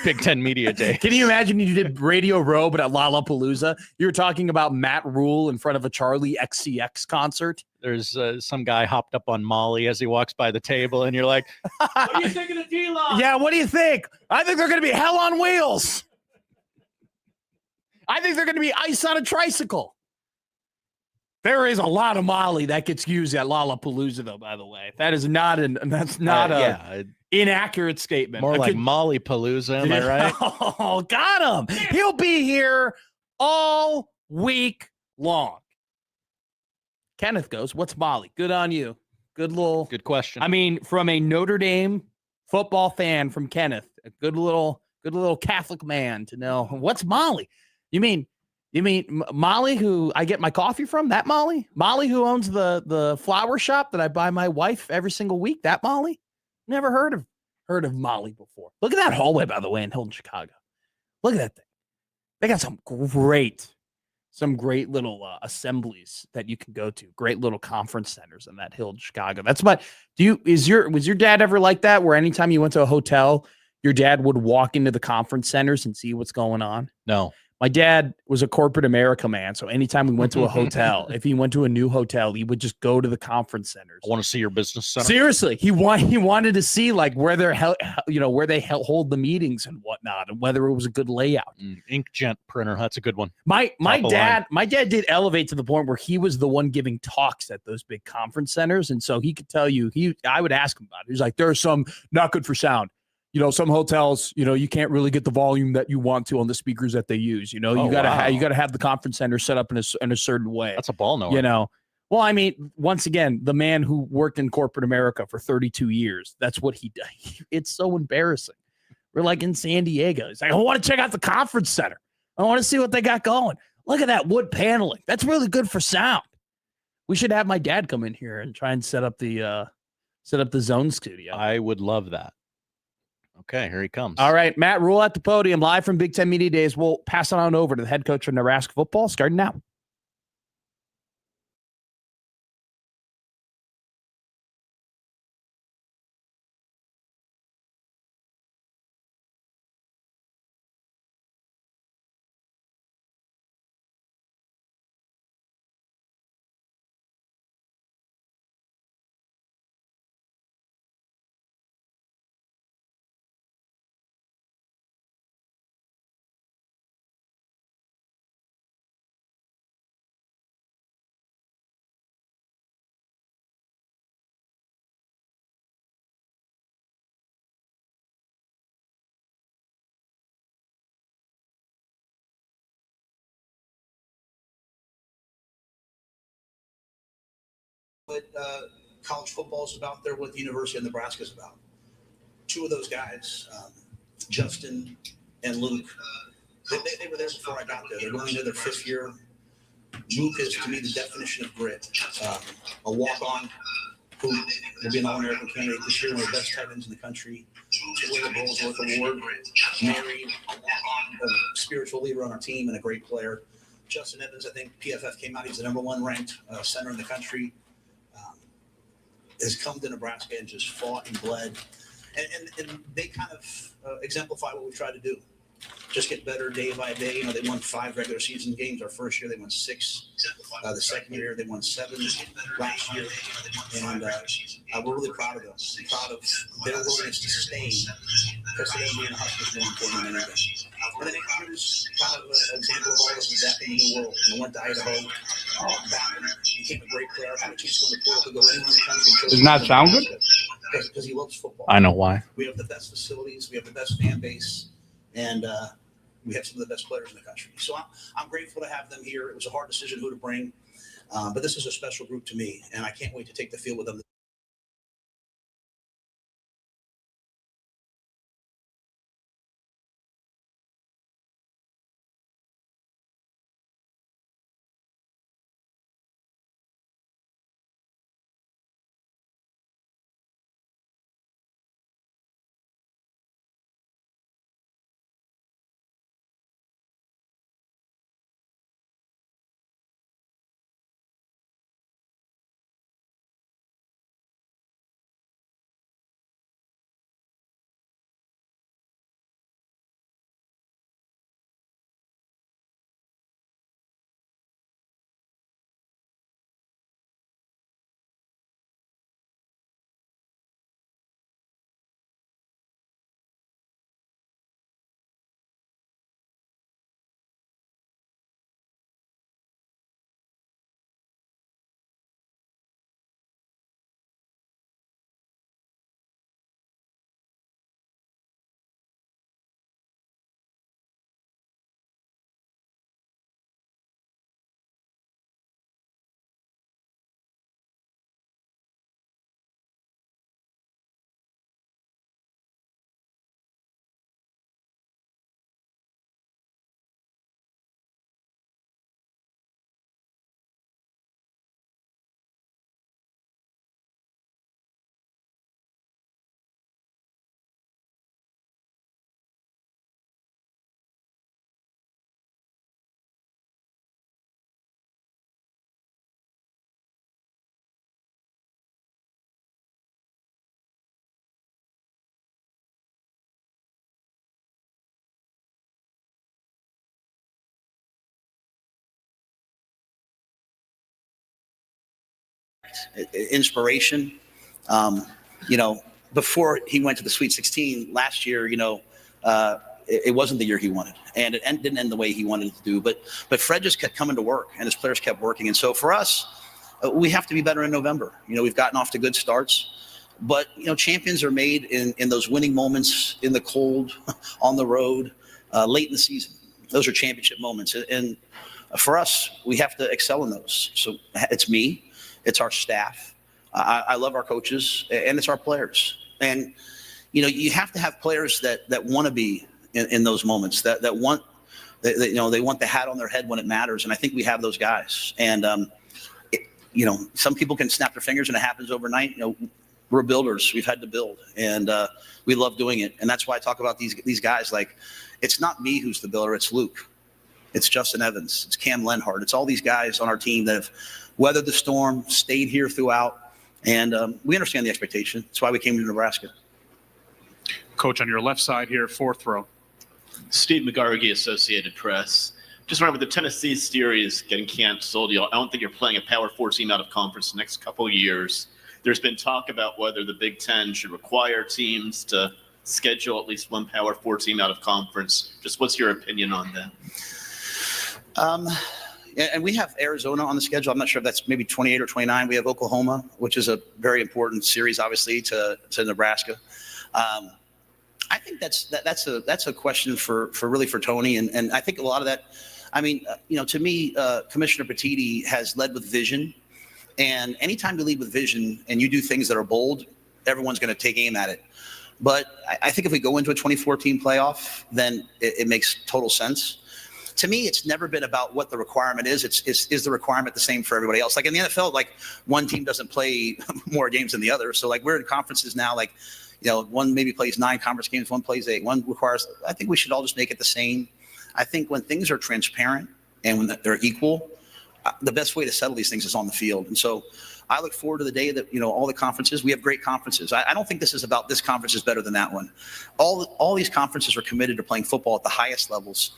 Big Ten Media Day.
Can you imagine you did Radio Row, but at Lollapalooza? You were talking about Matt Rhule in front of a Charlie XCX concert.
There's some guy hopped up on Molly as he walks by the table, and you're like,
what do you think of the D-Law? Yeah, what do you think? I think they're going to be hell on wheels. I think they're going to be ice on a tricycle. There is a lot of Molly that gets used at Lollapalooza, though, by the way. That is not an inaccurate statement.
More like Molly Palooza, am I right?
Oh, got him. He'll be here all week long. Kenneth goes, what's Molly? Good on you. Good question. From a Notre Dame football fan from Kenneth, a good little Catholic man to know what's Molly. You mean Molly, who I get my coffee from? That Molly? Molly, who owns the flower shop that I buy my wife every single week? That Molly? Never heard of Molly before. Look at that hallway, by the way, in Hilton, Chicago. Look at that thing. They got some great little assemblies that you can go to. Great little conference centers in that Hilton, Chicago. Was your dad ever like that, where anytime you went to a hotel, your dad would walk into the conference centers and see what's going on?
No.
My dad was a corporate America man, so anytime we went to a hotel, if he went to a new hotel, he would just go to the conference centers.
I want to see your business center.
Seriously, he wanted to see like where they're where they hold the meetings and whatnot, and whether it was a good layout.
Inkjet printer, that's a good one.
My dad did elevate to the point where he was the one giving talks at those big conference centers, and so he could tell you. I would ask him about it. He's like, "There's some not good for sound. Some hotels, you can't really get the volume that you want to on the speakers that they use. You gotta have the conference center set up in a certain way.
That's a ball knower.
Well, I mean, once again, the man who worked in corporate America for 32 years, that's what he does. It's so embarrassing. We're like in San Diego. He's like, I want to check out the conference center. I want to see what they got going. Look at that wood paneling. That's really good for sound. We should have my dad come in here and try and set up the Zone studio.
I would love that. Okay, here he comes.
All right, Matt Rhule at the podium, live from Big Ten Media Days. We'll pass it on over to the head coach of Nebraska football, starting now.
What college football is about there, what the University of Nebraska is about. Two of those guys, Justin and Luke, they were there before I got there. They're going into their 5th year. Luke is, to me, the definition of grit. A walk-on who will be an All-American candidate this year, one of the best tight ends in the country. To win the Burlsworth Award. Mary, a spiritual leader on our team and a great player. Justin Evans, I think PFF came out. He's the #1 ranked center in the country. Has come to Nebraska and just fought and bled. And they kind of exemplify what we try to do. Just get better day by day. They won 5 regular season games. Our first year, they won 6. The second year, they won 7 last year. And we're really proud of them. Proud of their willingness to stay because they're going to be in a Huskers more important than anything. And then here's kind of an example of all of us adapting the new world. Went to Idaho, became a great player, had a chance to go in the portal to go anywhere in the country.
Does not sound good?
Because he loves football.
I know why.
We have the best facilities. We have the best fan base. And we have some of the best players in the country. So I'm grateful to have them here. It was a hard decision who to bring. But this is a special group to me. And I can't wait to take the field with them. respect, inspiration. Before he went to the Sweet 16 last year, it wasn't the year he wanted, and it didn't end the way he wanted it to do. But Fred just kept coming to work, and his players kept working. And so for us, we have to be better in November. We've gotten off to good starts, but champions are made in those winning moments in the cold, on the road, late in the season. Those are championship moments, and for us, we have to excel in those. So it's me, it's our staff. I love our coaches, and it's our players. And you have to have players that want to be in those moments, that want, they want the hat on their head when it matters. And I think we have those guys. And some people can snap their fingers and it happens overnight. We're builders. We've had to build, and we love doing it. And that's why I talk about these guys. Like, it's not me who's the builder. It's Luke. It's Justin Evans. It's Cam Lenhart. It's all these guys on our team that have weathered the storm, stayed here throughout, and we understand the expectation. That's why we came to Nebraska.
Coach, on your left side here, fourth row.
Steve McGarvey, Associated Press. Just remember, the Tennessee series getting canceled. I don't think you're playing a Power 4 team out of conference the next couple of years. There's been talk about whether the Big Ten should require teams to schedule at least one Power 4 team out of conference. Just what's your opinion on that?
And we have Arizona on the schedule. I'm not sure if that's maybe 28 or 29. We have Oklahoma, which is a very important series, obviously, to Nebraska. I think that's a question for Tony, and I think a lot of that. I mean, to me, Commissioner Petitti has led with vision, and anytime you lead with vision and you do things that are bold, everyone's going to take aim at it. But I think if we go into a 2014 playoff, then it makes total sense. To me, it's never been about what the requirement is. Is the requirement the same for everybody else? Like in the NFL, like one team doesn't play more games than the other. So like we're in conferences now, like, one maybe plays 9 conference games, one plays 8, one requires. I think we should all just make it the same. I think when things are transparent and when they're equal, the best way to settle these things is on the field. And so I look forward to the day that, all the conferences, we have great conferences. I don't think this is about this conference is better than that one. All these conferences are committed to playing football at the highest levels.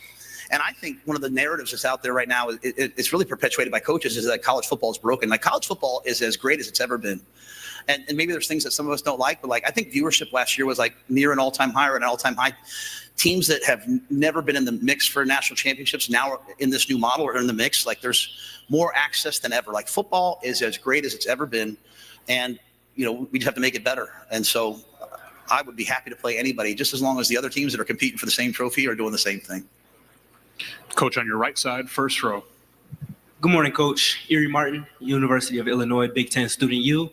And I think one of the narratives that's out there right now, it's really perpetuated by coaches, is that college football is broken. Like college football is as great as it's ever been. And maybe there's things that some of us don't like, but like I think viewership last year was like near an all-time high or an all-time high. Teams that have never been in the mix for national championships now are in this new model are in the mix. Like there's more access than ever. Like football is as great as it's ever been. And, we just have to make it better. And so I would be happy to play anybody just as long as the other teams that are competing for the same trophy are doing the same thing.
Coach, on your right side, first row.
Good morning, Coach. Erie Martin, University of Illinois, Big Ten Student U.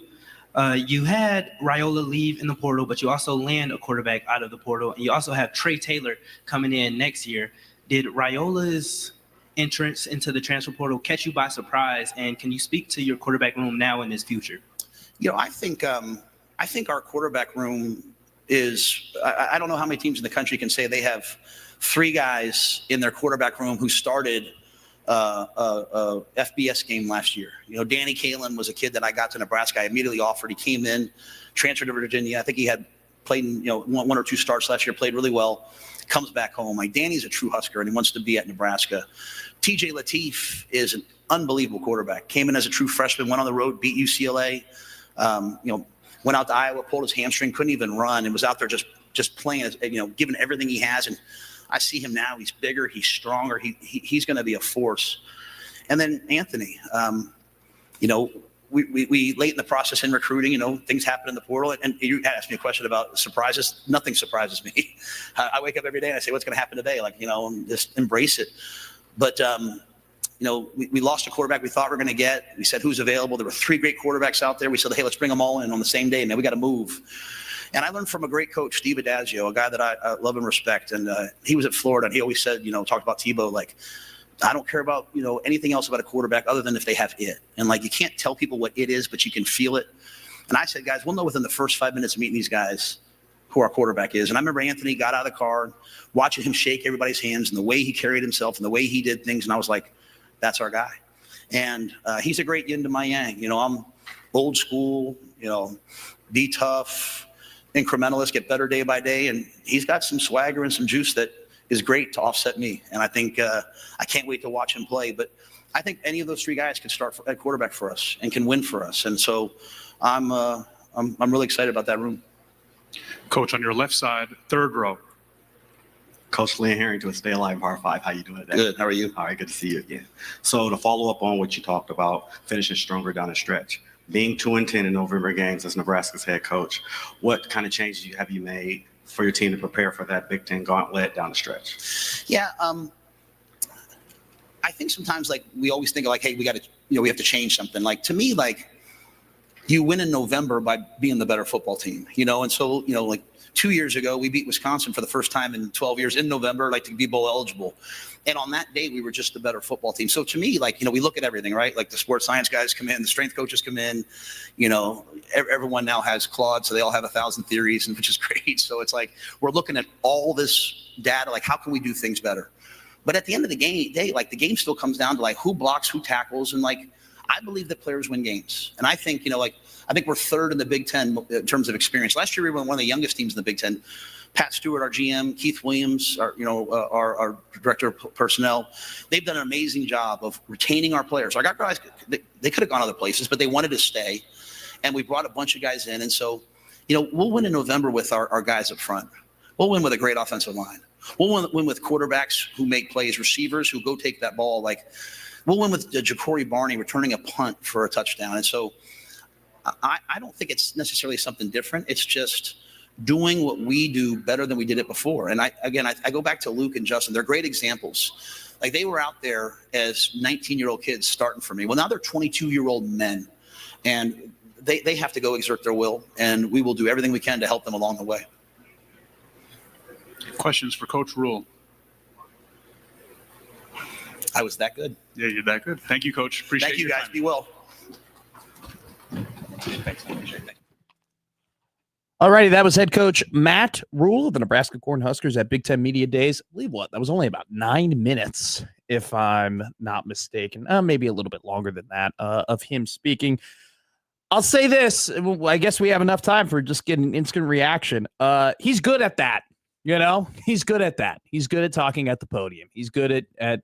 You had Raiola leave in the portal, but you also land a quarterback out of the portal, and you also have Trey Taylor coming in next year. Did Raiola's entrance into the transfer portal catch you by surprise, and can you speak to your quarterback room now and his future?
I think our quarterback room is I don't know how many teams in the country can say they have 3 guys in their quarterback room who started a FBS game last year. Danny Kalen was a kid that I got to Nebraska. I immediately offered. He came in, transferred to Virginia. I think he had played, one or 2 starts last year, played really well, comes back home. Like Danny's a true Husker and he wants to be at Nebraska. TJ Lateef is an unbelievable quarterback. Came in as a true freshman, went on the road, beat UCLA, went out to Iowa, pulled his hamstring, couldn't even run, and was out there just playing, giving everything he has. And I see him now. He's bigger. He's stronger. He's going to be a force. And then Anthony, we late in the process in recruiting, things happen in the portal. And you asked me a question about surprises. Nothing surprises me. I wake up every day and I say, what's going to happen today? And just embrace it. But, we lost a quarterback we thought we were going to get. We said, who's available? There were 3 great quarterbacks out there. We said, hey, let's bring them all in on the same day. Man, we got to move. And I learned from a great coach, Steve Adagio, a guy that I love and respect. And he was at Florida, and he always said, talked about Tebow, like, I don't care about, anything else about a quarterback other than if they have it. And, you can't tell people what it is, but you can feel it. And I said, guys, we'll know within the first 5 minutes of meeting these guys who our quarterback is. And I remember Anthony got out of the car, watching him shake everybody's hands and the way he carried himself and the way he did things. And I was like, that's our guy. And he's a great yin to my yang. I'm old school, be tough, incrementalist, get better day by day, and he's got some swagger and some juice that is great to offset me. And I think I can't wait to watch him play. But I think any of those three guys can start at quarterback for us and can win for us. And so I'm really excited about that room.
Coach, on your left side, third row.
Coach Lynn Harrington with Stay Alive Par 5. How you doing today?
Good. How are you?
All right, good to see you again. So to follow up on what you talked about, finishing stronger down the stretch, being 2-10 in November games as Nebraska's head coach, what kind of changes have you made for your team to prepare for that Big Ten gauntlet down the stretch?
Yeah, I think sometimes like we always think of like, hey, we got to, we have to change something. Like to me, like you win in November by being the better football team, and so, like 2 years ago, we beat Wisconsin for the first time in 12 years in November, like to be bowl eligible. And on that day, we were just the better football team. So to me, like, we look at everything, right? Like the sports science guys come in, the strength coaches come in, everyone now has Claude, so they all have 1,000 theories, and which is great. So it's like, we're looking at all this data, like how can we do things better? But at the end of the day, like the game still comes down to like who blocks, who tackles, and like I believe that players win games. And I think, I think we're third in the Big Ten in terms of experience. Last year we were one of the youngest teams in the Big Ten. Pat Stewart, our GM, Keith Williams, our director of personnel, they've done an amazing job of retaining our players. Our guys, they could have gone other places, but they wanted to stay. And we brought a bunch of guys in. And so, we'll win in November with our guys up front. We'll win with a great offensive line. We'll win with quarterbacks who make plays, receivers who go take that ball. Like we'll win with Ja'Cory Barney returning a punt for a touchdown. And so I don't think it's necessarily something different. It's just doing what we do better than we did it before. And I go back to Luke and Justin. They're great examples. Like they were out there as 19-year-old kids starting for me. Well, now they're 22-year-old men. And they have to go exert their will. And we will do everything we can to help them along the way.
Questions for Coach Rhule?
I was that good.
Yeah, you're that good. Thank you, Coach. Appreciate it.
Thank you, guys.
Time.
Be well.
Thanks. All righty, that was head coach Matt Rhule of the Nebraska Cornhuskers at Big Ten Media Days. I believe that was only about 9 minutes, if I'm not mistaken. Maybe a little bit longer than that of him speaking. I'll say this. I guess we have enough time for just getting an instant reaction. He's good at that. He's good at that. He's good at talking at the podium. He's good at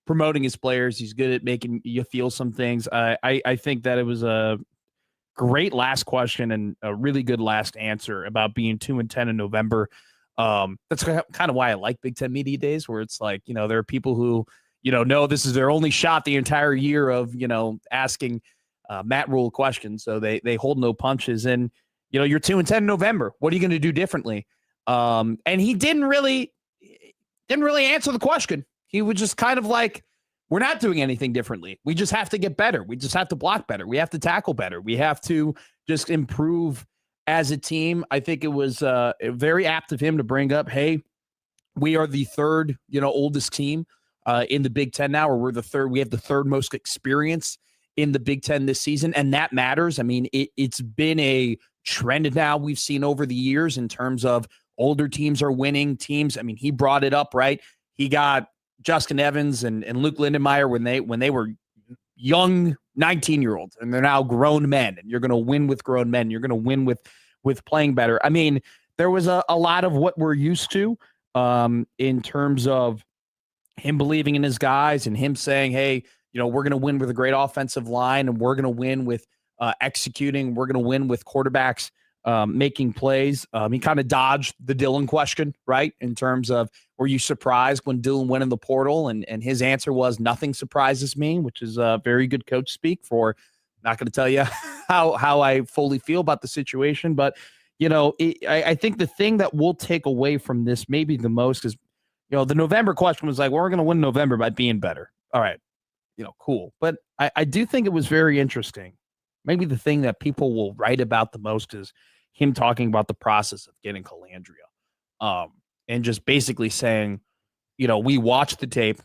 promoting his players. He's good at making you feel some things. I think that it was a great last question and a really good last answer about being 2-10 in November. That's kind of why I like Big Ten Media Days, where it's like, there are people who, know this is their only shot the entire year of, asking Matt Rhule questions. So they hold no punches. And, you're 2-10 in November. What are you going to do differently? And he didn't really answer the question. He was just kind of like, we're not doing anything differently. We just have to get better. We just have to block better. We have to tackle better. We have to just improve as a team. I think it was very apt of him to bring up, hey, we are the third, oldest team in the Big Ten now, or we're the third. We have the third most experience in the Big Ten this season, and that matters. I mean, it's been a trend now we've seen over the years in terms of older teams are winning teams. I mean, he brought it up, right? He got Justin Evans and Luke Lindenmeyer when they were young 19-year-olds, and they're now grown men, and you're going to win with grown men. You're going to win with playing better. I mean, there was a lot of what we're used to in terms of him believing in his guys and him saying, hey, we're going to win with a great offensive line, and we're going to win with executing. We're going to win with quarterbacks making plays. He kind of dodged the Dylan question, right? In terms of, were you surprised when Dylan went in the portal? And his answer was, nothing surprises me, which is a very good coach speak for. Not going to tell you how I fully feel about the situation, but I think the thing that we'll take away from this maybe the most is, the November question was like, well, we're going to win November by being better. All right, cool. But I do think it was very interesting. Maybe the thing that people will write about the most is him talking about the process of getting Calandria, and just basically saying, we watched the tape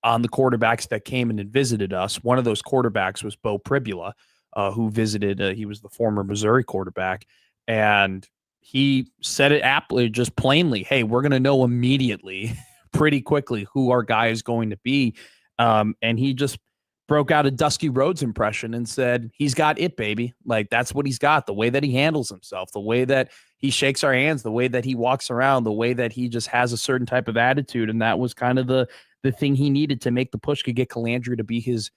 on the quarterbacks that came in and visited us. One of those quarterbacks was Bo Pribula, who visited. He was the former Missouri quarterback, and he said it aptly, just plainly, hey, we're going to know immediately, pretty quickly, who our guy is going to be. And he just broke out a Dusty Rhodes impression and said, he's got it, baby. Like, that's what he's got. The way that he handles himself, the way that he shakes our hands, the way that he walks around, the way that he just has a certain type of attitude. And that was kind of the thing he needed to make the push to get Calandria to be his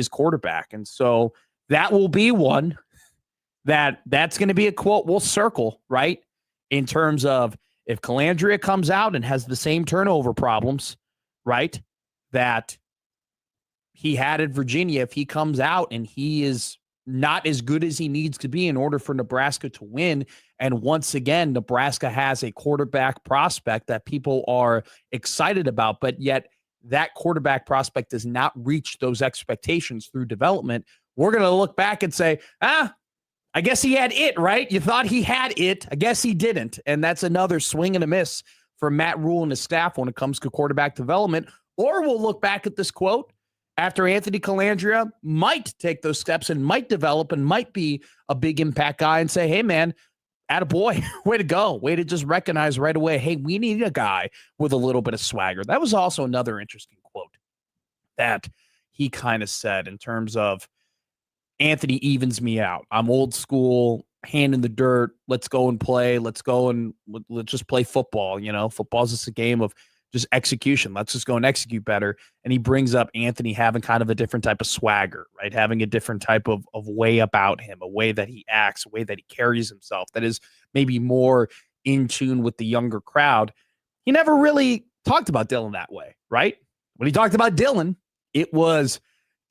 quarterback. And so that will be one that's going to be a quote we'll circle, right? In terms of if Calandria comes out and has the same turnover problems, right, that he had at Virginia, if he comes out and he is not as good as he needs to be in order for Nebraska to win, and once again, Nebraska has a quarterback prospect that people are excited about, but yet that quarterback prospect does not reach those expectations through development, we're going to look back and say, I guess he had it, right? You thought he had it. I guess he didn't. And that's another swing and a miss for Matt Rhule and his staff when it comes to quarterback development. Or we'll look back at this quote after Anthony Calandria might take those steps and might develop and might be a big impact guy and say, hey, man, attaboy, way to go. Way to just recognize right away, hey, we need a guy with a little bit of swagger. That was also another interesting quote that he kind of said in terms of Anthony evens me out. I'm old school, hand in the dirt. Let's go and play. Let's go and let's just play football. You know, football's just a game of just execution. Let's just go and execute better. And he brings up Anthony having kind of a different type of swagger, right? Having a different type of way about him, a way that he acts, a way that he carries himself that is maybe more in tune with the younger crowd. He never really talked about Dylan that way, right? When he talked about Dylan, it was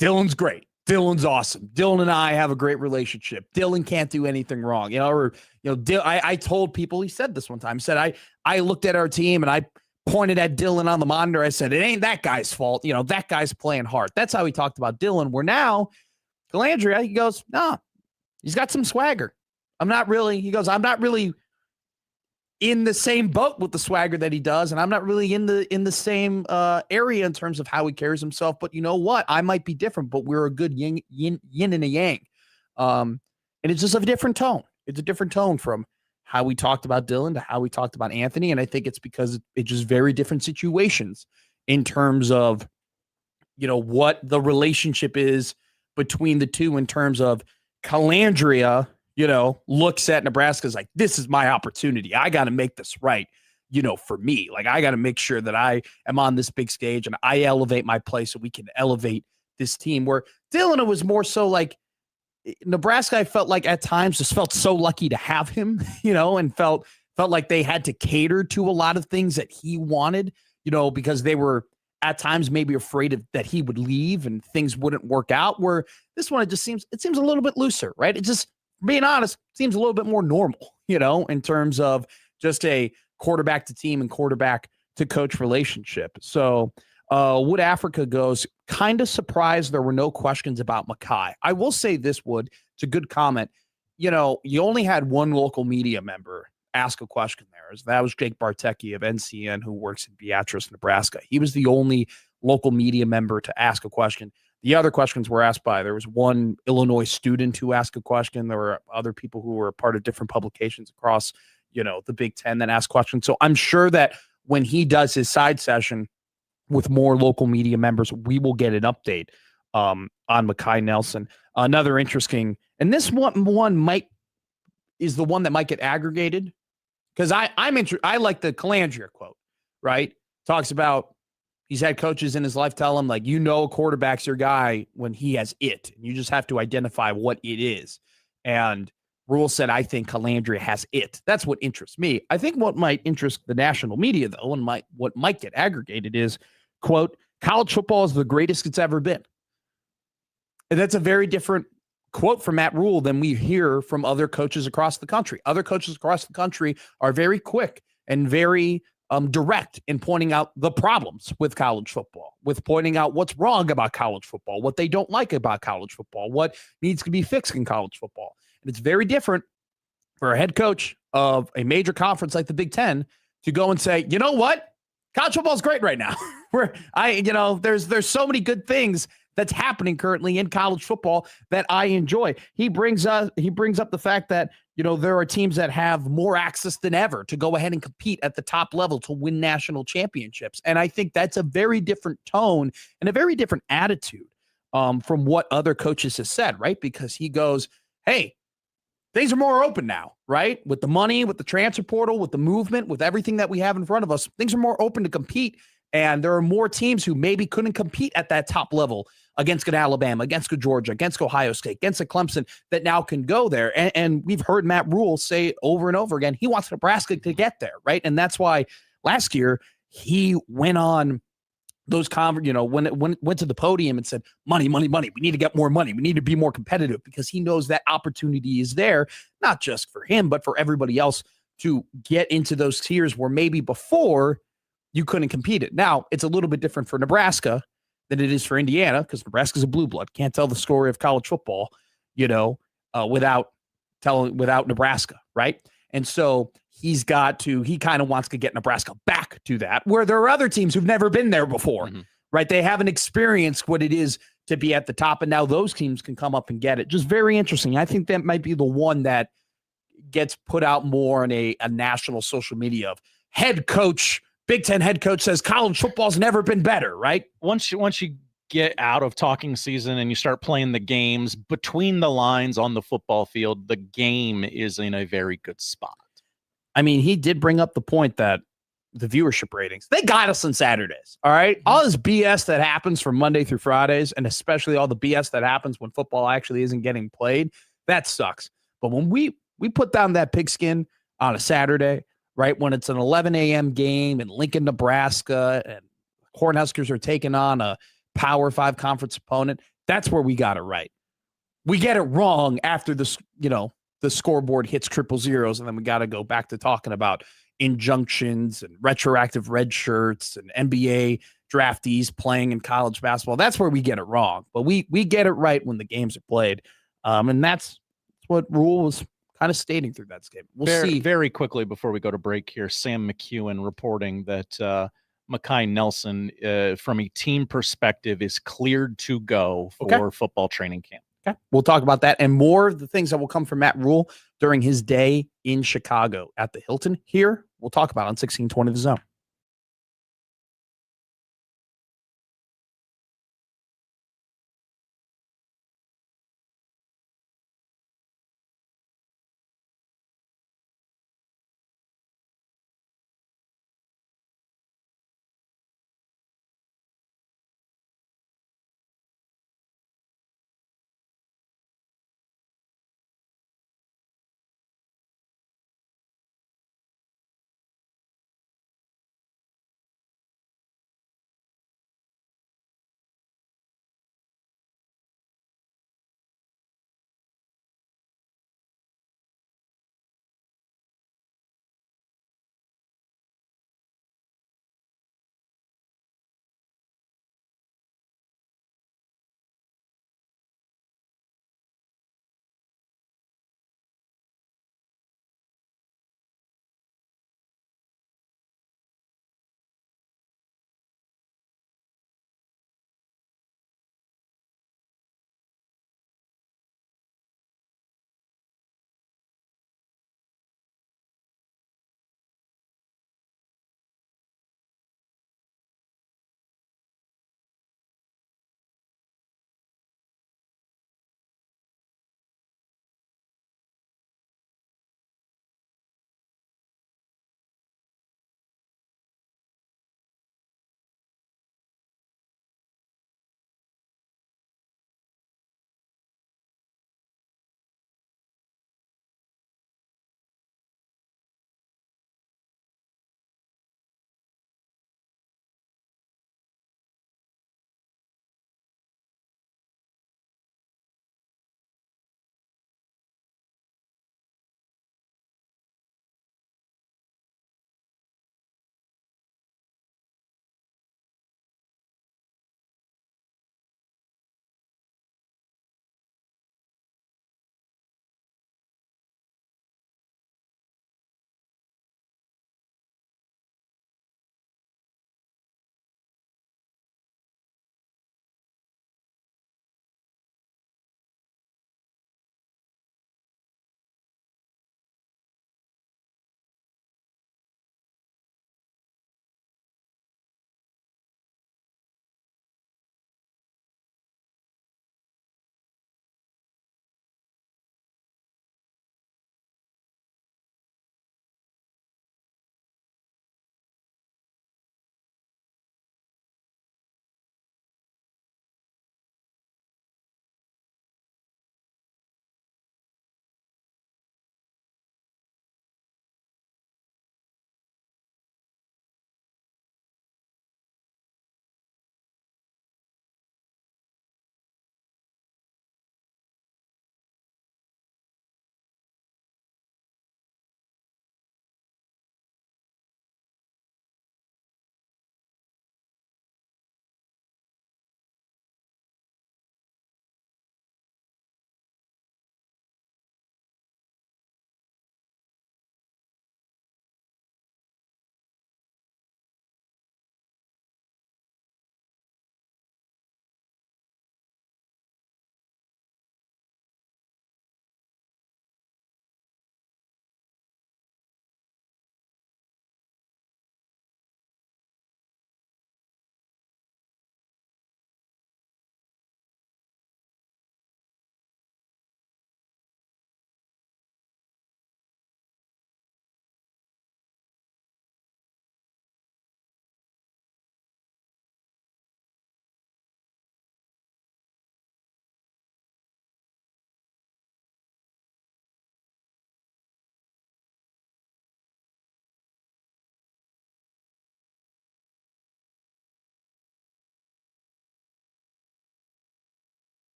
Dylan's great. Dylan's awesome. Dylan and I have a great relationship. Dylan can't do anything wrong. I told people, he said this one time, he said, I looked at our team and I pointed at Dylan on the monitor. I said, it ain't that guy's fault. That guy's playing hard. That's how he talked about Dylan. Where now, Calandria, he goes, no, he's got some swagger. I'm not really in the same boat with the swagger that he does, and I'm not really in the same area in terms of how he carries himself. But you know what? I might be different, but we're a good yin and a yang. And it's just a different tone. It's a different tone from how we talked about Dylan to how we talked about Anthony. And I think it's because it's just very different situations in terms of, what the relationship is between the two in terms of Calandria, looks at Nebraska's like, this is my opportunity. I got to make this right, for me. Like, I got to make sure that I am on this big stage and I elevate my play so we can elevate this team. Where Dylan, it was more so like Nebraska, I felt like at times just felt so lucky to have him, and felt like they had to cater to a lot of things that he wanted, because they were at times maybe afraid that he would leave and things wouldn't work out. Where this one, it seems a little bit looser, right? It just, being honest, seems a little bit more normal, in terms of just a quarterback to team and quarterback to coach relationship. So Wood Africa goes, kind of surprised there were no questions about Mackay. I will say this, Wood, it's a good comment. You only had one local media member ask a question there. That was Jake Bartecki of NCN, who works in Beatrice, Nebraska. He was the only local media member to ask a question. The other questions were asked there was one Illinois student who asked a question. There were other people who were a part of different publications across, the Big Ten that asked questions. So I'm sure that when he does his side session with more local media members, we will get an update on Mackay Nelson. Another interesting, and this one is the one that might get aggregated, because I like the Calandria quote, right? Talks about he's had coaches in his life tell him, like, a quarterback's your guy when he has it. And you just have to identify what it is. And Rhule said, I think Calandria has it. That's what interests me. I think what might interest the national media, though, and what might get aggregated is, quote, college football is the greatest it's ever been. And that's a very different quote from Matt Rhule than we hear from other coaches across the country. Other coaches across the country are very quick and very direct in pointing out the problems with college football, with pointing out what's wrong about college football, what they don't like about college football, what needs to be fixed in college football. And it's very different for a head coach of a major conference like the Big Ten to go and say, you know what? College football is great right now. There's so many good things that's happening currently in college football that I enjoy. He brings up the fact that, there are teams that have more access than ever to go ahead and compete at the top level to win national championships. And I think that's a very different tone and a very different attitude from what other coaches have said, right? Because he goes, hey, things are more open now, right? With the money, with the transfer portal, with the movement, with everything that we have in front of us, things are more open to compete. And there are more teams who maybe couldn't compete at that top level against an Alabama, against a Georgia, against Ohio State, against a Clemson that now can go there. And we've heard Matt Rhule say over and over again, he wants Nebraska to get there, right? And that's why last year he went on those when it went to the podium and said, money, money, money. We need to get more money. We need to be more competitive, because he knows that opportunity is there, not just for him, but for everybody else to get into those tiers where maybe before you couldn't compete it. Now, it's a little bit different for Nebraska than it is for Indiana, because Nebraska's a blue blood. Can't tell the story of college football, without Nebraska, right? And so he kind of wants to get Nebraska back to that, where there are other teams who've never been there before, right? They haven't experienced what it is to be at the top, and now those teams can come up and get it. Just very interesting. I think that might be the one that gets put out more on a national social media of head coach, Big Ten head coach says college football's never been better, right?
Once you get out of talking season and you start playing the games between the lines on the football field, the game is in a very good spot.
I mean, he did bring up the point that the viewership ratings, they got us on Saturdays. All right. All this BS that happens from Monday through Fridays, and especially all the BS that happens when football actually isn't getting played, that sucks. But when we put down that pigskin on a Saturday, right, when it's an 11 a.m. game in Lincoln, Nebraska, and Cornhuskers are taking on a Power 5 conference opponent, that's where we got it right. We get it wrong after the scoreboard hits triple zeros, and then we got to go back to talking about injunctions and retroactive red shirts and NBA draftees playing in college basketball. That's where we get it wrong. But we get it right when the games are played. And that's what Rhule was kind of stating through that game. We'll see.
Very quickly before we go to break here, Sam McEwen reporting that Mekhi Nelson, from a team perspective, is cleared to go for football training camp.
Okay. We'll talk about that and more of the things that will come from Matt Rhule during his day in Chicago at the Hilton here. We'll talk about on 1620 The Zone.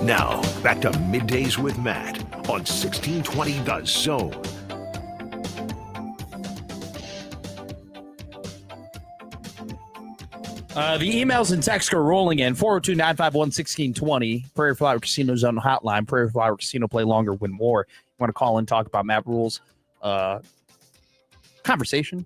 Now, back to Middays with Matt on 1620 The Zone.
The emails and texts are rolling in. 402-951-1620. Prairie Flower Casino Zone hotline. Prairie Flower Casino, play longer, win more. You want to call and talk about Matt Rhule's conversation?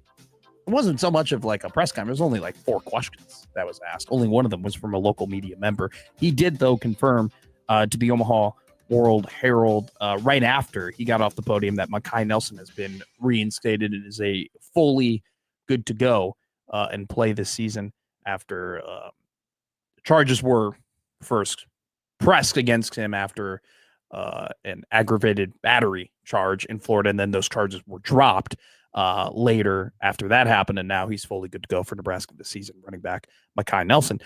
It wasn't so much of like a press conference. It was only like 4 questions that was asked. Only one of them was from a local media member. He did, though, confirm to the Omaha World Herald right after he got off the podium that Makai Nelson has been reinstated and is a fully good to go and play this season after charges were first pressed against him after an aggravated battery charge in Florida, and then those charges were dropped later after that happened, and now he's fully good to go for Nebraska this season, running back Makai Nelson.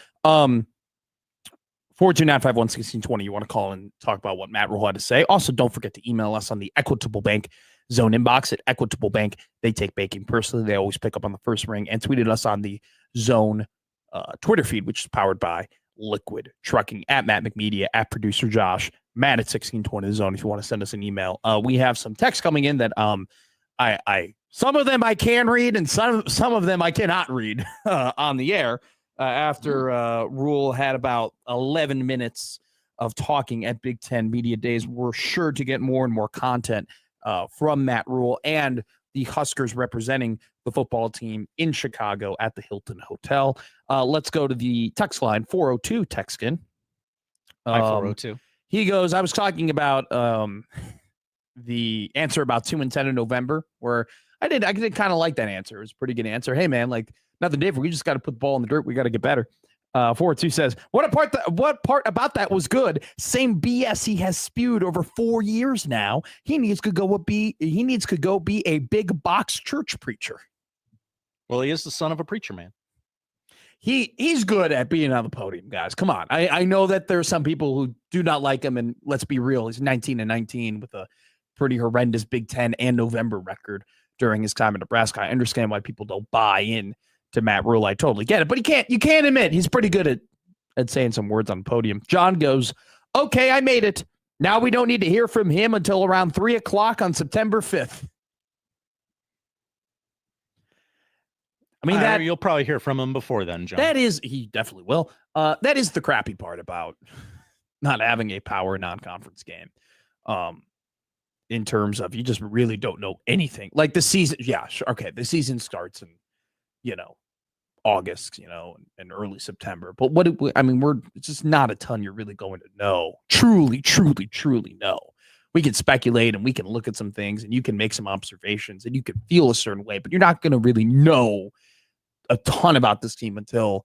429511620. You want to call and talk about what Matt Rhule had to say. Also, don't forget to email us on the Equitable Bank Zone inbox at Equitable Bank. They take banking personally. They always pick up on the first ring, and tweeted us on the Zone Twitter feed, which is powered by Liquid Trucking, at Matt McMedia, at producer Josh, Matt at 1620 Zone. If you want to send us an email, we have some text coming in that I some of them I can read and some of them I cannot read on the air. After Rhule had about 11 minutes of talking at Big Ten Media Days, we're sure to get more and more content from Matt Rhule and the Huskers representing the football team in Chicago at the Hilton Hotel. Let's go to the text line, 402 Texkin.
Hi, 402.
He goes, I was talking about the answer about 2-10 in November, where I did kind of like that answer. It was a pretty good answer. Hey, man, like, nothing different. We just got to put the ball in the dirt. We got to get better. 402 says, what part about that was good? Same BS he has spewed over 4 years now. He needs to go be a big box church preacher.
Well, he is the son of a preacher, man.
He's good at being on the podium, guys. Come on. I know that there are some people who do not like him, and let's be real, he's 19-19 with a pretty horrendous Big Ten and November record during his time in Nebraska. I understand why people don't buy in to Matt Rhule. I totally get it, but you can't admit he's pretty good at saying some words on the podium. John goes, okay, I made it. Now we don't need to hear from him until around 3:00 on September 5th. I mean, that
you'll probably hear from him before then, John.
He definitely will. That is the crappy part about not having a power non-conference game. In terms of, you just really don't know anything. Like the season, yeah, sure, okay, the season starts in, August, and early September. But it's just not a ton you're really going to know. Truly know. We can speculate and we can look at some things and you can make some observations and you can feel a certain way, but you're not going to really know a ton about this team until,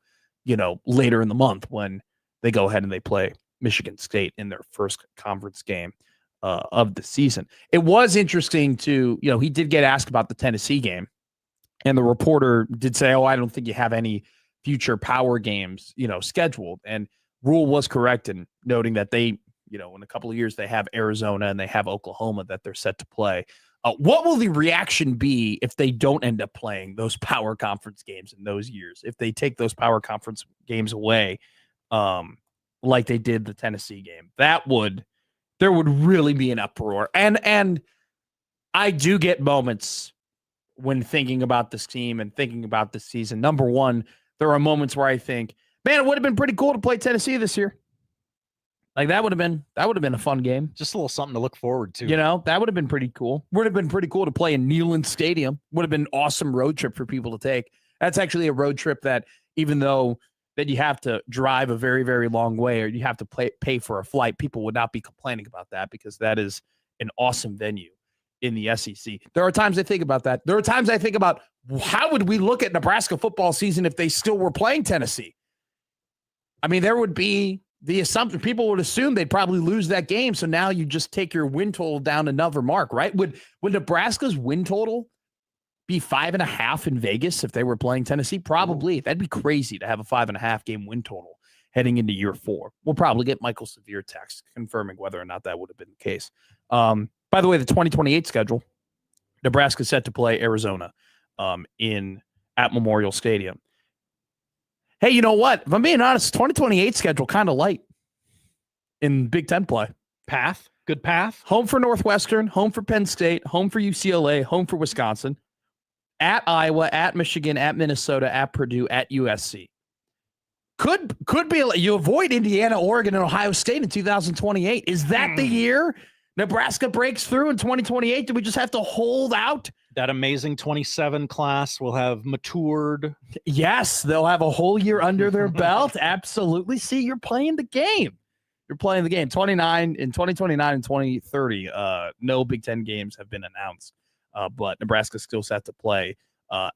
later in the month when they go ahead and they play Michigan State in their first conference game of the season. It was interesting to, he did get asked about the Tennessee game, and the reporter did say, I don't think you have any future power games, scheduled. And Rhule was correct in noting that they, in a couple of years, they have Arizona and they have Oklahoma that they're set to play. What will the reaction be if they don't end up playing those power conference games in those years? If they take those power conference games away, like they did the Tennessee game, there would really be an uproar. And I do get moments when thinking about this team and thinking about this season. Number one, there are moments where I think, man, it would have been pretty cool to play Tennessee this year. Like that would have been a fun game.
Just a little something to look forward to.
That would have been pretty cool. Would have been pretty cool to play in Neyland Stadium. Would have been an awesome road trip for people to take. That's actually a road trip that, even though that you have to drive a very, very long way, or you have to pay for a flight, people would not be complaining about that, because that is an awesome venue in the SEC. There are times I think about that. There are times I think about, how would we look at Nebraska football season if they still were playing Tennessee? I mean, there would be the assumption, people would assume they'd probably lose that game. So now you just take your win total down another mark, right? Would Nebraska's win total be 5.5 in Vegas if they were playing Tennessee? Probably. That'd be crazy to have a 5.5 game win total heading into year 4. We'll probably get Michael Severe text confirming whether or not that would have been the case. By the way, the 2028 schedule, Nebraska set to play Arizona at Memorial Stadium. Hey, you know what? If I'm being honest, 2028 schedule kind of light. in Big Ten play.
Good path.
Home for Northwestern, home for Penn State, home for UCLA, home for Wisconsin, at Iowa, at Michigan, at Minnesota, at Purdue, at USC. Could be you avoid Indiana, Oregon, and Ohio State in 2028. Is that the year Nebraska breaks through in 2028? Do we just have to hold out?
That amazing 27 class will have matured.
Yes, they'll have a whole year under their belt. Absolutely. See, you're playing the game. You're playing the game. 2029 and 2030. No Big Ten games have been announced, but Nebraska still set to play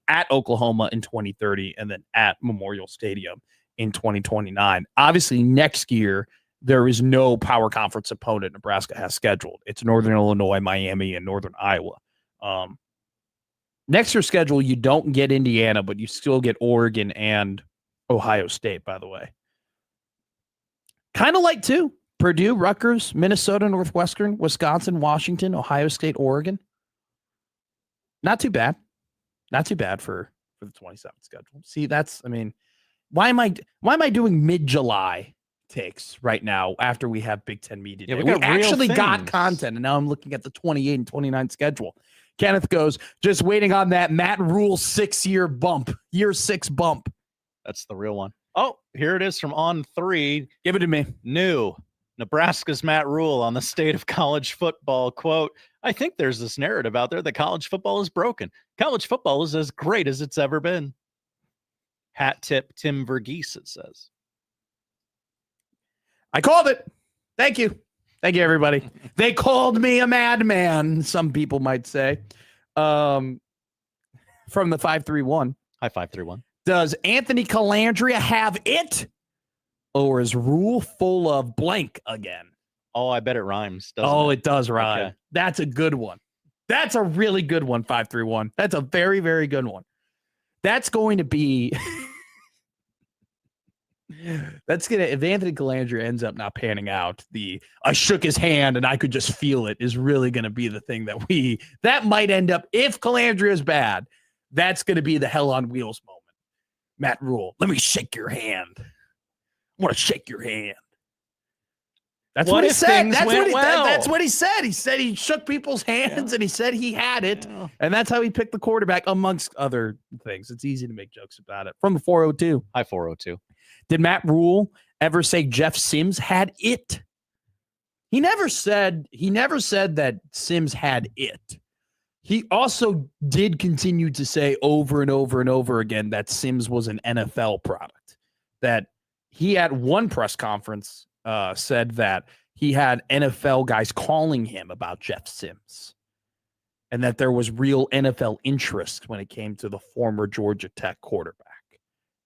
at Oklahoma in 2030 and then at Memorial Stadium in 2029. Obviously, next year, there is no power conference opponent Nebraska has scheduled. It's Northern Illinois, Miami, and Northern Iowa. Next year's schedule, you don't get Indiana, but you still get Oregon and Ohio State, by the way. Kind of like, too, Purdue, Rutgers, Minnesota, Northwestern, Wisconsin, Washington, Ohio State, Oregon. Not too bad. Not too bad for the 27th schedule. See, why am I doing mid-July takes right now after we have Big Ten Media Day?
Yeah,
we
got
actually
real
got
things.
content, and now I'm looking at the 28 and 29 schedule. Kenneth goes, just waiting on that Matt Rhule 6-year bump, year 6 bump.
That's the real one. Oh, here it is from On 3.
Give it to me.
New. Nebraska's Matt Rhule on the state of college football. Quote, I think there's this narrative out there that college football is broken. College football is as great as it's ever been. Hat tip Tim Verghese, it says.
I called it. Thank you. Thank you, everybody. They called me a madman, some people might say. From the 531.
Hi, 531.
Does Anthony Calandria have it? Or is Rhule full of blank again?
Oh, I bet it rhymes. Doesn't
It does rhyme.
Okay.
That's a good one. That's a really good one, 531. That's a very, very good one. That's going to be... if Anthony Calandria ends up not panning out, I shook his hand and I could just feel it is really going to be the thing that might end up, if Calandria is bad, that's going to be the hell on wheels moment. Matt Rhule, let me shake your hand. I want to shake your hand. That's what he said. That's what he said. He said he shook people's hands and he said he had it. Yeah. And that's how he picked the quarterback, amongst other things. It's easy to make jokes about it. From the 402.
Hi, 402.
Did Matt Rhule ever say Jeff Sims had it? He never said that Sims had it. He also did continue to say over and over and over again that Sims was an NFL product. That he at one press conference said that he had NFL guys calling him about Jeff Sims and that there was real NFL interest when it came to the former Georgia Tech quarterback.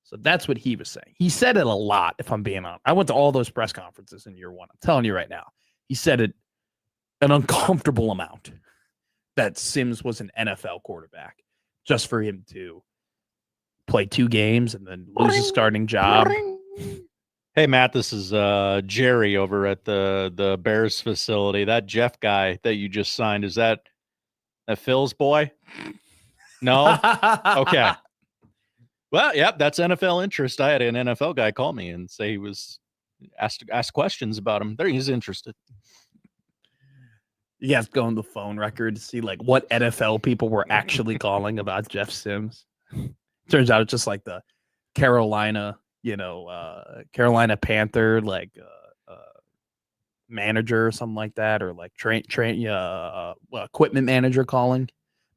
So that's what he was saying. He said it a lot, if I'm being honest. I went to all those press conferences in year one. I'm telling you right now. He said it an uncomfortable amount that Sims was an NFL quarterback just for him to play 2 games and then lose his starting job.
Hey, Matt, this is Jerry over at the Bears facility. That Jeff guy that you just signed, is that Phil's boy? No? Okay. Well, yep, that's NFL interest. I had an NFL guy call me and say he was asked questions about him. There, he's interested.
You have to go on the phone record to see like what NFL people were actually calling about Jeff Sims. Turns out it's just like the Carolina, Carolina Panther, manager or something like that, or like equipment manager calling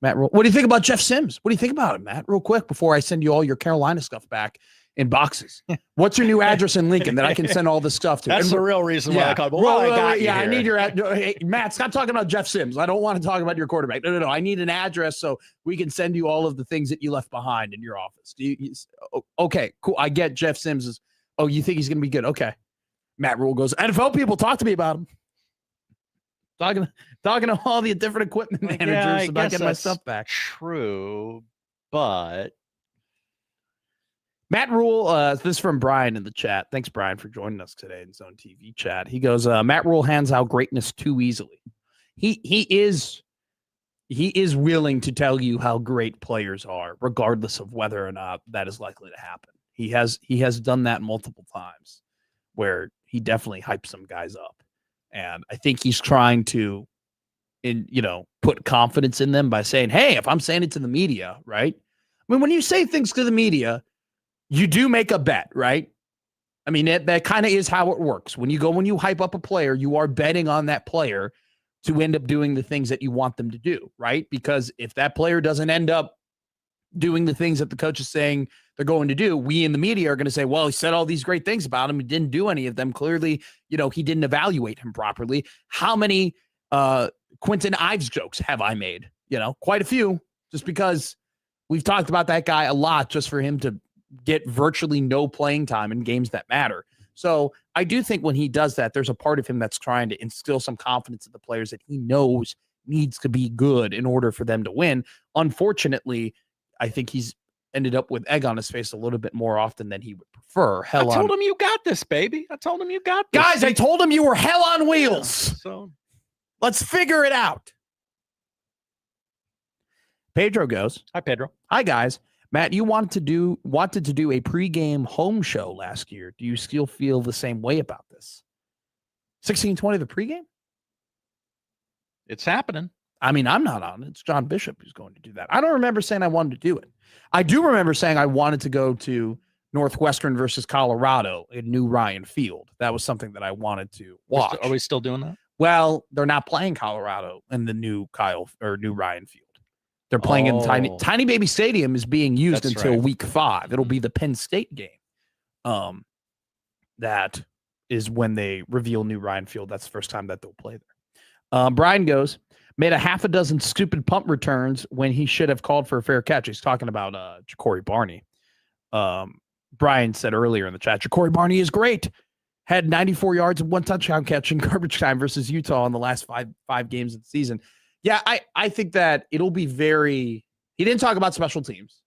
Matt Rhule. What do you think about Jeff Sims? What do you think about it, Matt? Real quick before I send you all your Carolina stuff back in boxes. What's your new address in Lincoln that I can send all this stuff to?
That's the real reason why I called.
I need your hey, Matt, stop talking about Jeff Sims. I don't want to talk about your quarterback. No. I need an address so we can send you all of the things that you left behind in your office. Okay, cool. I get Jeff Sims is, you think he's going to be good? Okay. Matt Rhule goes, NFL people talk to me about him. Talking to all the different equipment managers about getting my stuff back.
True, but
Matt Rhule, this is from Brian in the chat. Thanks, Brian, for joining us today in Zone TV chat. He goes, Matt Rhule hands out greatness too easily. He is willing to tell you how great players are, regardless of whether or not that is likely to happen. He has done that multiple times, where he definitely hypes some guys up. And I think he's trying to, put confidence in them by saying, hey, if I'm saying it to the media, right? I mean, when you say things to the media, you do make a bet, right? I mean, that kind of is how it works. When you hype up a player, you are betting on that player to end up doing the things that you want them to do, right? Because if that player doesn't end up doing the things that the coach is saying they're going to do, we in the media are going to say, well, he said all these great things about him. He didn't do any of them. Clearly, he didn't evaluate him properly. How many Quentin Ives jokes have I made? Quite a few, just because we've talked about that guy a lot just for him to get virtually no playing time in games that matter. So I do think when he does that, there's a part of him that's trying to instill some confidence in the players that he knows needs to be good in order for them to win. Unfortunately, I think he's ended up with egg on his face a little bit more often than he would prefer.
I told him you got this, baby. I told him you got this.
Guys, I told him you were hell on wheels.
So
let's figure it out. Pedro goes.
Hi, Pedro.
Hi, guys. Matt, you wanted to do a pregame home show last year. Do you still feel the same way about this? 1620 the pregame?
It's happening.
I mean, I'm not on it. It's John Bishop who's going to do that. I don't remember saying I wanted to do it. I do remember saying I wanted to go to Northwestern versus Colorado in New Ryan Field. That was something that I wanted to watch.
Are we still doing that?
Well, they're not playing Colorado in the new Ryan Field. They're playing in Tiny Baby Stadium is being used until week 5. It'll be the Penn State game. That is when they reveal New Ryan Field. That's the first time that they'll play there. Brian goes, made a half a dozen stupid punt returns when he should have called for a fair catch. He's talking about Ja'Cory Barney. Brian said earlier in the chat, Ja'Cory Barney is great. Had 94 yards and 1 touchdown catch in garbage time versus Utah in the last five games of the season. Yeah, I think that it'll be he didn't talk about special teams.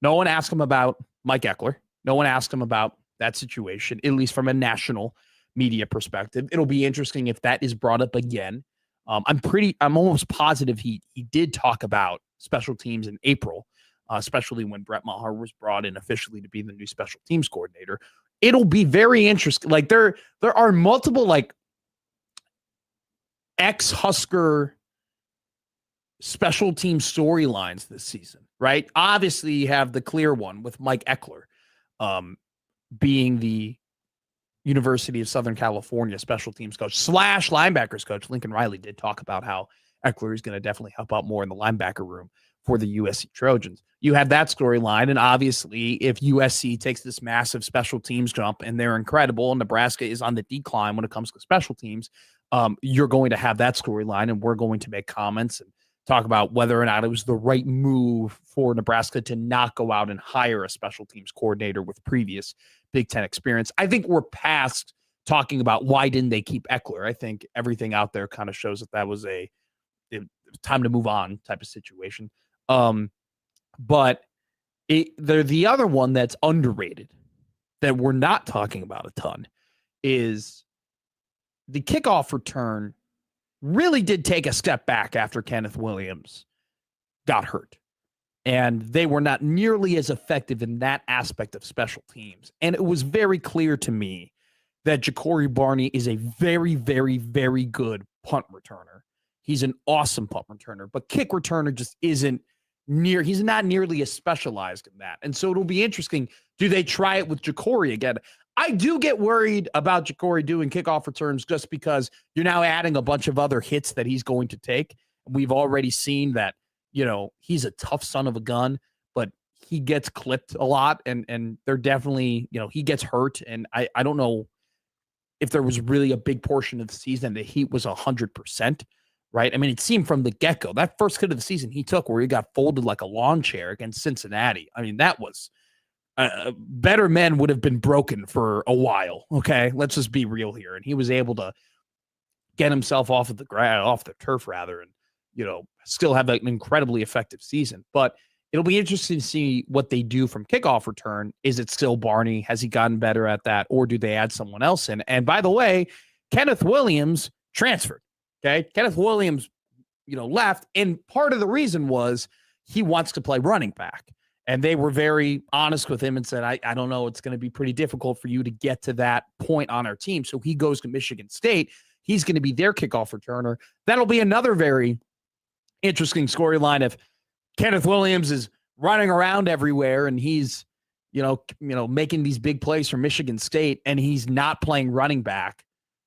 No one asked him about Mike Eckler. No one asked him about that situation, at least from a national media perspective. It'll be interesting if that is brought up again. I'm almost positive he did talk about special teams in April, especially when Brett Maher was brought in officially to be the new special teams coordinator. It'll be very interesting. Like there are multiple ex-Husker special team storylines this season, right? Obviously, you have the clear one with Mike Eckler being the University of Southern California special teams coach / linebackers coach. Lincoln Riley did talk about how Eckler is going to definitely help out more in the linebacker room for the USC Trojans. You have that storyline, and obviously, if USC takes this massive special teams jump and they're incredible, and Nebraska is on the decline when it comes to special teams, you're going to have that storyline, and we're going to make comments and talk about whether or not it was the right move for Nebraska to not go out and hire a special teams coordinator with previous Big Ten experience. I think we're past talking about why didn't they keep Eckler. I think everything out there kind of shows that was a time to move on type of situation. But they're the other one that's underrated that we're not talking about a ton is the kickoff return really did take a step back after Kenneth Williams got hurt. And they were not nearly as effective in that aspect of special teams. And it was very clear to me that Ja'Cory Barney is a very, very, very good punt returner. He's an awesome punt returner, but kick returner just he's not nearly as specialized in that. And so it'll be interesting. Do they try it with Ja'Cory again? I do get worried about Ja'Cory doing kickoff returns just because you're now adding a bunch of other hits that he's going to take. We've already seen that, he's a tough son of a gun, but he gets clipped a lot and they're definitely, he gets hurt. And I don't know if there was really a big portion of the season that he was 100%, right? I mean, it seemed from the get-go, that first hit of the season he took where he got folded like a lawn chair against Cincinnati. I mean, that was better men would have been broken for a while. Okay. Let's just be real here. And he was able to get himself off the turf rather. And, still have an incredibly effective season, but it'll be interesting to see what they do from kickoff return. Is it still Barney? Has he gotten better at that? Or do they add someone else in? And by the way, Kenneth Williams transferred. Okay. Kenneth Williams, left. And part of the reason was he wants to play running back. And they were very honest with him and said, I don't know, it's going to be pretty difficult for you to get to that point on our team. So he goes to Michigan State. He's going to be their kickoff returner. That'll be another very interesting storyline if Kenneth Williams is running around everywhere and he's, making these big plays for Michigan State and he's not playing running back,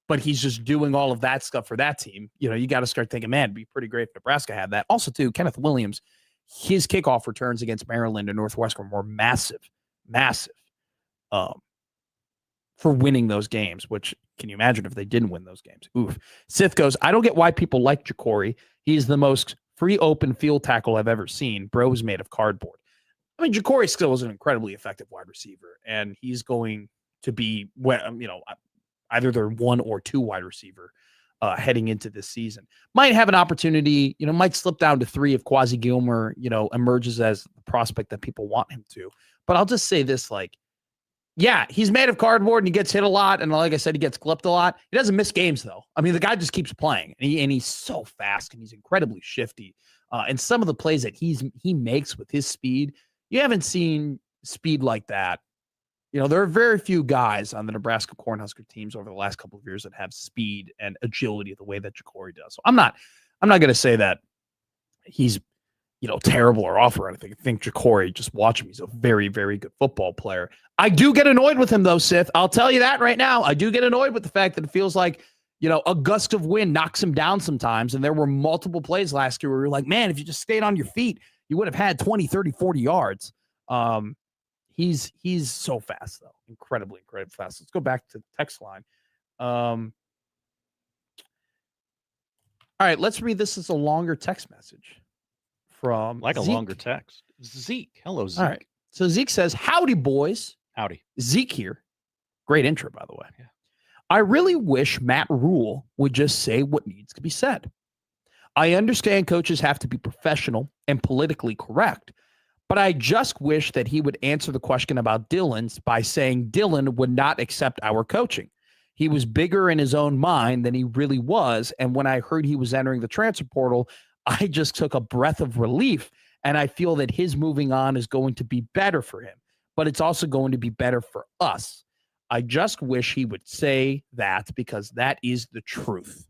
but he's just doing all of that stuff for that team. You got to start thinking, man, it'd be pretty great if Nebraska had that. Also, too, Kenneth Williams, his kickoff returns against Maryland and Northwestern were massive for winning those games, which can you imagine if they didn't win those games? Oof. Sith goes, I don't get why people like Jacory. He's the most free open field tackle I've ever seen. Bro is made of cardboard. I mean, Jacory still is an incredibly effective wide receiver, and he's going to be, either their 1 or 2 wide receiver heading into this season. Might have an opportunity, might slip down to 3 if Quasi Gilmer, emerges as the prospect that people want him to. But I'll just say this, he's made of cardboard and he gets hit a lot. And like I said, he gets clipped a lot. He doesn't miss games, though. I mean, the guy just keeps playing and he's so fast and he's incredibly shifty. And some of the plays that he makes with his speed, you haven't seen speed like that. There are very few guys on the Nebraska Cornhusker teams over the last couple of years that have speed and agility the way that Jacory does. So I'm not going to say that he's, terrible or awful or anything. I think Jacory, just watch him. He's a very, very good football player. I do get annoyed with him though, Sith. I'll tell you that right now. I do get annoyed with the fact that it feels like, a gust of wind knocks him down sometimes. And there were multiple plays last year where you're like, man, if you just stayed on your feet, you would have had 20, 30, 40 yards. He's so fast, though. Incredibly fast. Let's go back to the text line. All right, let's read this as a longer text message from
Zeke.
a
longer text. Zeke. Hello, Zeke.
All right. So Zeke says, howdy, boys.
Howdy.
Zeke here. Great intro, by the way. Yeah. I really wish Matt Rhule would just say what needs to be said. I understand coaches have to be professional and politically correct, but I just wish that he would answer the question about Dylan's by saying Dylan would not accept our coaching. He was bigger in his own mind than he really was, and when I heard he was entering the transfer portal, I just took a breath of relief, and I feel that his moving on is going to be better for him, but it's also going to be better for us. I just wish he would say that because that is the truth.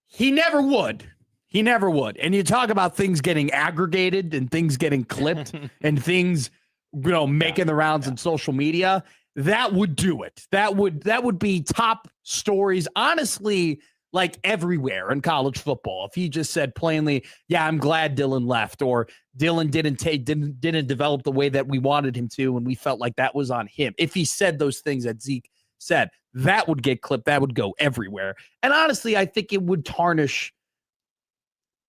He never would. He never would. And you talk about things getting aggregated and things getting clipped and things, making the rounds on social media. That would do it. That would be top stories, honestly, like everywhere in college football. If he just said plainly, yeah, I'm glad Dylan left, or Dylan didn't develop the way that we wanted him to, and we felt like that was on him. If he said those things that Zeke said, that would get clipped. That would go everywhere. And honestly, I think it would tarnish.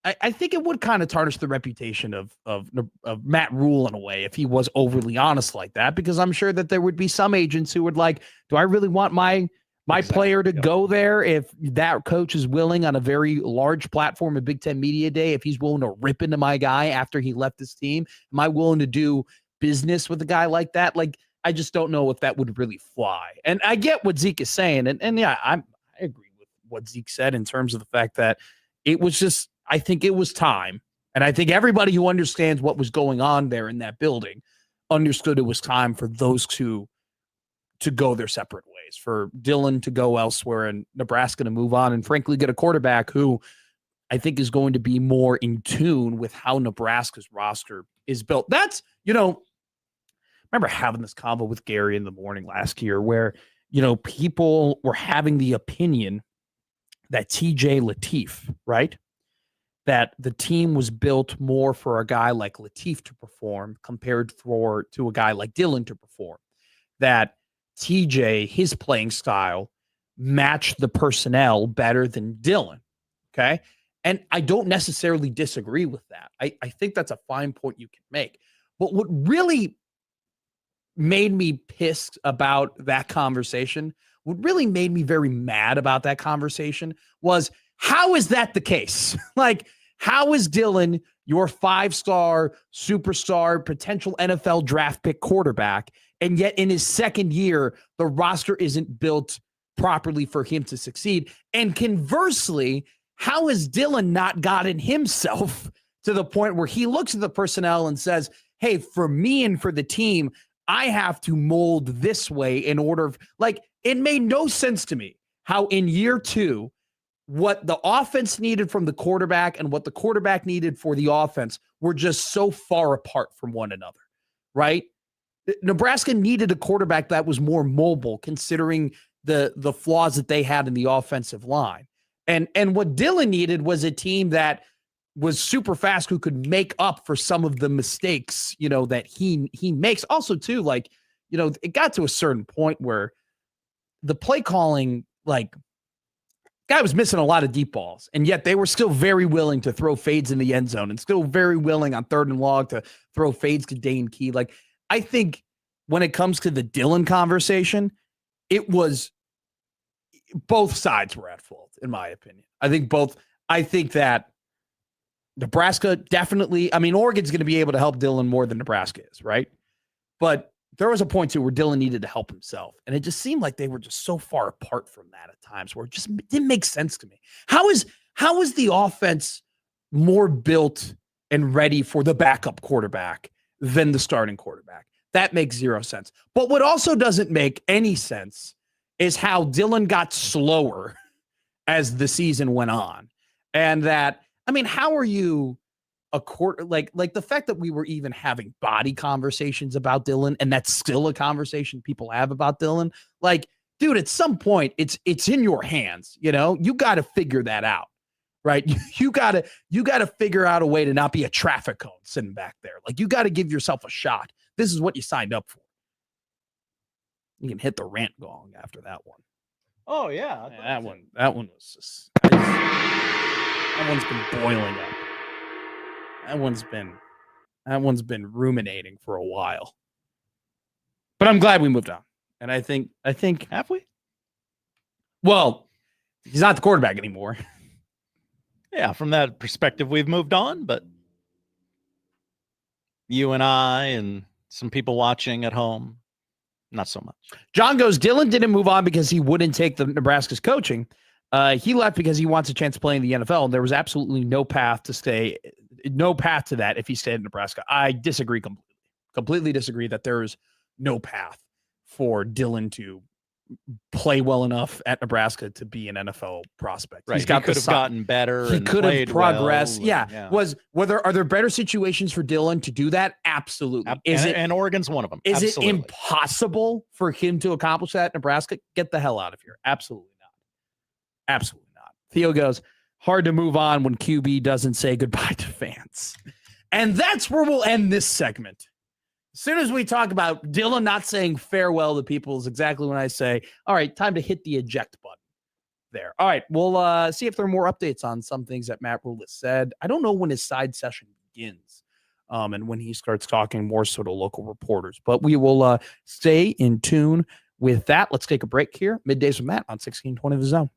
I think it would kind of tarnish the reputation of Matt Rhule in a way if he was overly honest like that, because I'm sure that there would be some agents who would like, do I really want my player to go there if that coach is willing on a very large platform of Big Ten Media Day, if he's willing to rip into my guy after he left his team? Am I willing to do business with a guy like that? Like, I just don't know if that would really fly. And I get what Zeke is saying. And yeah, I agree with what Zeke said in terms of the fact that it was just, I think it was time. And I think everybody who understands what was going on there in that building understood it was time for those two to go their separate ways, for Dylan to go elsewhere and Nebraska to move on and frankly get a quarterback who I think is going to be more in tune with how Nebraska's roster is built. That's, I remember having this convo with Gary in the morning last year where, people were having the opinion that TJ Lateef, right? That the team was built more for a guy like Lateef to perform compared to a guy like Dylan to perform. That TJ, his playing style, matched the personnel better than Dylan. Okay. And I don't necessarily disagree with that. I think that's a fine point you can make. But what really made me pissed about that conversation, what really made me very mad about that conversation was, how is that the case? Like, how is Dylan your 5-star, superstar, potential NFL draft pick quarterback, and yet in his second year, the roster isn't built properly for him to succeed? And conversely, how has Dylan not gotten himself to the point where he looks at the personnel and says, hey, for me and for the team, I have to mold this way in order of, like, it made no sense to me how in year 2, what the offense needed from the quarterback and what the quarterback needed for the offense were just so far apart from one another, right? Nebraska needed a quarterback that was more mobile, considering the flaws that they had in the offensive line. And what Dillon needed was a team that was super fast, who could make up for some of the mistakes, that he makes. Also, too, like, it got to a certain point where the play calling, like, guy was missing a lot of deep balls, and yet they were still very willing to throw fades in the end zone and still very willing on 3rd and long to throw fades to Dane Key. Like, I think when it comes to the Dillon conversation, it was both sides were at fault, in my opinion. I think that Nebraska definitely, Oregon's going to be able to help Dillon more than Nebraska is, right? But there was a point too where Dillon needed to help himself. And it just seemed like they were just so far apart from that at times, where it just didn't make sense to me. How is the offense more built and ready for the backup quarterback than the starting quarterback? That makes zero sense. But what also doesn't make any sense is how Dillon got slower as the season went on. And that, how are you a quarter, like the fact that we were even having body conversations about Dillon, and that's still a conversation people have about Dillon. Like, dude, at some point it's in your hands, you got to figure that out, right? You got to figure out a way to not be a traffic cone sitting back there. Like, you got to give yourself a shot. This is what you signed up for. You can hit the rant gong after that one.
Oh yeah,
that one was just, that one's been boiling up. That one's been ruminating for a while. But I'm glad we moved on. And I think
have we?
Well, he's not the quarterback anymore.
Yeah, from that perspective, we've moved on, but you and I and some people watching at home, not so much.
John goes, Dillon didn't move on because he wouldn't take the Nebraska's coaching. He left because he wants a chance to play in the NFL. And there was absolutely no path to that if he stayed in Nebraska. I disagree completely disagree that there is no path for Dillon to play well enough at Nebraska to be an NFL prospect.
Right. He could have gotten better.
He could have progressed.
Well,
yeah. Are there better situations for Dillon to do that? Absolutely.
And Oregon's one of them.
Is it impossible for him to accomplish that at Nebraska? Get the hell out of here. Absolutely not. Absolutely not. Theo goes, hard to move on when QB doesn't say goodbye to fans. And that's where we'll end this segment. As soon as we talk about Dillon not saying farewell to people is exactly when I say, all right, time to hit the eject button there. All right, we'll see if there are more updates on some things that Matt Rhule has said. I don't know when his side session begins and when he starts talking more so to local reporters, but we will stay in tune with that. Let's take a break here. Middays with Matt on 1620 The Zone.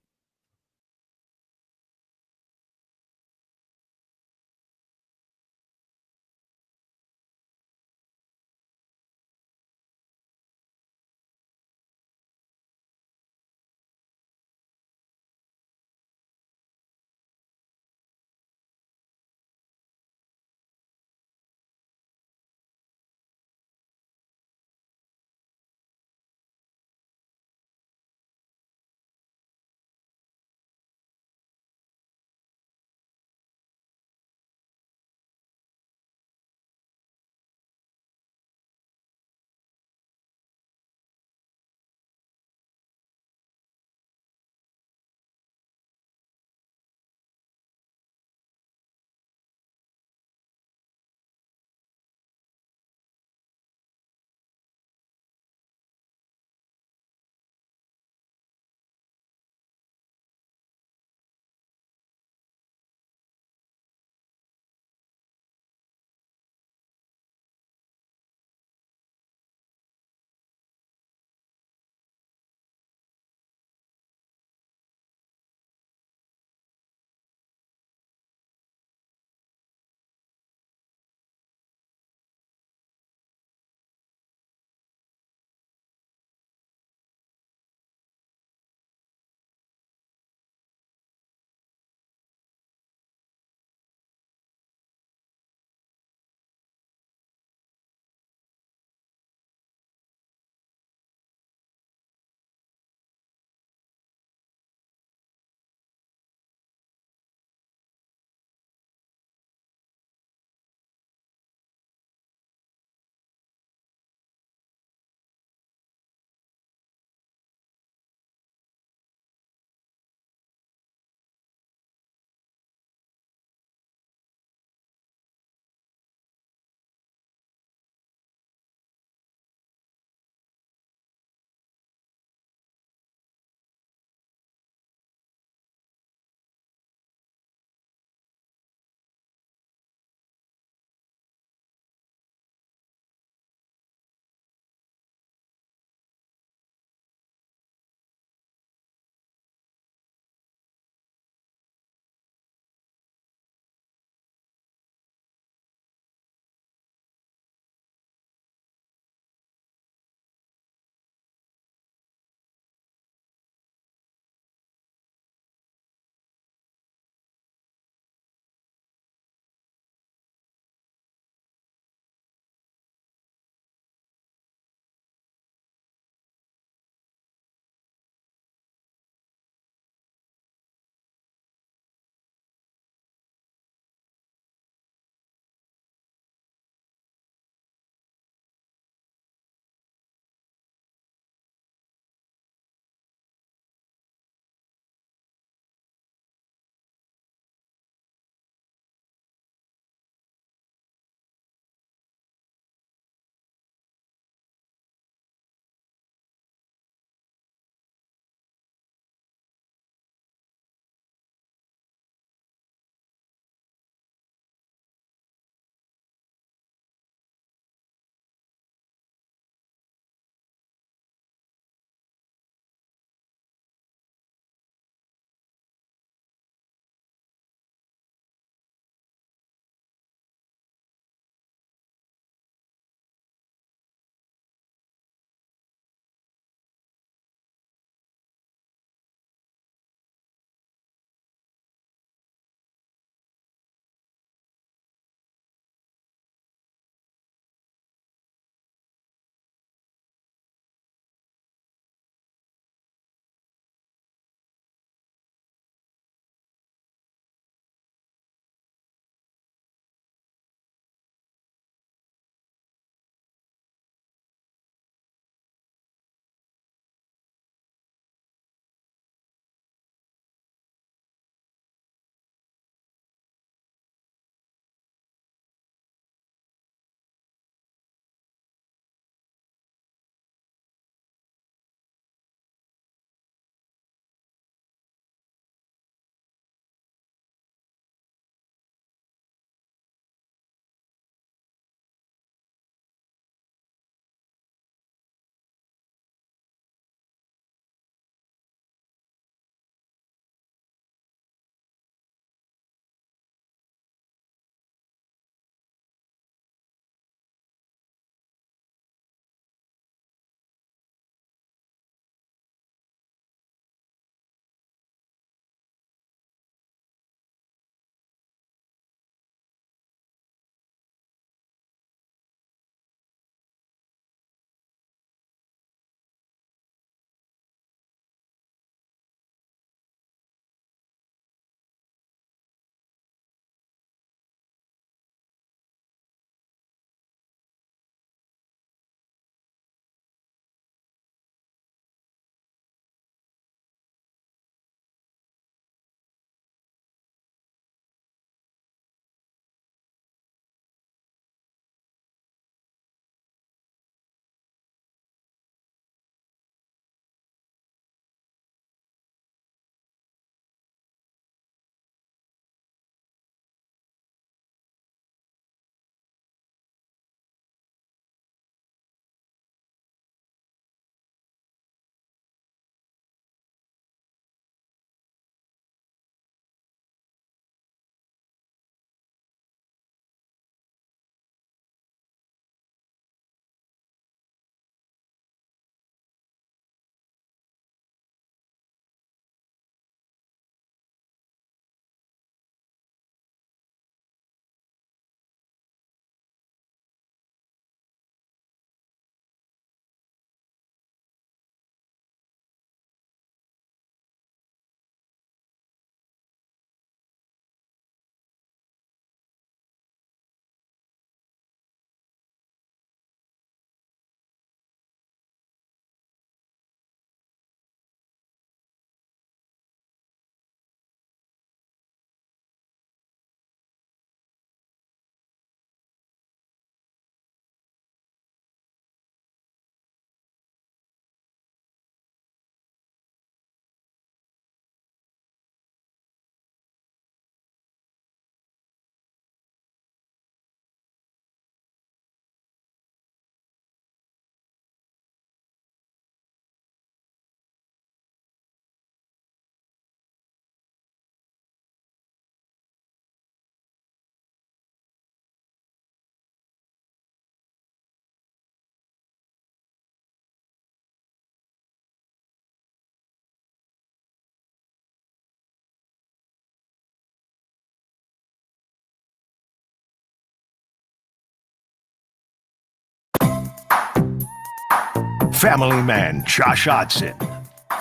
Family Man Josh Hodson.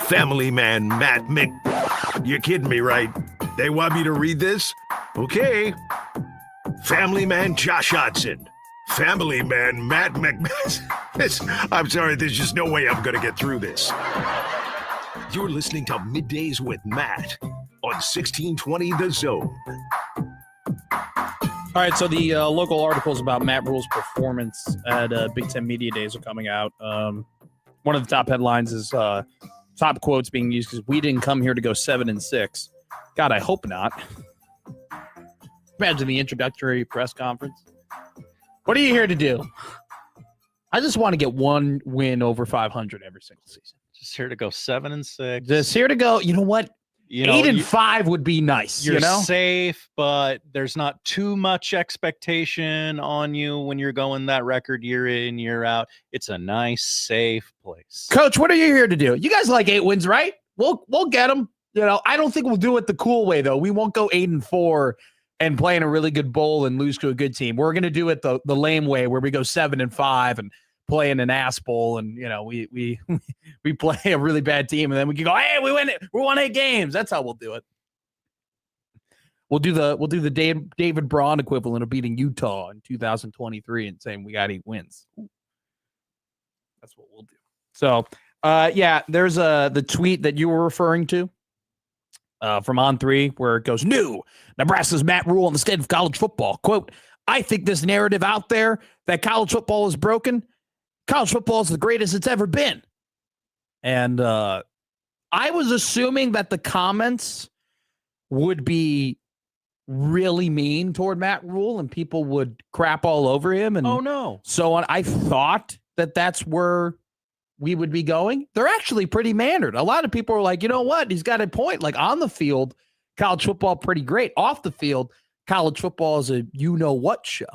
Family Man Matt Mc... You're kidding me, right? They want me to read this? Okay. Family Man Josh Hodson. Family Man Matt I'm sorry, there's just no way I'm going to get through this. You're listening to Middays with Matt on 1620 The Zone.
All right, so the local articles about Matt Rhule's performance at Big Ten Media Days are coming out. One of the top headlines is top quotes being used because we didn't come here to go 7-6. God, I hope not. Imagine the introductory press conference. What are you here to do? I just want to get one win over 500 every single season.
Just here to go 7-6.
Just here to go. You know what? 8-5 would be nice.
You're
you know?
safe, but there's not too much expectation on you when you're going that record year in, year out. It's a nice, safe place.
Coach, what are you here to do? You guys like 8 wins, right? We'll get them. You know, I don't think we'll do it the cool way though. We won't go 8-4 and play in a really good bowl and lose to a good team. We're going to do it the lame way where we go 7-5 and play in an ass bowl, and you know we play a really bad team, and then we can go, hey, we win it. We won 8 games. That's how we'll do it. We'll do the David Braun equivalent of beating Utah in 2023 and saying we got 8 wins. That's what we'll do. So, yeah, there's the tweet that you were referring to from On3 where it goes, new Nebraska's Matt Rhule on the state of college football. Quote, I think this narrative out there that college football is broken. College football is the greatest it's ever been. And I was assuming that the comments would be really mean toward Matt Rhule and people would crap all over him. And
oh, no.
So on. I thought that that's where we would be going. They're actually pretty mannered. A lot of people are like, you know what? He's got a point. Like on the field, college football, pretty great. Off the field, college football is a you-know-what show.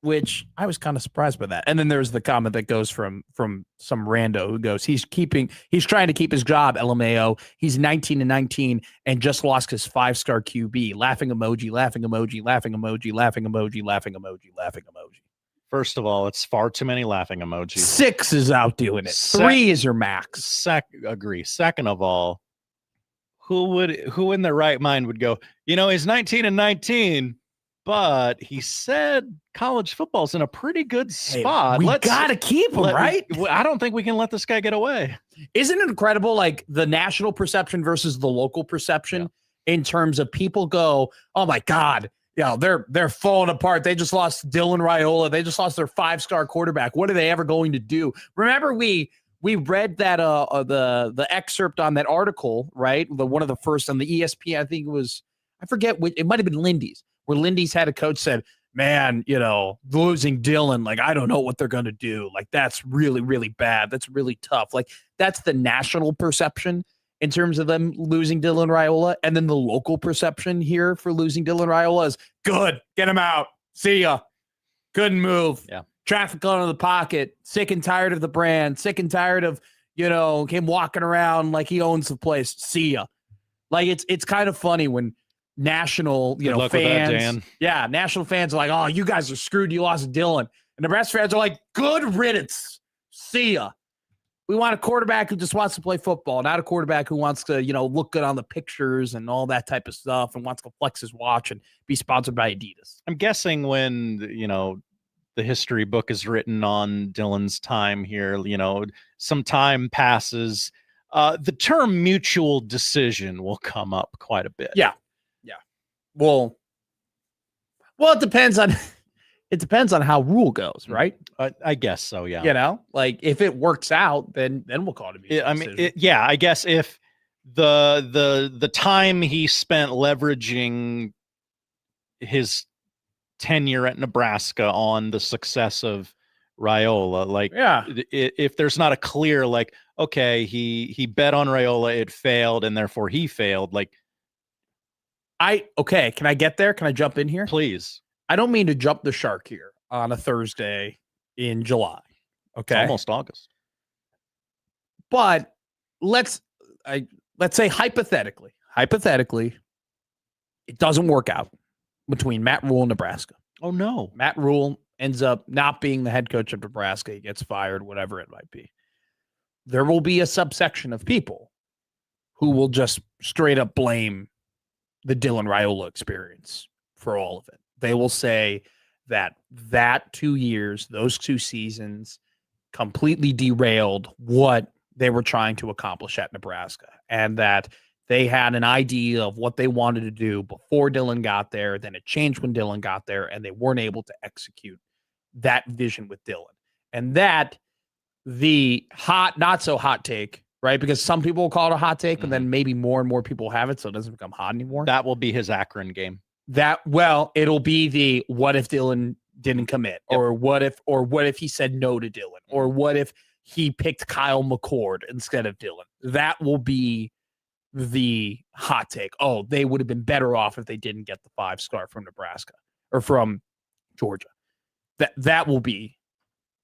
Which I was kind of surprised by that. And then there's the comment that goes from some rando who goes, he's trying to keep his job, LMAO. He's 19-19 and just lost his 5-star QB. Laughing emoji, laughing emoji, laughing emoji, laughing emoji, laughing emoji, laughing emoji.
First of all, it's far too many laughing emojis.
6 is out doing it. 3 is your max.
Agree. Second of all, who in their right mind would go, you know, he's 19-19, but he said college football's in a pretty good spot.
We got to keep him, right?
I don't think we can let this guy get away.
Isn't it incredible, like the national perception versus the local perception in terms of people go, oh my God, yeah, they're falling apart. They just lost Dylan Raiola. They just lost their 5-star quarterback. What are they ever going to do? Remember, we read that the excerpt on that article, right? One of the first on the ESPN, I think it was, I forget which, it might have been Lindy's, where Lindy's had a coach said, man, you know, losing Dylan, like, I don't know what they're going to do. Like, that's really, really bad. That's really tough. Like, that's the national perception in terms of them losing Dylan Raiola. And then the local perception here for losing Dylan Raiola is good. Get him out. See ya. Couldn't move.
Yeah.
Traffic out of the pocket. Sick and tired of the brand. Sick and tired of, you know, him walking around like he owns the place. See ya. Like, it's kind of funny when national, you know, fans, national fans are like, oh, you guys are screwed. You lost Dylan. And Nebraska fans are like, good riddance. See ya. We want a quarterback who just wants to play football, not a quarterback who wants to, you know, look good on the pictures and all that type of stuff and wants to flex his watch and be sponsored by Adidas.
I'm guessing when, you know, the history book is written on Dylan's time here, you know, some time passes, the term mutual decision will come up quite a bit.
Yeah. Well, it depends on how Rhule goes, right?
I guess so. Yeah.
You know, like if it works out, then we'll call it a mutual decision.
I guess if the time he spent leveraging his tenure at Nebraska on the success of Raiola, like, if there's not a clear, like, okay, he bet on Raiola, it failed, and therefore he failed, like.
Can I get there? Can I jump in here?
Please.
I don't mean to jump the shark here on a Thursday in July. Okay.
It's almost August.
But let's say hypothetically, it doesn't work out between Matt Rhule and Nebraska.
Oh no.
Matt Rhule ends up not being the head coach of Nebraska, he gets fired, whatever it might be, there will be a subsection of people who will just straight up blame the Dylan Raiola experience for all of it. They will say that 2 years, those 2 seasons, completely derailed what they were trying to accomplish at Nebraska, and that they had an idea of what they wanted to do before Dylan got there. Then it changed when Dylan got there, and they weren't able to execute that vision with Dylan. And that the not so hot take, right? Because some people will call it a hot take, and then maybe more and more people have it, so it doesn't become hot anymore.
That will be his Akron game.
It'll be the what if Dylan didn't commit, or what if he said no to Dylan, or what if he picked Kyle McCord instead of Dylan. That will be the hot take. Oh, they would have been better off if they didn't get the 5-star from Nebraska or from Georgia. That will be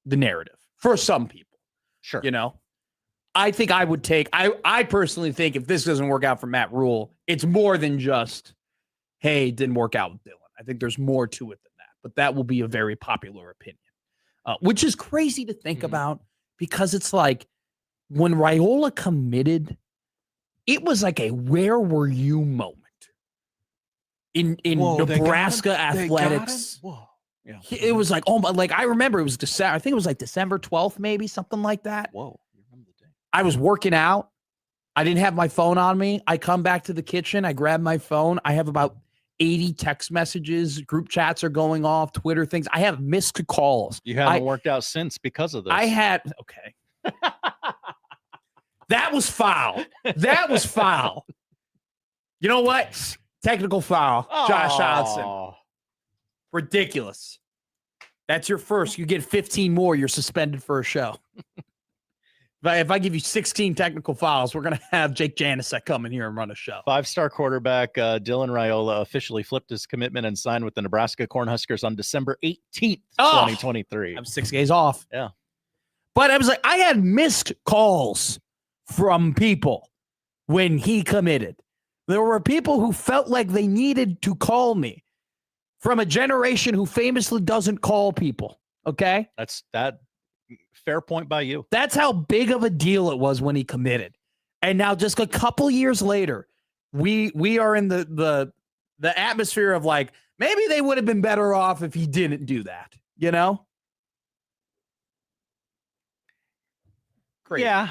the narrative for some people.
Sure.
You know, I think I would take, I personally think if this doesn't work out for Matt Rhule, it's more than just, hey, it didn't work out with Dylan. I think there's more to it than that, but that will be a very popular opinion, which is crazy to think about, because it's like when Raiola committed, it was like a where were you moment in Nebraska athletics.
Whoa. Yeah.
It was like, I remember it was December. I think it was like December 12th, maybe something like that.
Whoa. You remember the day.
I was working out. I didn't have my phone on me. I come back to the kitchen. I grab my phone. I have about 80 text messages. Group chats are going off. Twitter things. I have missed calls.
You haven't worked out since because of this.
Okay. That was foul. That was foul. You know what? Technical foul. Josh Hodgson. Ridiculous. That's your first. You get 15 more. You're suspended for a show. If I give you 16 technical fouls, we're going to have Jake Janicek come in here and run a show.
5-star quarterback Dylan Raiola officially flipped his commitment and signed with the Nebraska Cornhuskers on December 18th, 2023.
I'm 6 days off.
Yeah.
But I was like, I had missed calls from people when he committed. There were people who felt like they needed to call me, from a generation who famously doesn't call people. Okay.
That's fair point by you.
That's how big of a deal it was when he committed. And now just a couple years later, we are in the atmosphere of like, maybe they would have been better off if he didn't do that, you know? Great.
Yeah.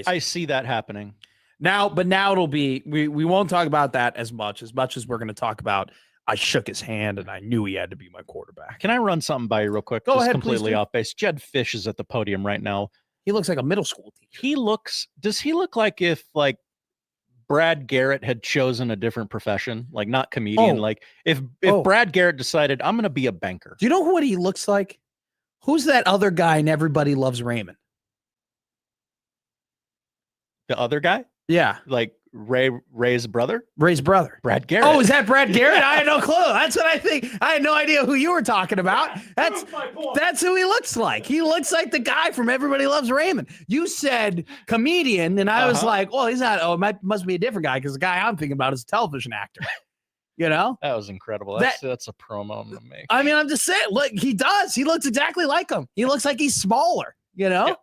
I see that happening.
Now it'll be, we won't talk about that as much as we're going to talk about, I shook his hand and I knew he had to be my quarterback.
Can I run something by you real quick?
Go ahead,
completely
please do.
off base. Jed Fish is at the podium right now.
He looks like a middle school teacher.
Does he look like if like Brad Garrett had chosen a different profession, like not comedian? Like if Brad Garrett decided, I'm going to be a banker.
Do you know what he looks like? Who's that other guy in Everybody Loves Raymond?
The other guy?
Yeah.
Like Ray's brother?
Ray's brother.
Brad Garrett.
Oh, is that Brad Garrett? I had no clue. That's what I think. I had no idea who you were talking about. That's who he looks like. He looks like the guy from Everybody Loves Raymond. You said comedian, and I was like, well, he's not. Oh, it must be a different guy, because the guy I'm thinking about is a television actor. You know?
That was incredible. That's a promo I'm going to make.
I mean, I'm just saying, look, he does. He looks exactly like him. He looks like he's smaller, you know? Yep.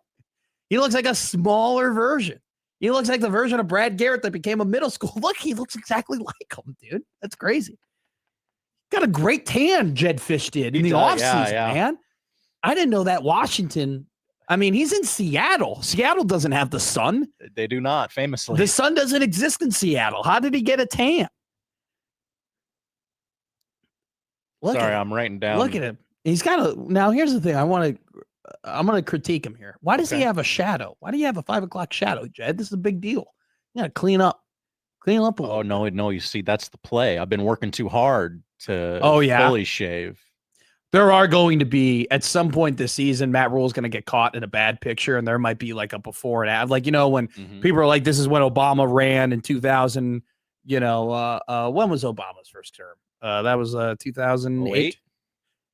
He looks like a smaller version. He looks like the version of Brad Garrett that became a middle school. Look, he looks exactly like him, dude. That's crazy. Got a great tan, Jed Fish did in the offseason, man. I didn't know that Washington. I mean, he's in Seattle. Seattle doesn't have the sun.
They do not, famously.
The sun doesn't exist in Seattle. How did he get a tan?
I'm writing down.
Look at him. He's got a. Now, here's the thing. I'm going to critique him here. Why does he have a shadow? Why do you have a 5 o'clock shadow, Jed? This is a big deal. You got to clean up. Clean up a little.
Oh, no. You see, that's the play. I've been working too hard to fully shave.
There are going to be, at some point this season, Matt Rhule is going to get caught in a bad picture, and there might be like a before and after. Like, you know, when people are like, this is when Obama ran in 2000, you know, when was Obama's first term? That was 2008.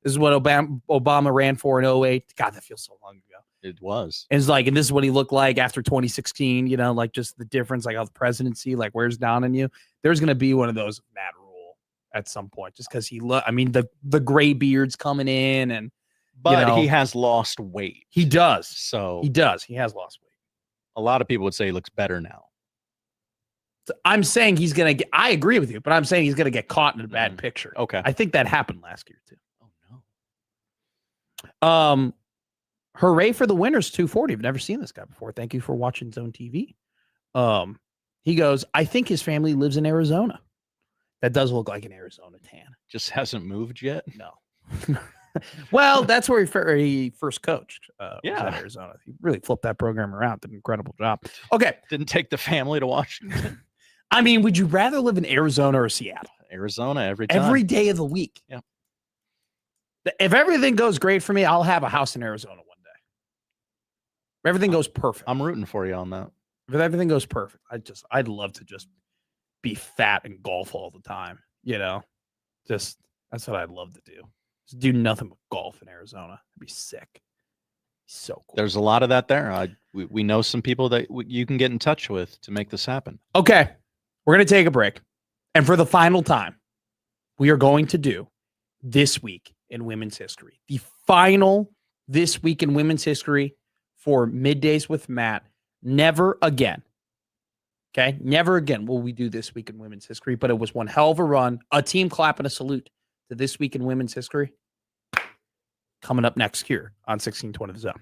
This is what Obama ran for in 2008. God, that feels so long ago.
It was.
And it's like, and this is what he looked like after 2016, you know, like just the difference, like how the presidency, like wears down on you. There's going to be one of those Matt Rhule at some point, just because the gray beard's coming in, and
but he has lost weight.
He does.
So
he does. He has lost weight.
A lot of people would say he looks better now.
So I'm saying he's gonna get. I agree with you, but I'm saying he's gonna get caught in a bad picture.
Okay,
I think that happened last year too. Oh no. Hooray for the winners 240. I've never seen this guy before. Thank you for watching Zone TV. He goes, I think his family lives in Arizona. That does look like an Arizona tan.
Just hasn't moved yet?
No. Well, that's where he first coached. Was
Yeah.
at Arizona. He really flipped that program around. Did an incredible job. Okay.
Didn't take the family to Washington.
I mean, would you rather live in Arizona or Seattle?
Arizona every time.
Every day of the week.
Yeah.
If everything goes great for me, I'll have a house in Arizona one day. If everything goes perfect.
I'm rooting for you on that.
If everything goes perfect, I'd love to just be fat and golf all the time. That's what I'd love to do. Just do nothing but golf in Arizona. It'd be sick. So cool.
There's a lot of that there. We know some people that you can get in touch with to make this happen.
Okay. We're going to take a break. And for the final time, we are going to do This Week in Women's History. The final This Week in Women's History for Middays with Matt. Never again. Okay? Never again will we do This Week in Women's History, but it was one hell of a run. A team clap and a salute to This Week in Women's History. Coming up next here on 1620 The Zone.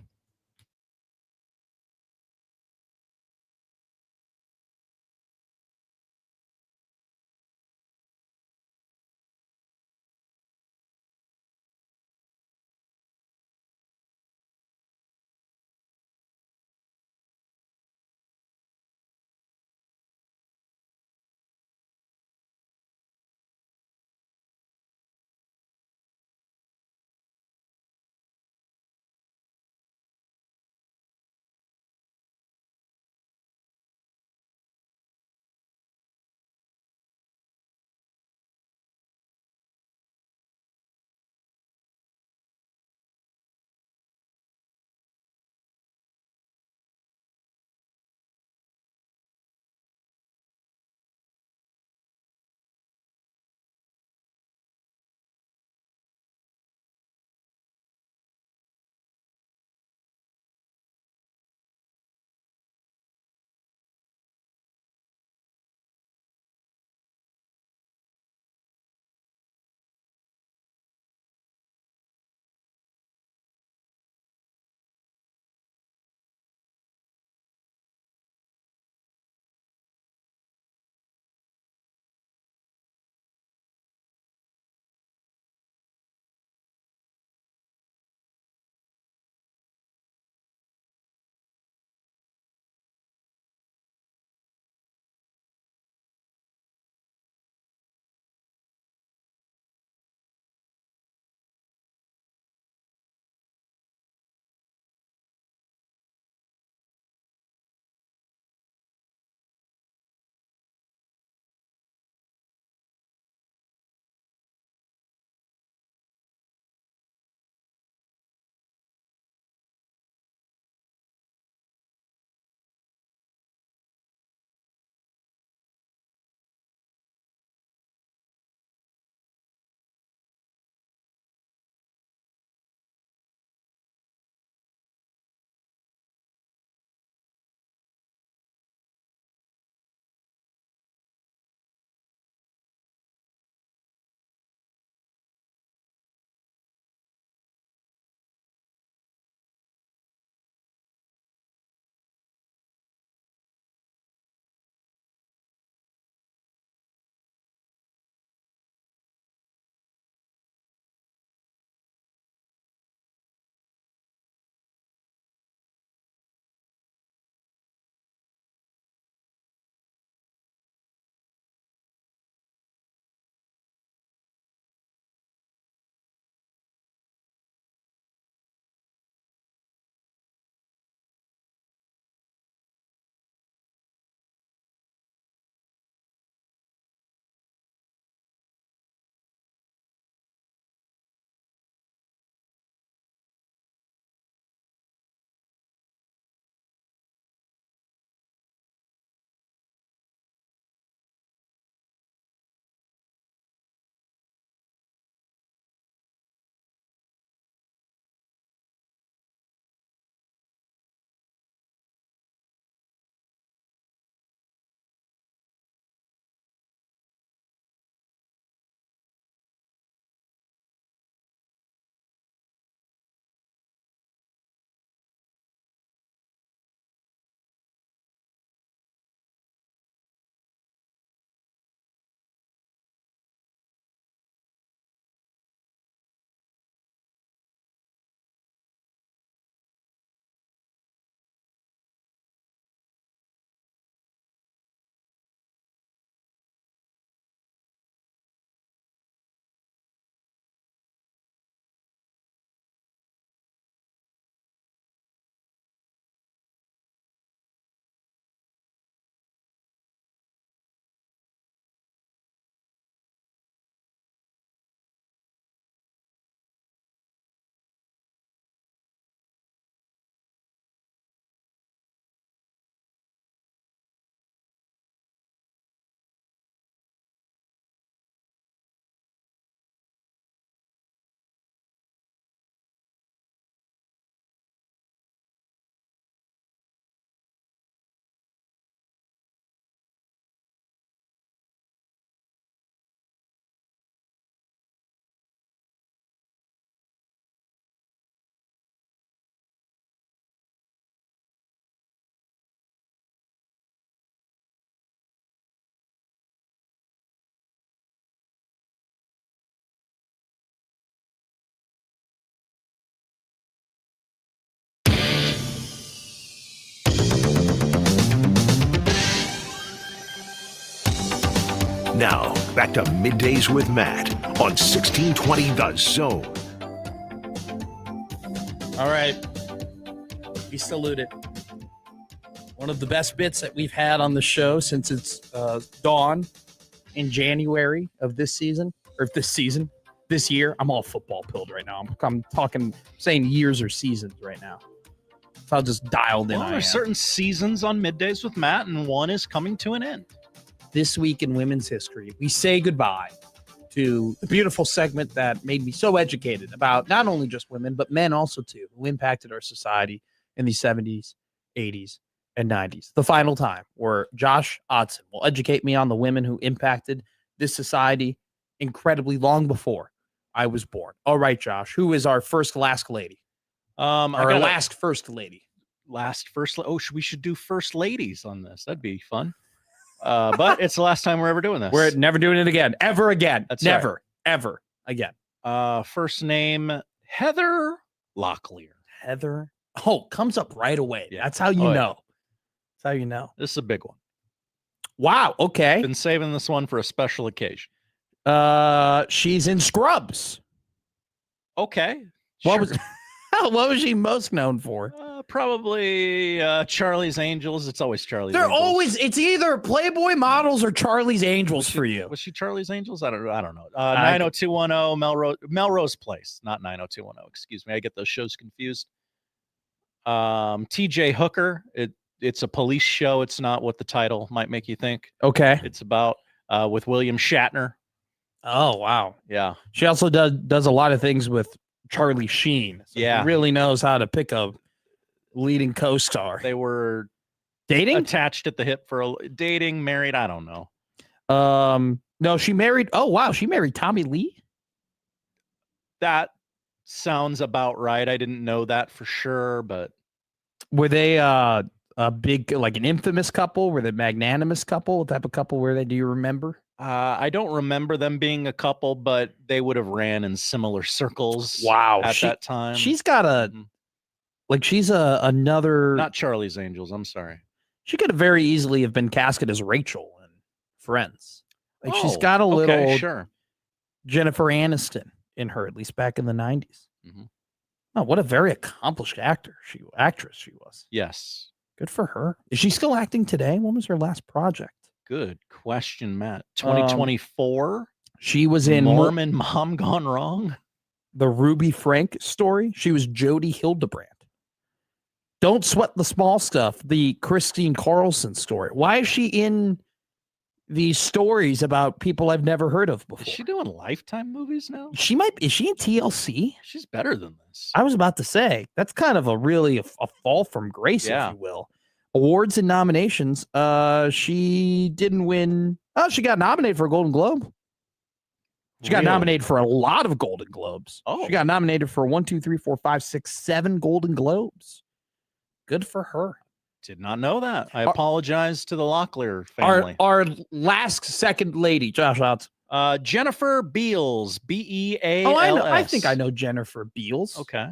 Now, back to Middays with Matt on 1620 The Zone.
All right. Be saluted. One of the best bits that we've had on the show since its dawn in January of this year. I'm all football pilled right now. I'm saying years or seasons right now. So I'll just dialed in.
Well, there are certain seasons on Middays with Matt, and one is coming to an end.
This week in women's history, we say goodbye to the beautiful segment that made me so educated about not only just women, but men also too, who impacted our society in the 70s, 80s, and 90s. The final time, where Josh Odson will educate me on the women who impacted this society incredibly long before I was born. All right, Josh, who is our first last lady? Last first lady.
We should do first ladies on this. That'd be fun. But it's the last time we're ever doing this.
We're never doing it again. Ever again.
That's
never,
right.
Ever again.
First name, Heather Locklear.
Heather. Oh, comes up right away. Yeah. That's how you know.
Yeah.
That's how you know.
This is a big one.
Wow. Okay.
Been saving this one for a special occasion.
She's in Scrubs.
Okay.
What was she most known for?
Probably Charlie's Angels. It's always Charlie's Angels.
It's either Playboy models or Charlie's Angels for you.
Was she Charlie's Angels? I don't know. 90210 Melrose Place, not 90210. Excuse me. I get those shows confused. TJ Hooker. It's a police show. It's not what the title might make you think.
Okay.
It's about with William Shatner.
Oh, wow.
Yeah.
She also does a lot of things with Charlie Sheen. So
yeah.
She really knows how to pick a leading co-star.
They were
dating,
attached at the hip for dating, married. I don't know.
No, she married. Oh, wow. She married Tommy Lee.
That sounds about right. I didn't know that for sure, but
were they a big, like an infamous couple? Were they magnanimous couple? What type of couple were they? Do you remember?
I don't remember them being a couple, but they would have ran in similar circles.
Wow.
At that time.
She's got she's another.
Not Charlie's Angels. I'm sorry.
She could have very easily have been casted as Rachel in Friends. Like she's got a little Jennifer Aniston in her, at least back in the 90s.
Mm-hmm.
Oh, what a very accomplished actress she was.
Yes.
Good for her. Is she still acting today? When was her last project?
Good question, Matt. 2024.
She was in
Mormon Mom Gone Wrong.
The Ruby Frank story. She was Jodie Hildebrand. Don't Sweat the Small Stuff. The Christine Carlson story. Why is she in these stories about people I've never heard of before?
Is she doing Lifetime movies now?
She might. Is she in TLC?
She's better than this.
I was about to say that's kind of a fall from grace, if you will. Awards and nominations. She didn't win. Oh, she got nominated for a Golden Globe. She got nominated for a lot of Golden Globes.
Oh,
she got nominated for 7 Golden Globes. Good for her.
Did not know that. I apologize to the Locklear family.
Our last second lady, Josh Otts.
Jennifer Beals, Beals.
Oh, I know. I think I know Jennifer Beals.
Okay.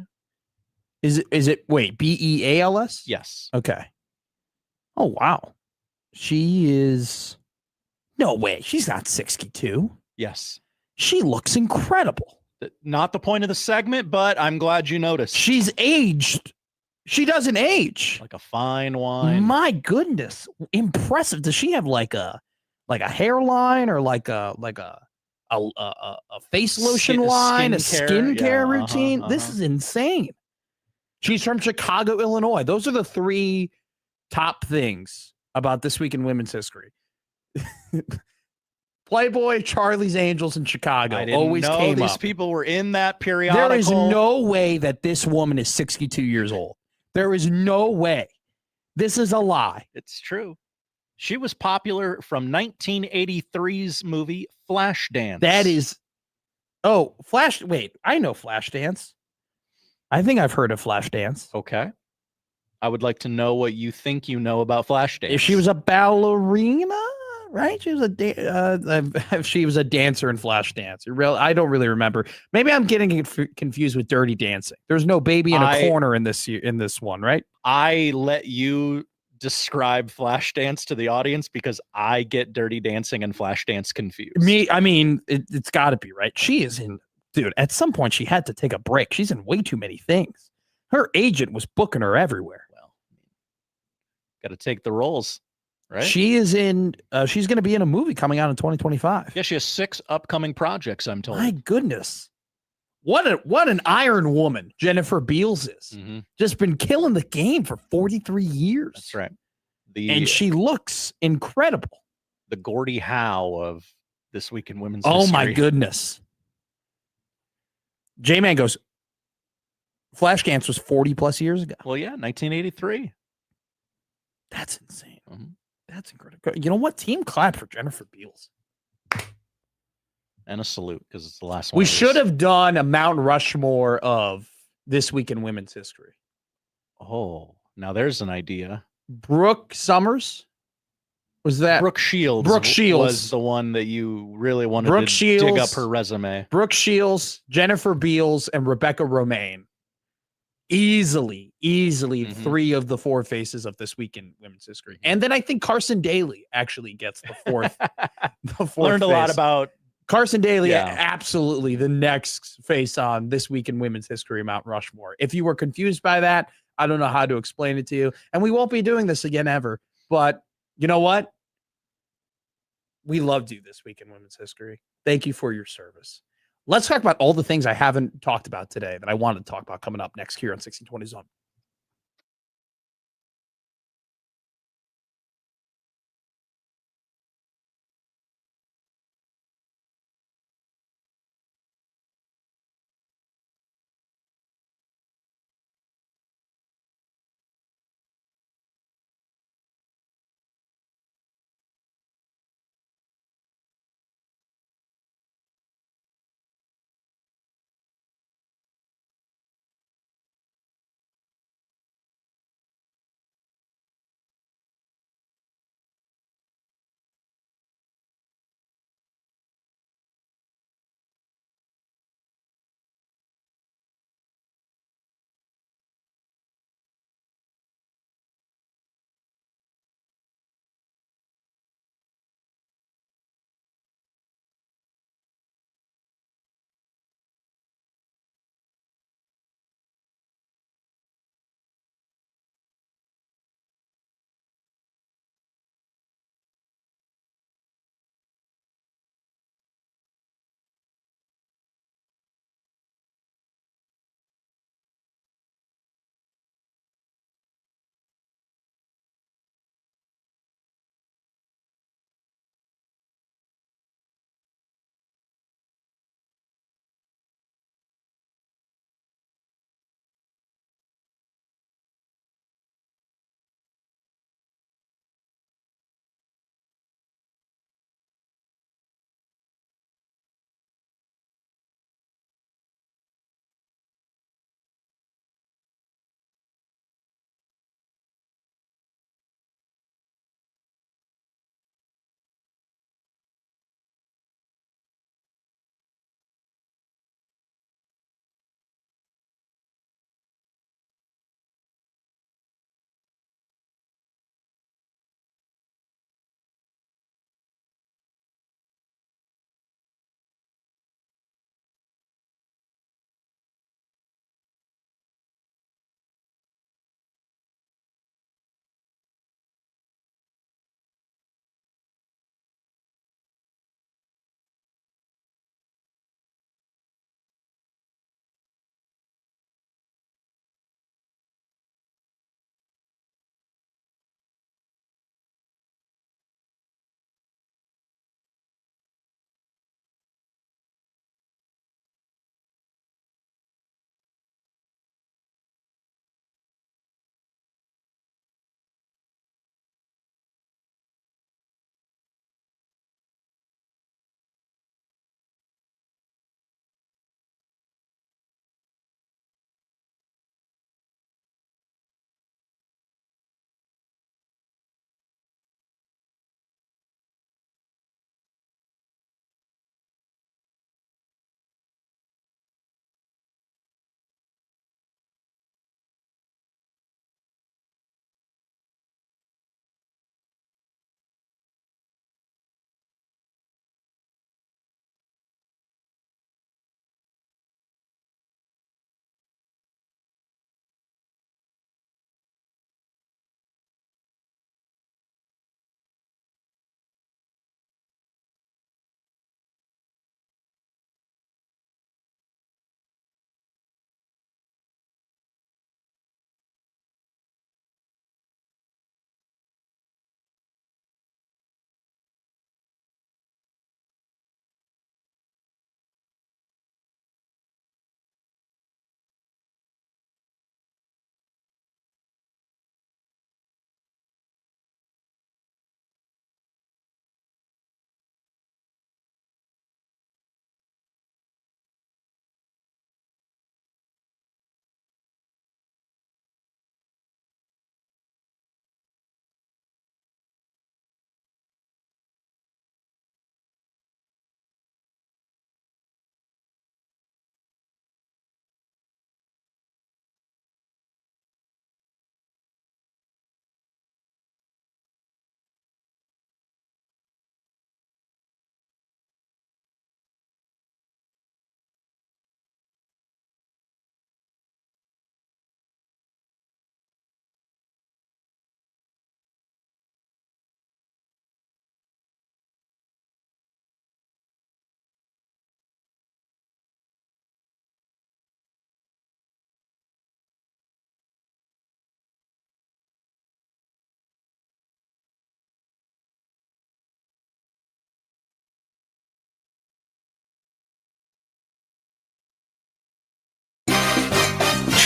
Is it? Wait, Beals?
Yes.
Okay. Oh, wow. She is. No way. She's not 62.
Yes.
She looks incredible.
Not the point of the segment, but I'm glad you noticed.
She's aged. She doesn't age.
Like a fine wine.
My goodness. Impressive. Does she have like a hairline or like a face lotion line, a skincare routine? This is insane. She's from Chicago, Illinois. Those are the 3 top things about this week in women's history. Playboy, Charlie's Angels, and Chicago
I didn't
always
know
came
these
up.
people were in that periodical.
There is no way that this woman is 62 years old. There is no way. This is a lie.
It's true. She was popular from 1983's movie Flashdance.
That is. Oh, Wait, I know Flashdance. I think I've heard of Flashdance.
Okay. I would like to know what you think you know about Flashdance.
If she was a ballerina, right? She was she was a dancer in Flashdance. I don't really remember. Maybe I'm getting confused with Dirty Dancing. There's no baby in a corner in this one, right?
I let you describe Flashdance to the audience because I get Dirty Dancing and Flashdance confused.
It's got to be, right? She is in, dude, at some point she had to take a break. She's in way too many things. Her agent was booking her everywhere.
Well, got to take the roles, right?
She is in, she's going to be in a movie coming out in 2025.
Yeah, she has 6 upcoming projects, I'm told.
My goodness. What an iron woman Jennifer Beals is. Just been killing the game for 43 years.
That's right.
And she looks incredible.
The Gordie Howe of This Week in Women's
Oh
History.
my goodness. J-Man goes, Flashdance was 40 plus years ago.
Well, yeah, 1983.
That's insane. That's incredible. You know what? Team clap for Jennifer Beals.
And a salute because it's the last one.
We should have done a Mount Rushmore of This Week in Women's History.
Oh, now there's an idea.
Brooke Summers was that?
Brooke Shields.
Brooke Shields
was the one that you really wanted
Brooke
to
Shields,
dig up her resume.
Brooke Shields, Jennifer Beals, and Rebecca Romaine. Easily 3 of the 4 faces of This Week in Women's History. And then I think Carson Daly actually gets the fourth.
Learned a lot about
Carson Daly, absolutely the next face on This Week in Women's History, Mount Rushmore. If you were confused by that, I don't know how to explain it to you. And we won't be doing this again ever. But you know what? We loved you This Week in Women's History. Thank you for your service. Let's talk about all the things I haven't talked about today that I wanted to talk about coming up next here on 1620 Zone.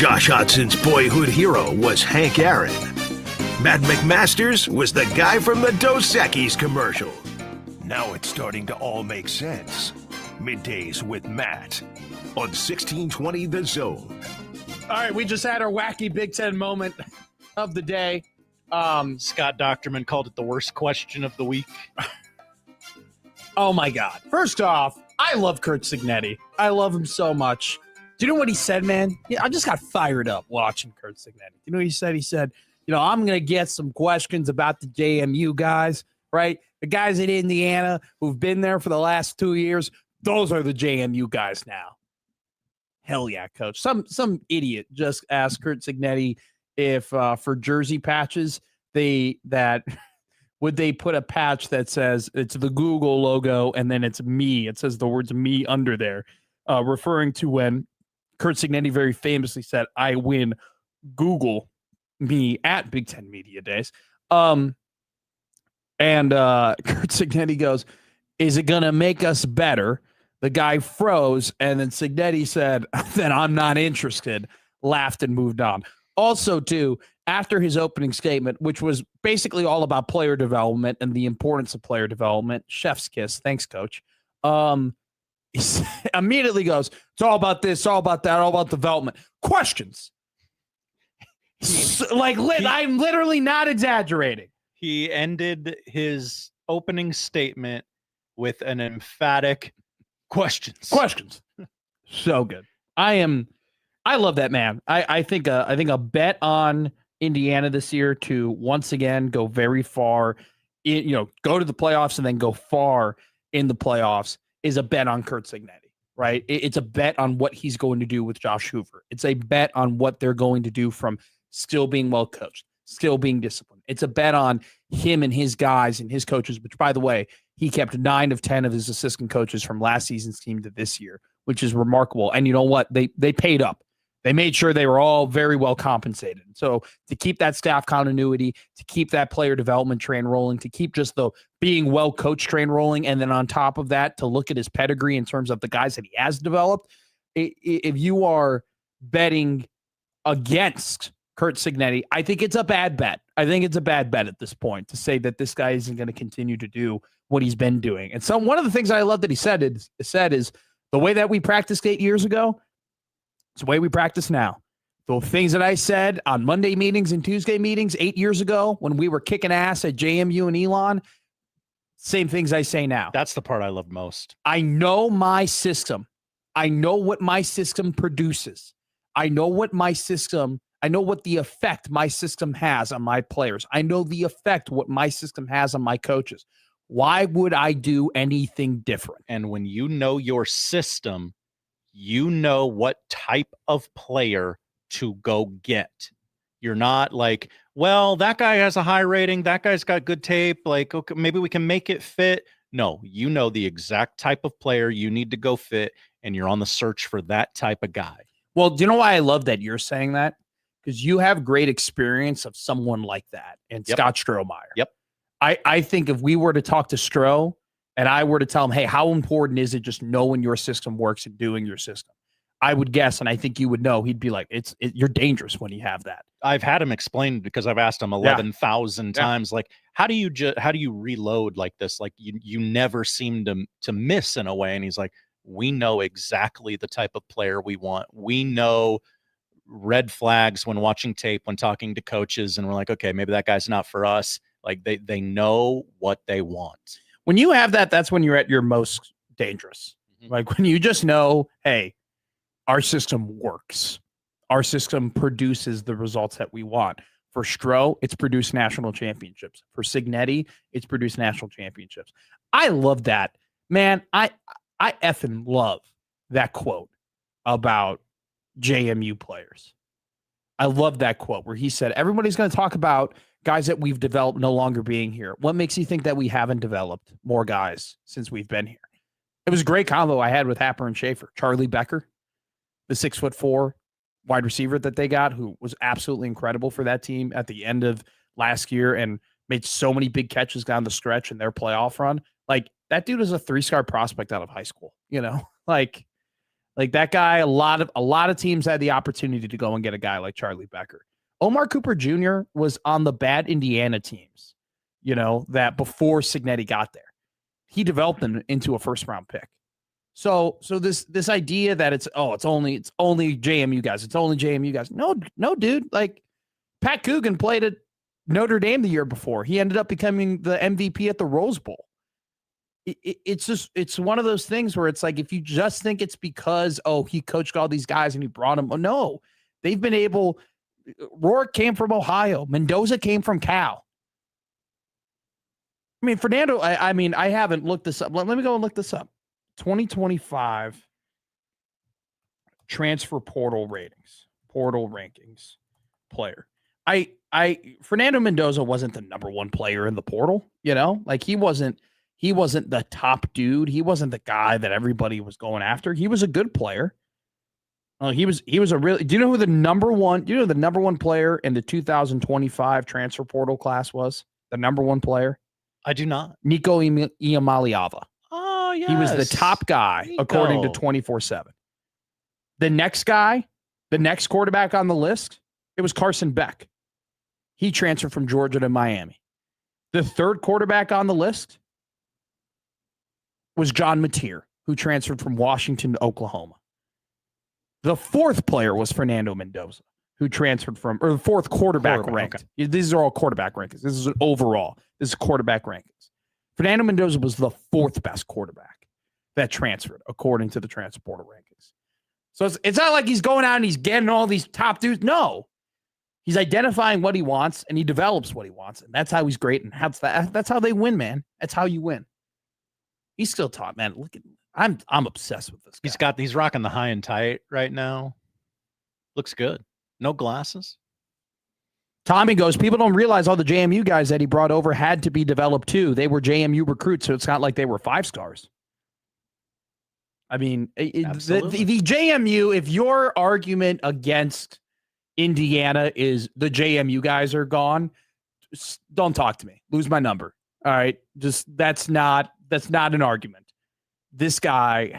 Josh Hodson's boyhood hero was Hank Aaron. Matt McMasters was the guy from the Dos Equis commercial. Now it's starting to all make sense. Middays with Matt on 1620 The Zone.
All right, we just had our wacky Big Ten moment of the day.
Scott Docterman called it the worst question of the week.
Oh, my God. First off, I love Curt Cignetti. I love him so much. Do you know what he said, man? Yeah, I just got fired up watching Curt Cignetti. You know what he said? He said, I'm going to get some questions about the JMU guys, right? The guys in Indiana who've been there for the last 2 years, those are the JMU guys now. Hell yeah, coach. Some idiot just asked Curt Cignetti if for jersey patches would they put a patch that says it's the Google logo and then it's me. It says the words me under there, referring to when Curt Cignetti very famously said, "I win Google me at Big Ten Media Days." And Curt Cignetti goes, "Is it going to make us better?" The guy froze, and then Cignetti said, "Then I'm not interested," laughed and moved on. Also, too, after his opening statement, which was basically all about player development and the importance of player development, chef's kiss, thanks, coach, he immediately goes, "It's all about this, it's all about that, all about development." Questions. I'm literally not exaggerating.
He ended his opening statement with an emphatic questions.
So good. I love that man. I think a bet on Indiana this year to once again go very far, go to the playoffs and then go far in the playoffs is a bet on Curt Cignetti, right? It's a bet on what he's going to do with Josh Hoover. It's a bet on what they're going to do from still being well coached, still being disciplined. It's a bet on him and his guys and his coaches, which, by the way, he kept 9 of 10 of his assistant coaches from last season's team to this year, which is remarkable. And you know what? They paid up. They made sure they were all very well compensated. So to keep that staff continuity, to keep that player development train rolling, to keep just the being well coached train rolling, and then on top of that, to look at his pedigree in terms of the guys that he has developed, if you are betting against Curt Cignetti, I think it's a bad bet. I think it's a bad bet at this point to say that this guy isn't going to continue to do what he's been doing. And so one of the things I love that he said is the way that we practiced 8 years ago, it's the way we practice now. The things that I said on Monday meetings and Tuesday meetings 8 years ago when we were kicking ass at JMU and Elon, same things I say now.
That's the part I love most.
I know my system. I know what my system produces. I know what the effect my system has on my players. I know the effect what my system has on my coaches. Why would I do anything different?
And when you know your system, you know what type of player to go get. You're not like, well, that guy has a high rating. That guy's got good tape. Like, okay, maybe we can make it fit. No, you know the exact type of player you need to go fit, and you're on the search for that type of guy.
Well, do you know why I love that you're saying that? Because you have great experience of someone like that, and Scott Strohmeyer.
Yep.
I think if we were to talk to Stroh and I were to tell him, hey, how important is it just knowing your system works and doing your system? I would guess, and I think you would know, he'd be like, you're dangerous when you have that.
I've had him explain because I've asked him 11,000 times, like, how do you reload like this? Like you never seem to miss in a way. And he's like, we know exactly the type of player we want. We know red flags when watching tape, when talking to coaches, and we're like, okay, maybe that guy's not for us. Like they know what they want.
When you have that, that's when you're at your most dangerous. Mm-hmm. Like when you just know, hey, our system works. Our system produces the results that we want. For Stroh, it's produced national championships. For Cignetti, it's produced national championships. I love that. Man, I effing love that quote about JMU players. I love that quote where he said, everybody's going to talk about guys that we've developed no longer being here. What makes you think that we haven't developed more guys since we've been here? It was a great combo I had with Happer and Schaefer. Charlie Becker, the 6'4" wide receiver that they got, who was absolutely incredible for that team at the end of last year and made so many big catches down the stretch in their playoff run. Like, that dude is a 3-star prospect out of high school, like Like that guy, a lot of teams had the opportunity to go and get a guy like Charlie Becker. Omar Cooper Jr. was on the bad Indiana teams, that before Cignetti got there. He developed them into a first-round pick. So this idea that it's only JMU guys. It's only JMU guys. No, dude. Like Pat Coogan played at Notre Dame the year before. He ended up becoming the MVP at the Rose Bowl. It's one of those things where it's like, if you just think it's because, he coached all these guys and he brought them. Oh, no, they've been able. Rourke came from Ohio. Mendoza came from Cal. I mean, Fernando, I haven't looked this up. Let me go and look this up. 2025 transfer portal rankings player. Fernando Mendoza wasn't the number one player in the portal, like he wasn't the top dude. He wasn't the guy that everybody was going after. He was a good player. He was a really, do you know who the number one player in the 2025 transfer portal class was? The number one player?
I do not.
Nico Iamaleava.
Oh, yes.
He was the top guy, according to 24/7. The next guy, the next quarterback on the list, it was Carson Beck. He transferred from Georgia to Miami. The third quarterback on the list was John Mateer, who transferred from Washington to Oklahoma. The fourth player was Fernando Mendoza, who transferred or the fourth quarterback ranked. Okay. These are all quarterback rankings. This is an overall. This is quarterback rankings. Fernando Mendoza was the fourth best quarterback that transferred, according to the transfer portal rankings. So it's not like he's going out and he's getting all these top dudes. No. He's identifying what he wants, and he develops what he wants, and that's how he's great, and that's how they win, man. That's how you win. He's still top, man. Look at I'm obsessed with this guy.
He's rocking the high and tight right now. Looks good. No glasses.
Tommy goes, people don't realize all the JMU guys that he brought over had to be developed too. They were JMU recruits, so it's not like they were 5 stars. I mean, the JMU, if your argument against Indiana is the JMU guys are gone, don't talk to me. Lose my number. All right. Just that's not an argument. This guy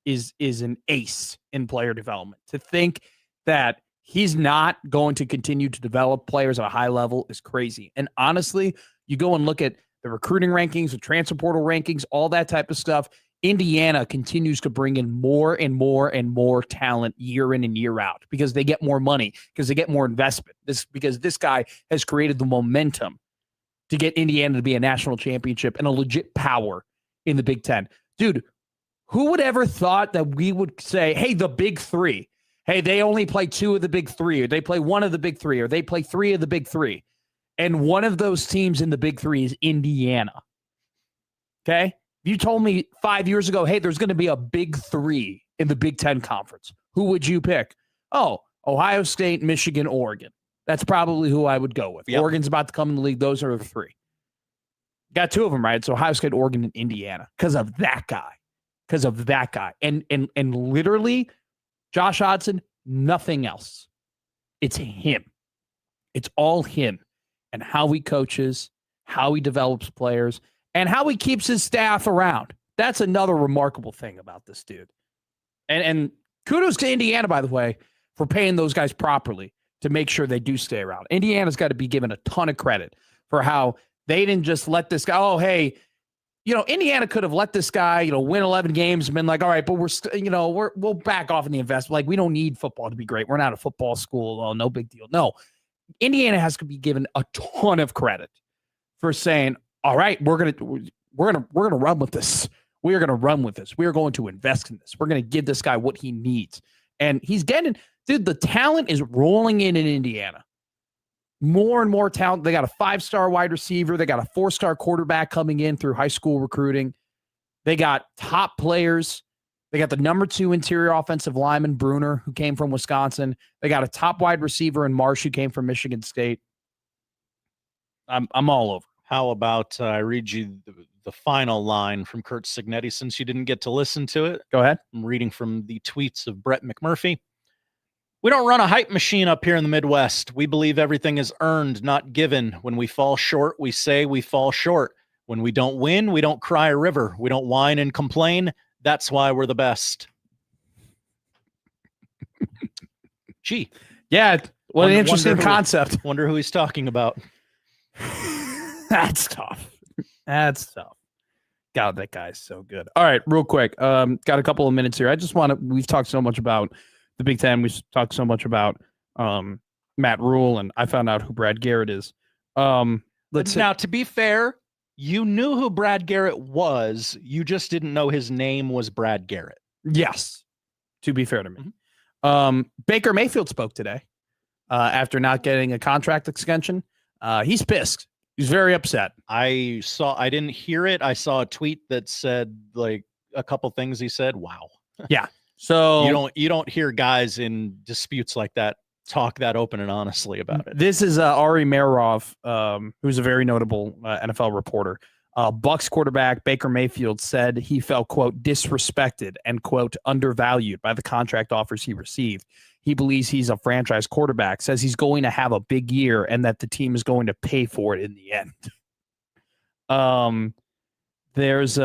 is an ace in player development. To think that he's not going to continue to develop players at a high level is crazy. And honestly, you go and look at the recruiting rankings, the transfer portal rankings, all that type of stuff. Indiana continues to bring in more and more and more talent year in and year out because they get more money, because they get more investment. Because this guy has created the momentum to get Indiana to be a national championship and a legit power in the Big Ten. Dude, who would ever thought that we would say, hey, the Big Three, hey, they only play 2 of the Big Three, or they play 1 of the Big Three, or they play 3 of the Big Three. And one of those teams in the Big Three is Indiana. Okay? You told me 5 years ago, hey, there's going to be a Big Three in the Big Ten Conference. Who would you pick? Oh, Ohio State, Michigan, Oregon. That's probably who I would go with. Yep. Oregon's about to come in the league. Those are the 3. Got 2 of them, right? So Ohio State, Oregon, and Indiana because of that guy. And literally, Josh Hodgson, nothing else. It's him. It's all him and how he coaches, how he develops players, and how he keeps his staff around. That's another remarkable thing about this dude. And kudos to Indiana, by the way, for paying those guys properly to make sure they do stay around. Indiana's got to be given a ton of credit for how they didn't just let this guy, Indiana could have let this guy, win 11 games and been like, all right, but we'll back off in the investment. Like, we don't need football to be great. We're not a football school. Oh, no big deal. No, Indiana has to be given a ton of credit for saying, all right, we're gonna run with this. We are gonna run with this. We are going to invest in this. We're gonna give this guy what he needs, and he's getting. Dude, the talent is rolling in Indiana. More and more talent. They got a 5-star wide receiver. They got a 4-star quarterback coming in through high school recruiting. They got top players. They got the number 2 interior offensive lineman, Bruner, who came from Wisconsin. They got a top wide receiver in Marsh, who came from Michigan State. I'm all over.
How about I read you the final line from Curt Cignetti since you didn't get to listen to it?
Go ahead.
I'm reading from the tweets of Brett McMurphy. We don't run a hype machine up here in the Midwest. We believe everything is earned, not given. When we fall short, we say we fall short. When we don't win, we don't cry a river. We don't whine and complain. That's why we're the best. Gee.
Yeah. What an interesting concept.
Wonder who he's talking about.
That's tough. That's tough. God, that guy's so good. All right, real quick. Got a couple of minutes here. I just want to, we've talked so much about the Big Ten. We've talked so much about Matt Rhule, and I found out who Brad Garrett is.
Now, to be fair, you knew who Brad Garrett was. You just didn't know his name was Brad Garrett.
Yes, to be fair to me. Baker Mayfield spoke today after not getting a contract extension. He's pissed. He's very upset.
I didn't hear it. I saw a tweet that said like a couple things he said. Wow.
Yeah. So
you don't hear guys in disputes like that talk that open and honestly about it.
This is Ari Meirov, who's a very notable NFL reporter. Bucks quarterback Baker Mayfield said he felt, quote, disrespected and, quote, undervalued by the contract offers he received. He believes he's a franchise quarterback, says he's going to have a big year and that the team is going to pay for it in the end. There was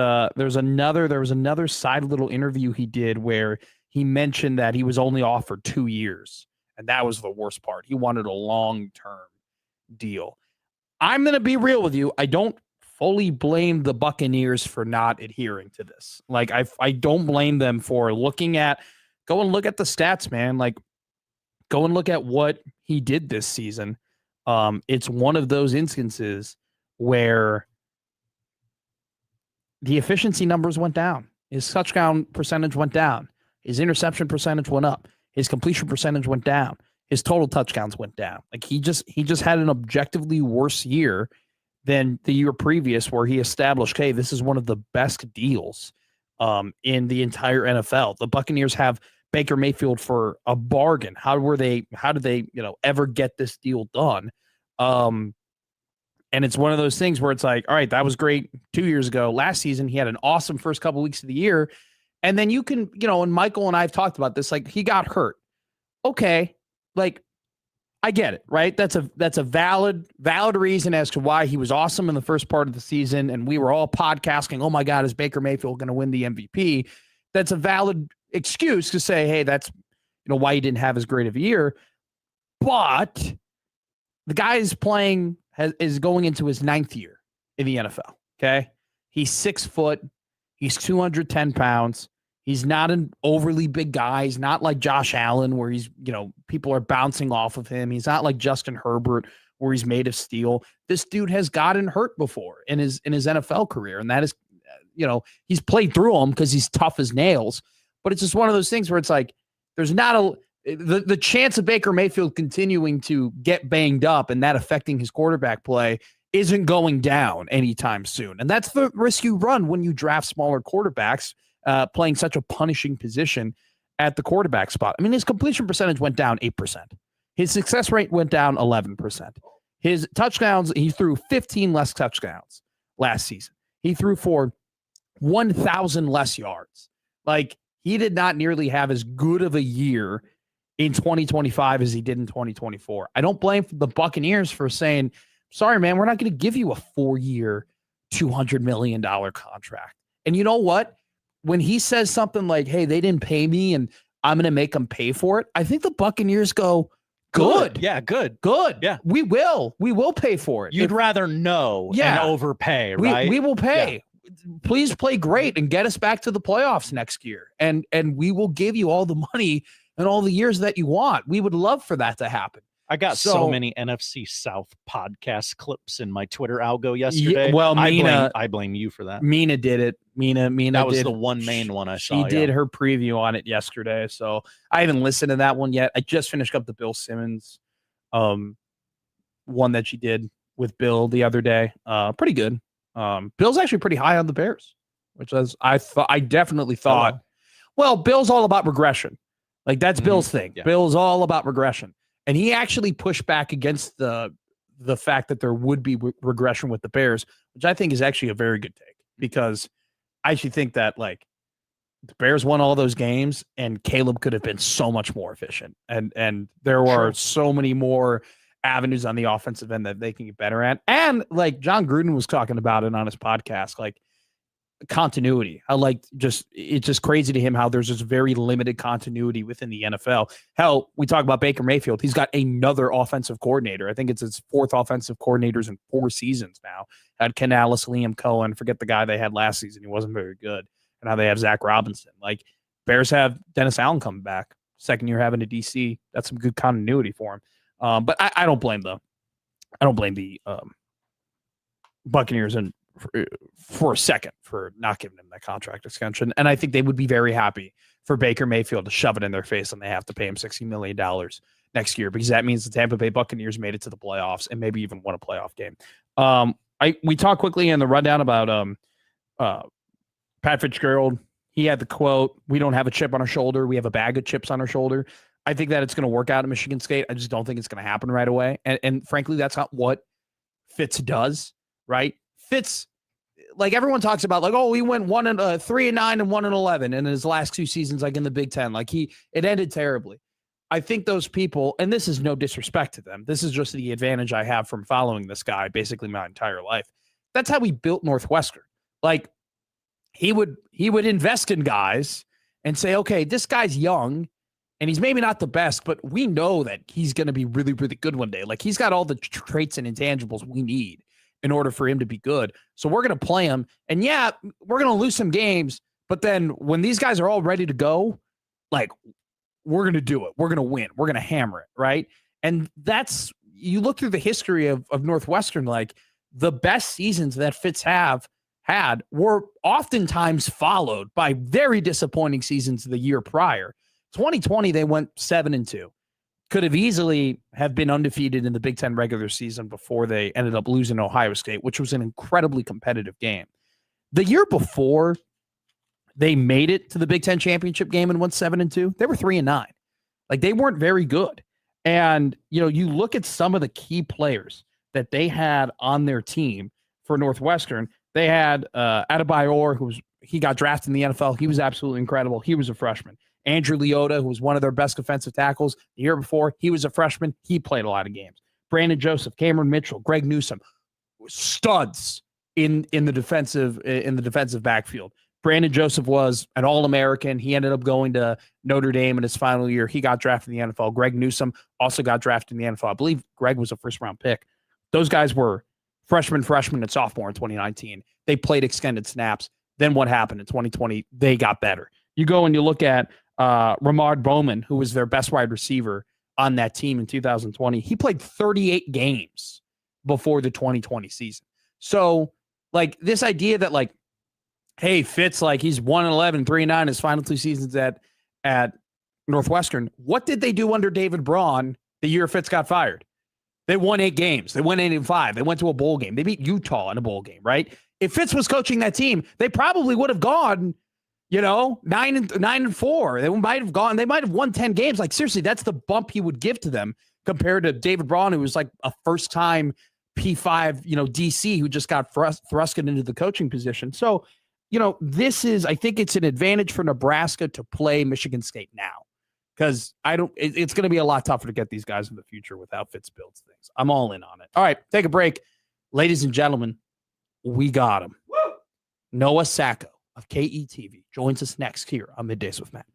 another side little interview he did where he mentioned that he was only offered 2 years. And that was the worst part. He wanted a long-term deal. I'm going to be real with you. I don't fully blame the Buccaneers for not adhering to this. Like, I don't blame them for go and look at the stats, man. Like, go and look at what he did this season. It's one of those instances where the efficiency numbers went down. His touchdown percentage went down. His interception percentage went up. His completion percentage went down. His total touchdowns went down. Like he just had an objectively worse year than the year previous, where he established, hey, this is one of the best deals in the entire NFL. The Buccaneers have Baker Mayfield for a bargain. How did they ever get this deal done? And it's one of those things where it's like, all right, that was great 2 years ago. Last season, he had an awesome first couple weeks of the year. And then you can, and Michael and I have talked about this, like he got hurt. Okay. Like I get it, right? That's a valid reason as to why he was awesome in the first part of the season. And we were all podcasting, oh my God, is Baker Mayfield going to win the MVP? That's a valid excuse to say, hey, that's why he didn't have as great of a year. But the guy is is going into his 9th year in the NFL. Okay. He's 6 foot. He's 210 pounds. He's not an overly big guy. He's not like Josh Allen, where he's, people are bouncing off of him. He's not like Justin Herbert, where he's made of steel. This dude has gotten hurt before in his NFL career. And that is, he's played through them because he's tough as nails. But it's just one of those things where it's like, there's not the chance of Baker Mayfield continuing to get banged up and that affecting his quarterback play isn't going down anytime soon. And that's the risk you run when you draft smaller quarterbacks playing such a punishing position at the quarterback spot. I mean, his completion percentage went down 8%. His success rate went down 11%. His touchdowns, he threw 15 less touchdowns last season. He threw for 1,000 less yards. Like, he did not nearly have as good of a year in 2025 as he did in 2024. I don't blame the Buccaneers for saying, sorry, man, we're not going to give you a 4-year, $200 million contract. And you know what? When he says something like, hey, they didn't pay me and I'm going to make them pay for it, I think the Buccaneers go, good.
Yeah, good.
Yeah. We will pay for it.
You'd rather know and overpay, right?
We will pay. Yeah. Please play great and get us back to the playoffs next year. And we will give you all the money and all the years that you want. We would love for that to happen.
I got so many NFC South podcast clips in my Twitter algo yesterday.
Yeah, well,
I blame you for that.
Mina did it. Mina
that was the one main one I saw.
She did her preview on it yesterday, so I haven't listened to that one yet. I just finished up the Bill Simmons one that she did with Bill the other day. Pretty good. Bill's actually pretty high on the Bears, which I definitely thought.
Hello.
Well, Bill's all about regression. Like that's Bill's thing.
Yeah.
Bill's all about regression. And he actually pushed back against the fact that there would be regression with the Bears, which I think is actually a very good take, because I actually think that like the Bears won all those games and Caleb could have been so much more efficient. And there were so many more avenues on the offensive end that they can get better at. And like John Gruden was talking about it on his podcast, like continuity. It's just crazy to him how there's this very limited continuity within the NFL. Hell, we talk about Baker Mayfield. He's got another offensive coordinator. I think it's his 4th offensive coordinators in 4 seasons now. Had Canales, Liam Cohen, forget the guy they had last season. He wasn't very good. And now they have Zach Robinson. Like, Bears have Dennis Allen coming back. Second year having a DC. That's some good continuity for him. But I don't blame the Buccaneers for a second for not giving him that contract extension. And I think they would be very happy for Baker Mayfield to shove it in their face and they have to pay him $60 million next year, because that means the Tampa Bay Buccaneers made it to the playoffs and maybe even won a playoff game. We talked quickly in the rundown about Pat Fitzgerald. He had the quote, "We don't have a chip on our shoulder. We have a bag of chips on our shoulder." I think that it's going to work out at Michigan State. I just don't think it's going to happen right away. And frankly, that's not what Fitz does, right? Fitz, like everyone talks about, like, oh, he went 3-9 and 1-11 in his last 2 seasons, like in the Big Ten. Like it ended terribly. I think those people, and this is no disrespect to them, this is just the advantage I have from following this guy basically my entire life. That's how he built Northwestern. Like he would invest in guys and say, okay, this guy's young and he's maybe not the best, but we know that he's going to be really, really good one day. Like he's got all the traits and intangibles we need in order for him to be good. So we're going to play him. And yeah, we're going to lose some games, but then when these guys are all ready to go, like we're going to do it. We're going to win. We're going to hammer it. Right. And that's, you look through the history of Northwestern, like the best seasons that Fitz had were oftentimes followed by very disappointing seasons the year prior. 2020, they went 7-2. Could have easily have been undefeated in the Big Ten regular season before they ended up losing Ohio State, which was an incredibly competitive game. The year before they made it to the Big Ten championship game and went 7-2, they were 3-9. Like they weren't very good. And, you know, you look at some of the key players that they had on their team for Northwestern. They had Adebayor, he got drafted in the NFL. He was absolutely incredible. He was a freshman. Andrew Leota, who was one of their best defensive tackles the year before, he was a freshman. He played a lot of games. Brandon Joseph, Cameron Mitchell, Greg Newsome, studs in the defensive backfield. Brandon Joseph was an All-American. He ended up going to Notre Dame in his final year. He got drafted in the NFL. Greg Newsome also got drafted in the NFL. I believe Greg was a first-round pick. Those guys were freshman, and sophomore in 2019. They played extended snaps. Then what happened in 2020? They got better. You go and you look at Ramard Bowman, who was their best wide receiver on that team in 2020. He played 38 games before the 2020 season. So, like, this idea that, like, hey, Fitz, like, he's 1-11, 3-9 his final 2 seasons at Northwestern. What did they do under David Braun the year Fitz got fired? They won 8 games. They went 8-5. They went to a bowl game. They beat Utah in a bowl game, right? If Fitz was coaching that team, they probably would have gone, 9-4. They might have gone. They might have won 10 games. Like, seriously, that's the bump he would give to them compared to David Braun, who was like a first-time P5, DC, who just got thrusted into the coaching position. So, I think it's an advantage for Nebraska to play Michigan State now, because it's going to be a lot tougher to get these guys in the future without Fitz builds things. I'm all in on it. All right, take a break. Ladies and gentlemen, we got him. Woo! Noah Sacco of KETV joins us next here on Middays with Matt.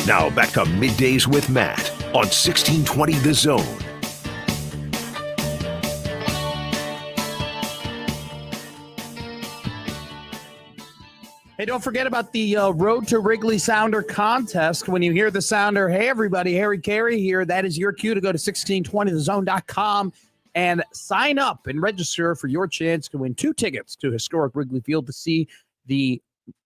Now back to Middays with Matt on 1620 The Zone.
Hey, don't forget about the Road to Wrigley Sounder contest. When you hear the sounder, hey, everybody, Harry Carey here. That is your cue to go to 1620thezone.com and sign up and register for your chance to win 2 tickets to historic Wrigley Field to see the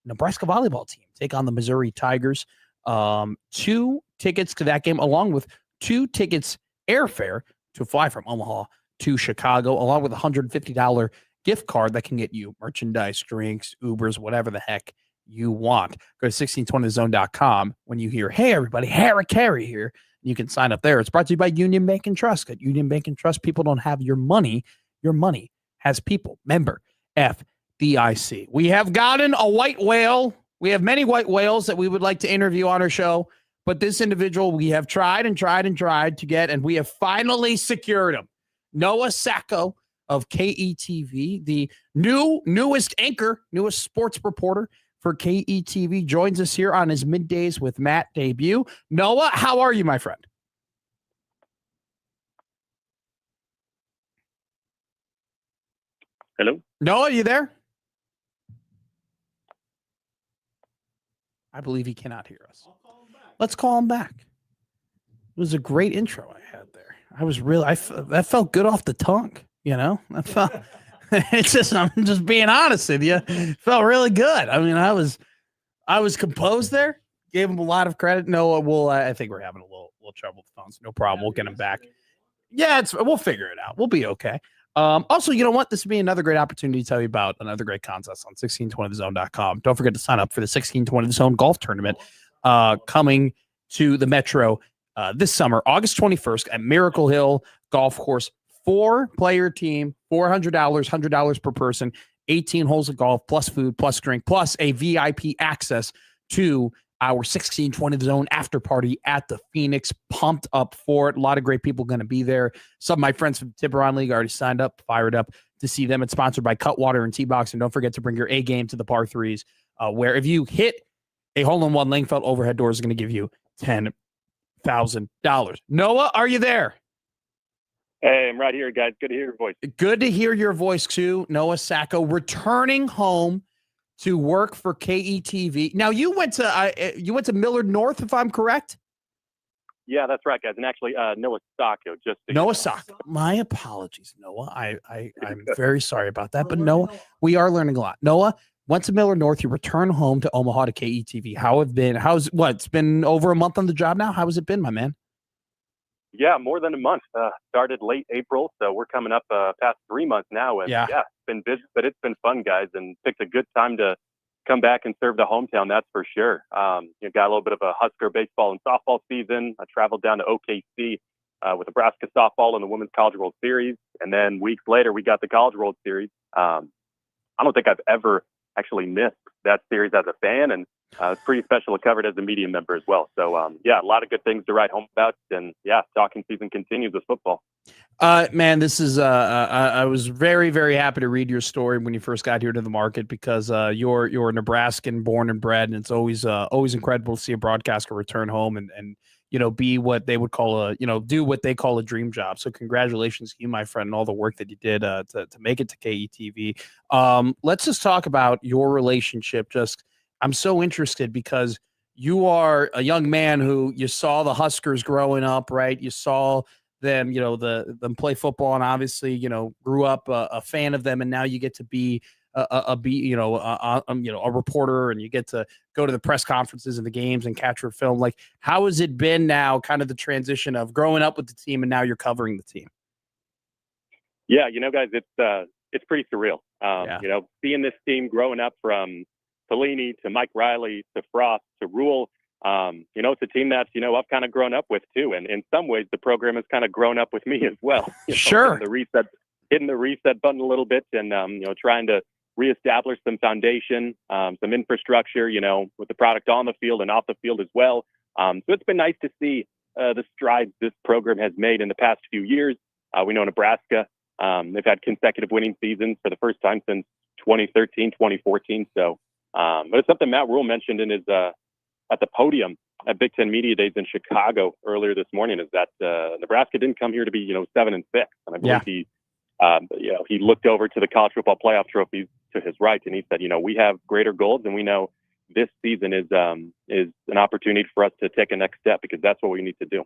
Nebraska volleyball team take on the Missouri Tigers. 2 tickets to that game, along with 2 tickets airfare to fly from Omaha to Chicago, along with a $150 gift card that can get you merchandise, drinks, Ubers, whatever the heck you want. Go to 1620thezone.com. When you hear, hey, everybody, Harry Carey here, you can sign up there. It's brought to you by Union Bank and Trust. At Union Bank and Trust, people don't have your money. Your money has people. Member FDIC. We have gotten a white whale. We have many white whales that we would like to interview on our show, but this individual we have tried to get, and we have finally secured him. Noah Sacco of KETV, the newest anchor, newest sports reporter for KETV, joins us here on his Middays with Matt debut. Noah, how are you, my friend?
Hello?
Noah, are you there? I believe he cannot hear us. Let's call him back. It was a great intro I had there. That felt good off the tongue. You know, it's just, I'm just being honest with you. It felt really good. I mean, I was composed there. Gave him a lot of credit. No, I think we're having a little trouble with phones. No problem. We'll get him back. Yeah, we'll figure it out. We'll be okay. Also, you know what? This would be another great opportunity to tell you about another great contest on 1620thezone.com. Don't forget to sign up for the 1620 The Zone golf tournament coming to the Metro this summer, August 21st at Miracle Hill Golf Course. 4-player team, $400, $100 per person, 18 holes of golf, plus food, plus drink, plus a VIP access to our 1620 Zone after party at the Phoenix. Pumped up for it. A lot of great people going to be there. Some of my friends from the Tiburon League already signed up, fired up to see them. It's sponsored by Cutwater and T-Box. And don't forget to bring your A game to the par threes, where if you hit a hole-in-one, Langfeld overhead doors is going to give you $10,000. Noah, are you there?
Hey, I'm right here, guys. Good to hear your voice.
Good to hear your voice, too. Noah Sacco, returning home to work for KETV. Now, you went to Millard North, if I'm correct?
Yeah, that's right, guys. And actually, Noah Sacco.
Noah Sacco. My apologies, Noah. I'm very sorry about that. But, Noah, we are learning a lot. Noah, went to Millard North. You return home to Omaha to KETV. It's been over a month on the job now? How has it been, my man?
Yeah, more than a month. Started late April, so we're coming up past 3 months now. And yeah, it's been busy, but it's been fun, guys, and picked a good time to come back and serve the hometown, that's for sure. You got a little bit of a Husker baseball and softball season. I traveled down to OKC with Nebraska softball in the Women's College World Series, and then weeks later we got the College World Series. I don't think I've ever actually missed that series as a fan, and it's pretty special to cover it as a media member as well. So, yeah, a lot of good things to write home about. And, yeah, talking season continues with football.
Man, this is I was very, very happy to read your story when you first got here to the market because you're Nebraskan born and bred. And it's always incredible to see a broadcaster return home and be what they would call do what they call a dream job. So congratulations to you, my friend, and all the work that you did to make it to KETV. Let's just talk about your relationship. I'm so interested because you are a young man who you saw the Huskers growing up, right? You saw them, them play football, and obviously, grew up a fan of them, and now you get to be a reporter, and you get to go to the press conferences and the games and capture film. Like, how has it been now, kind of the transition of growing up with the team and now you're covering the team?
Yeah, guys, it's pretty surreal. Seeing this team growing up from Pelini to Mike Riley to Frost to Rhule, it's a team that's, I've kind of grown up with too. And in some ways, the program has kind of grown up with me as well.
Sure.
Hitting the reset button a little bit and, trying to reestablish some foundation, some infrastructure, with the product on the field and off the field as well. So it's been nice to see the strides this program has made in the past few years. We know Nebraska, they've had consecutive winning seasons for the first time since 2013, 2014. So, but it's something Matt Rhule mentioned in his at the podium at Big Ten Media Days in Chicago earlier this morning is that Nebraska didn't come here to be 7-6, and I believe he looked over to the college football playoff trophies to his right, and he said, we have greater goals, and we know this season is an opportunity for us to take a next step because that's what we need to do.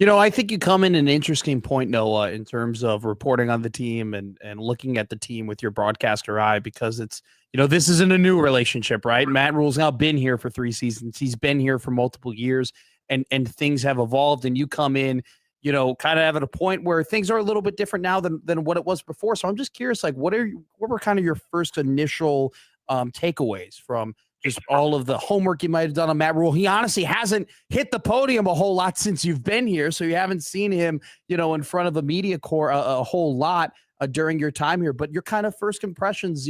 I think you come in an interesting point, Noah, in terms of reporting on the team and looking at the team with your broadcaster eye, because it's, this isn't a new relationship, right? Matt Rhule's now been here for 3 seasons. He's been here for multiple years, and things have evolved, and you come in, kind of at a point where things are a little bit different now than what it was before. So I'm just curious, like, what were kind of your first initial takeaways from just all of the homework you might have done on Matt Rhule? He honestly hasn't hit the podium a whole lot since you've been here, so you haven't seen him, in front of a media corps a whole lot during your time here. But your kind of first impressions,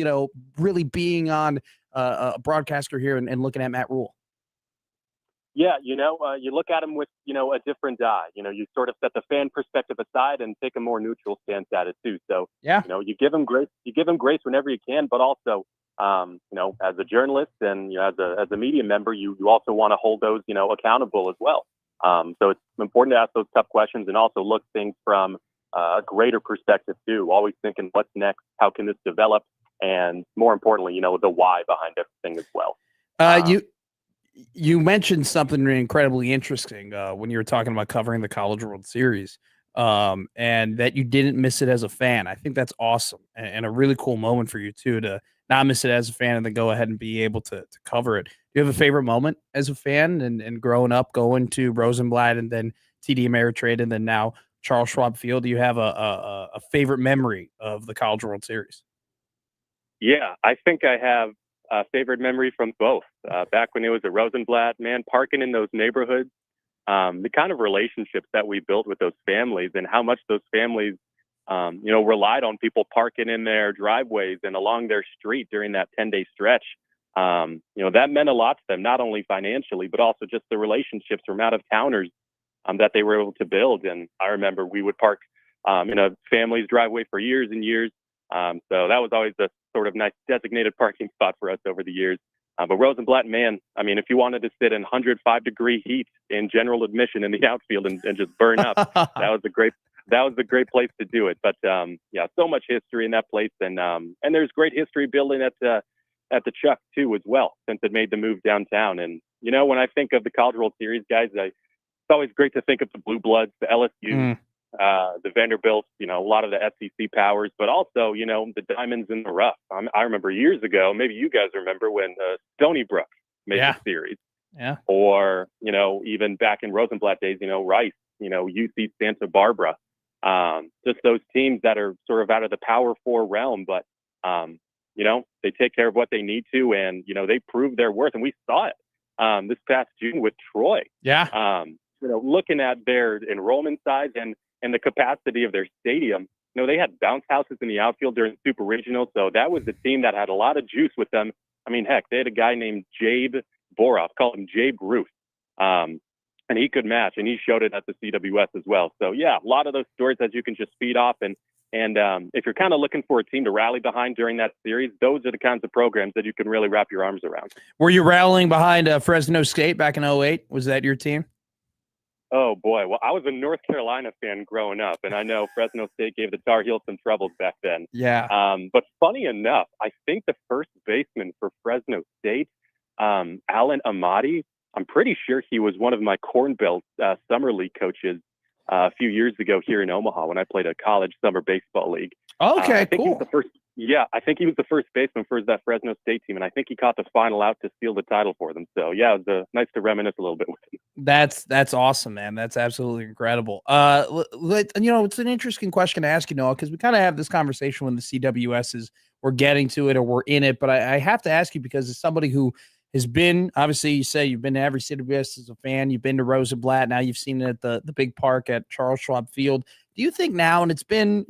really being on a broadcaster here and looking at Matt Rhule.
Yeah, you look at him with, a different eye. You sort of set the fan perspective aside and take a more neutral stance at it too. So, you give him grace. You give him grace whenever you can, but also, as a journalist and as a media member, you also want to hold those, accountable as well. So it's important to ask those tough questions and also look things from a greater perspective too. Always thinking, what's next? How can this develop? And more importantly, the why behind everything as well.
You mentioned something incredibly interesting when you were talking about covering the College World Series, and that you didn't miss it as a fan. I think that's awesome and a really cool moment for you too, to not miss it as a fan and then go ahead and be able to cover it. Do you have a favorite moment as a fan and growing up, going to Rosenblatt and then TD Ameritrade and then now Charles Schwab Field? Do you have a favorite memory of the College World Series?
Yeah, I think I have a favorite memory from both. Back when it was at Rosenblatt, man, parking in those neighborhoods, the kind of relationships that we built with those families and how much those families, relied on people parking in their driveways and along their street during that 10-day stretch. That meant a lot to them, not only financially, but also just the relationships from out-of-towners that they were able to build. And I remember we would park in a family's driveway for years and years. So that was always a sort of nice designated parking spot for us over the years. But Rosenblatt, man, I mean, if you wanted to sit in 105-degree heat in general admission in the outfield and just burn up, that was a great place to do it. But so much history in that place, and there's great history building at the Chuck too as well, since it made the move downtown. And when I think of the College World Series, guys, it's always great to think of the Blue Bloods, the LSU, the Vanderbilts, a lot of the SEC powers, but also the diamonds in the rough. I remember years ago, maybe you guys remember when Stony Brook made the series, or even back in Rosenblatt days, Rice, UC Santa Barbara. Just those teams that are sort of out of the Power 4 realm, but they take care of what they need to, and they prove their worth, and we saw it this past June with Troy. Looking at their enrollment size and the capacity of their stadium, they had bounce houses in the outfield during Super Regional, so that was the team that had a lot of juice with them. I mean, heck, they had a guy named Jabe Boroff, call him Jabe Ruth. And he could match, and he showed it at the CWS as well. So, yeah, a lot of those stories that you can just feed off. And if you're kind of looking for a team to rally behind during that series, those are the kinds of programs that you can really wrap your arms around.
Were you rallying behind Fresno State back in 2008? Was that your team?
Oh, boy. Well, I was a North Carolina fan growing up, and I know Fresno State gave the Tar Heels some troubles back then. But funny enough, I think the first baseman for Fresno State, Alan Amati, I'm pretty sure he was one of my Corn Belt summer league coaches a few years ago here in Omaha when I played a college summer baseball league.
Okay, cool.
I think he was the first baseman for that Fresno State team, and I think he caught the final out to steal the title for them. So, yeah, it was nice to reminisce a little bit with him.
That's awesome, man. That's absolutely incredible. It's an interesting question to ask you, Noah, because we kind of have this conversation when the CWS we're getting to it or we're in it, but I have to ask you because as somebody who has been, obviously, you say you've been to every CWS as a fan, you've been to Rosenblatt, now you've seen it at the big park at Charles Schwab Field. Do you think now, and it's been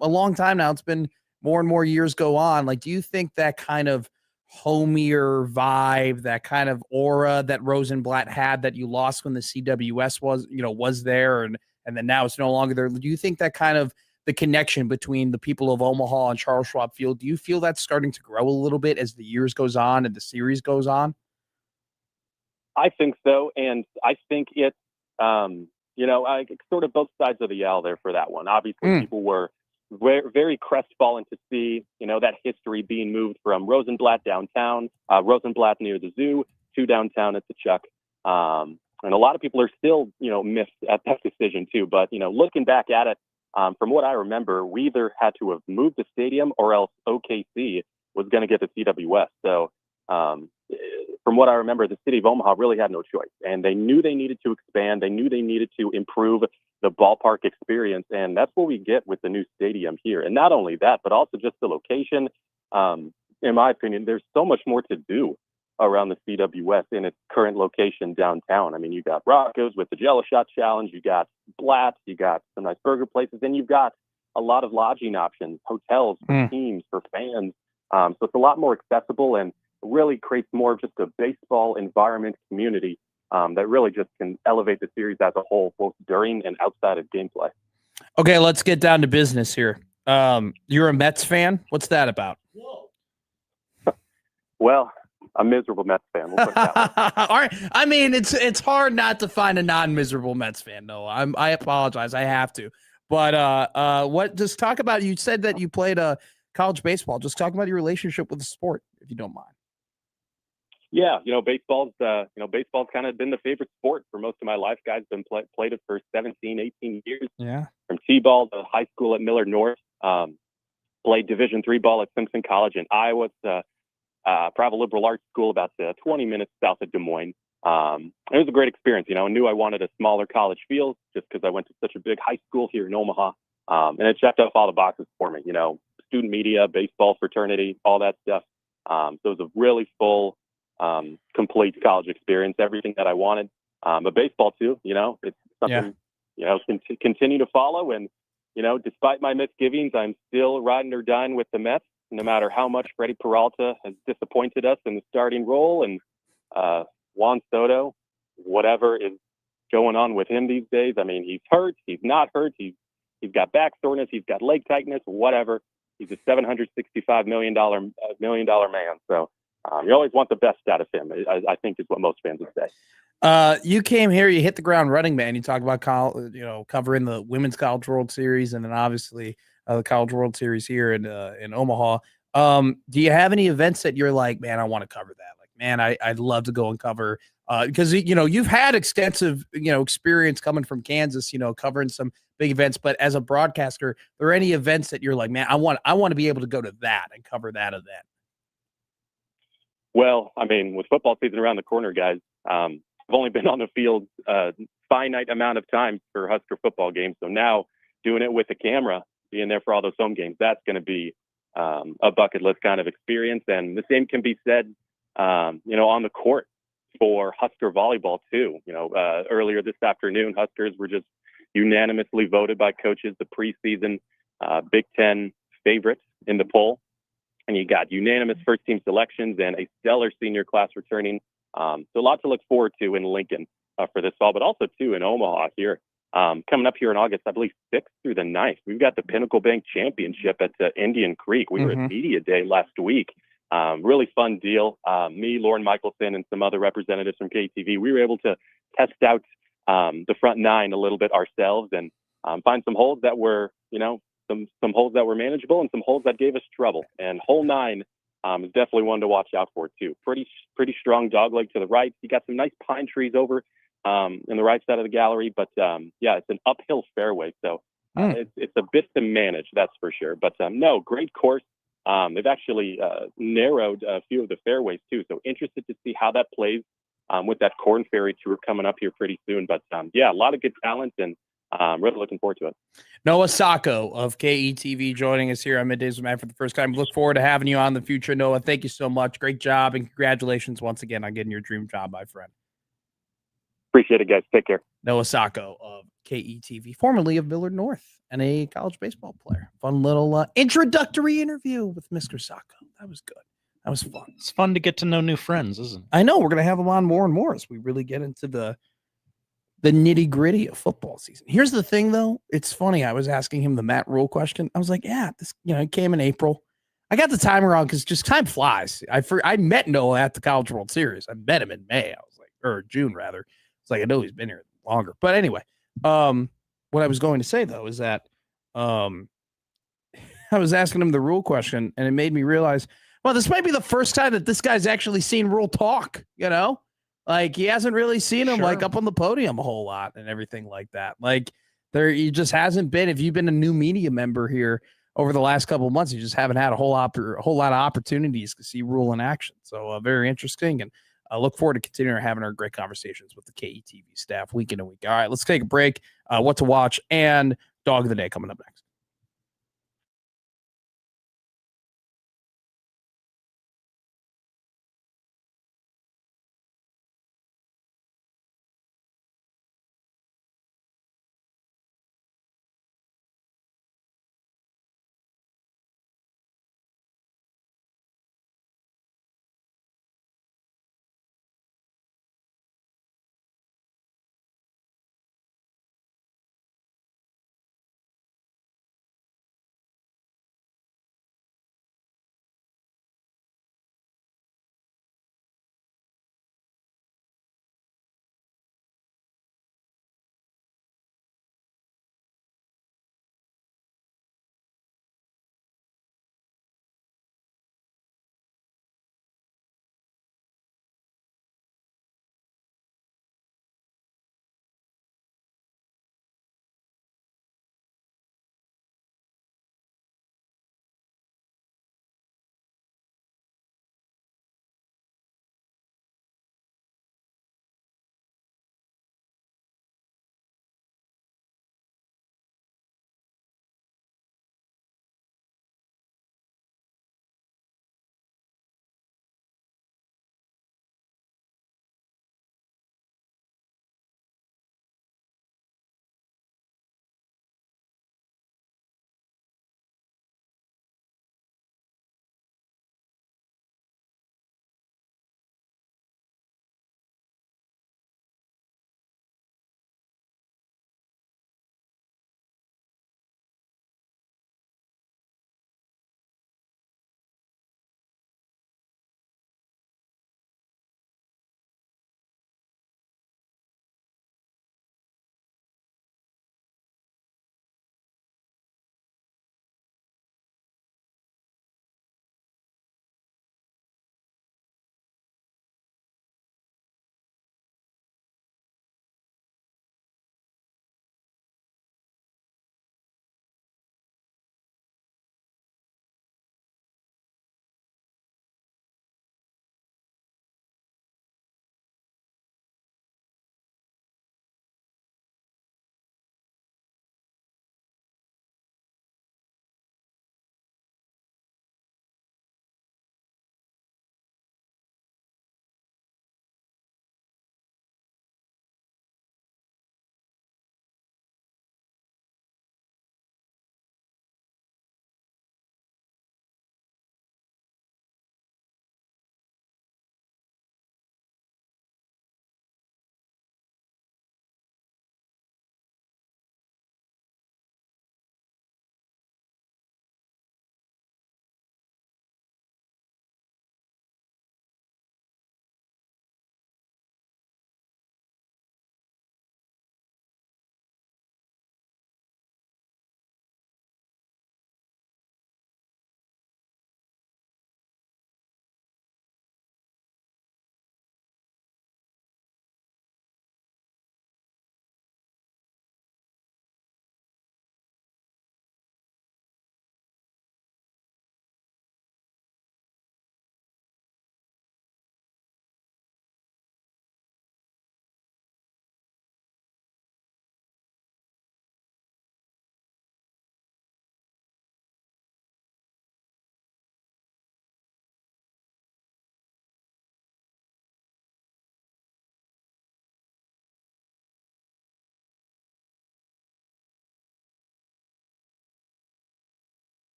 a long time now, it's been more and more years go on, like, do you think that kind of homier vibe, that kind of aura that Rosenblatt had that you lost when the CWS was there and then now it's no longer there, do you think that kind of the connection between the people of Omaha and Charles Schwab Field, do you feel that's starting to grow a little bit as the years goes on and the series goes on?
I think so, and I think it's I sort of both sides of the aisle there for that one. Obviously, people were very, very crestfallen to see that history being moved from Rosenblatt downtown, Rosenblatt near the zoo, to downtown at the Chuck. And a lot of people are still miffed at that decision too. But looking back at it, from what I remember, we either had to have moved the stadium or else OKC was going to get the CWS. So from what I remember, the city of Omaha really had no choice, and they knew they needed to expand. They knew they needed to improve the ballpark experience, and that's what we get with the new stadium here. And not only that, but also just the location. In my opinion, there's so much more to do around the CWS in its current location downtown. I mean, you got Rocco's with the Jello Shot Challenge, you got Blatt's, you got some nice burger places, and you've got a lot of lodging options, hotels for teams, for fans. So it's a lot more accessible and really creates more of just a baseball environment community that really just can elevate the series as a whole, both during and outside of gameplay.
Okay, let's get down to business here. You're a Mets fan? What's that about?
Well, a miserable Mets fan. We'll put it that way.
All right. I mean, it's hard not to find a non-miserable Mets fan. No, I apologize. I have to. But just talk about, you said that you played college baseball. Just talk about your relationship with the sport, if you don't mind.
Yeah, baseball's kind of been the favorite sport for most of my life, guys. Been played it for 17, 18 years.
Yeah.
From T-ball to high school at Millard North. Played Division III ball at Simpson College in Iowa. Private liberal arts school about 20 minutes south of Des Moines. It was a great experience. I knew I wanted a smaller college field just because I went to such a big high school here in Omaha. And it checked off all the boxes for me, student media, baseball fraternity, all that stuff. So it was a really full, complete college experience, everything that I wanted. But baseball too, it's something, continue to follow. And, despite my misgivings, I'm still riding or dying with the Mets, no matter how much Freddie Peralta has disappointed us in the starting role. And Juan Soto, whatever is going on with him these days. I mean, he's hurt, he's not hurt, he's got back soreness, he's got leg tightness, whatever. He's a $765 million man. So you always want the best out of him, I think is what most fans would say.
You came here, you hit the ground running, man. You talk about covering the Women's College World Series, and then obviously the College World Series here in Omaha. Do you have any events that you're like, man, I want to cover that? Like, man, I'd love to go and cover, because you've had extensive experience coming from Kansas, covering some big events. But as a broadcaster, are there any events that you're like, man, I want to be able to go to that and cover that event?
Well, I mean, with football season around the corner, guys, I've only been on the field a finite amount of times for Husker football games. So now doing it with the camera, being there for all those home games, that's going to be a bucket list kind of experience. And the same can be said, on the court for Husker volleyball too. Earlier this afternoon, Huskers were just unanimously voted by coaches the preseason Big Ten favorites in the poll. And you got unanimous first-team selections and a stellar senior class returning. So a lot to look forward to in Lincoln for this fall, but also, too, in Omaha here. Coming up here in August, I believe 6th through the 9th, we've got the Pinnacle Bank Championship at Indian Creek. We were at Media Day last week. Really fun deal. Me, Lauren Michelson, and some other representatives from KTV, we were able to test out the front nine a little bit ourselves and find some holes that were, some holes that were manageable and some holes that gave us trouble. And hole 9 is definitely one to watch out for too. Pretty strong dog leg to the right. You got some nice pine trees over in the right side of the gallery, but it's an uphill fairway, so it's a bit to manage, that's for sure. But no, great course. They've actually narrowed a few of the fairways too, so interested to see how that plays with that Corn Ferry Tour coming up here pretty soon. But a lot of good talent, and really looking forward to it.
Noah Sacco of KETV joining us here on Middays with Matt for the first time. Look forward to having you on the future, Noah. Thank you so much. Great job, and congratulations once again on getting your dream job, my friend.
Appreciate it, guys. Take care.
Noah Sacco of KETV, formerly of Millard North, and a college baseball player. Fun little introductory interview with Mr. Sacco. That was good. That was fun.
It's fun to get to know new friends, isn't it?
I know. We're going to have him on more and more as we really get into the nitty-gritty of football season. Here's the thing, though. It's funny. I was asking him the Matt Rhule question. I was like, this, it came in April. I got the time wrong because just time flies. I met Noah at the College World Series. I met him in May. or June rather. It's like I know he's been here longer. But anyway, what I was going to say though is that I was asking him the Rhule question, and it made me realize, well, this might be the first time that this guy's actually seen Rhule talk, you know? Like he hasn't really seen him like up on the podium a whole lot and everything like that. Like he just hasn't been. If you've been a new media member here over the last couple of months, you just haven't had a whole lot of opportunities to see Rhule in action. So very interesting, and I look forward to continuing having our great conversations with the KETV staff week in and week. All right, let's take a break. What to watch and dog of the day coming up next.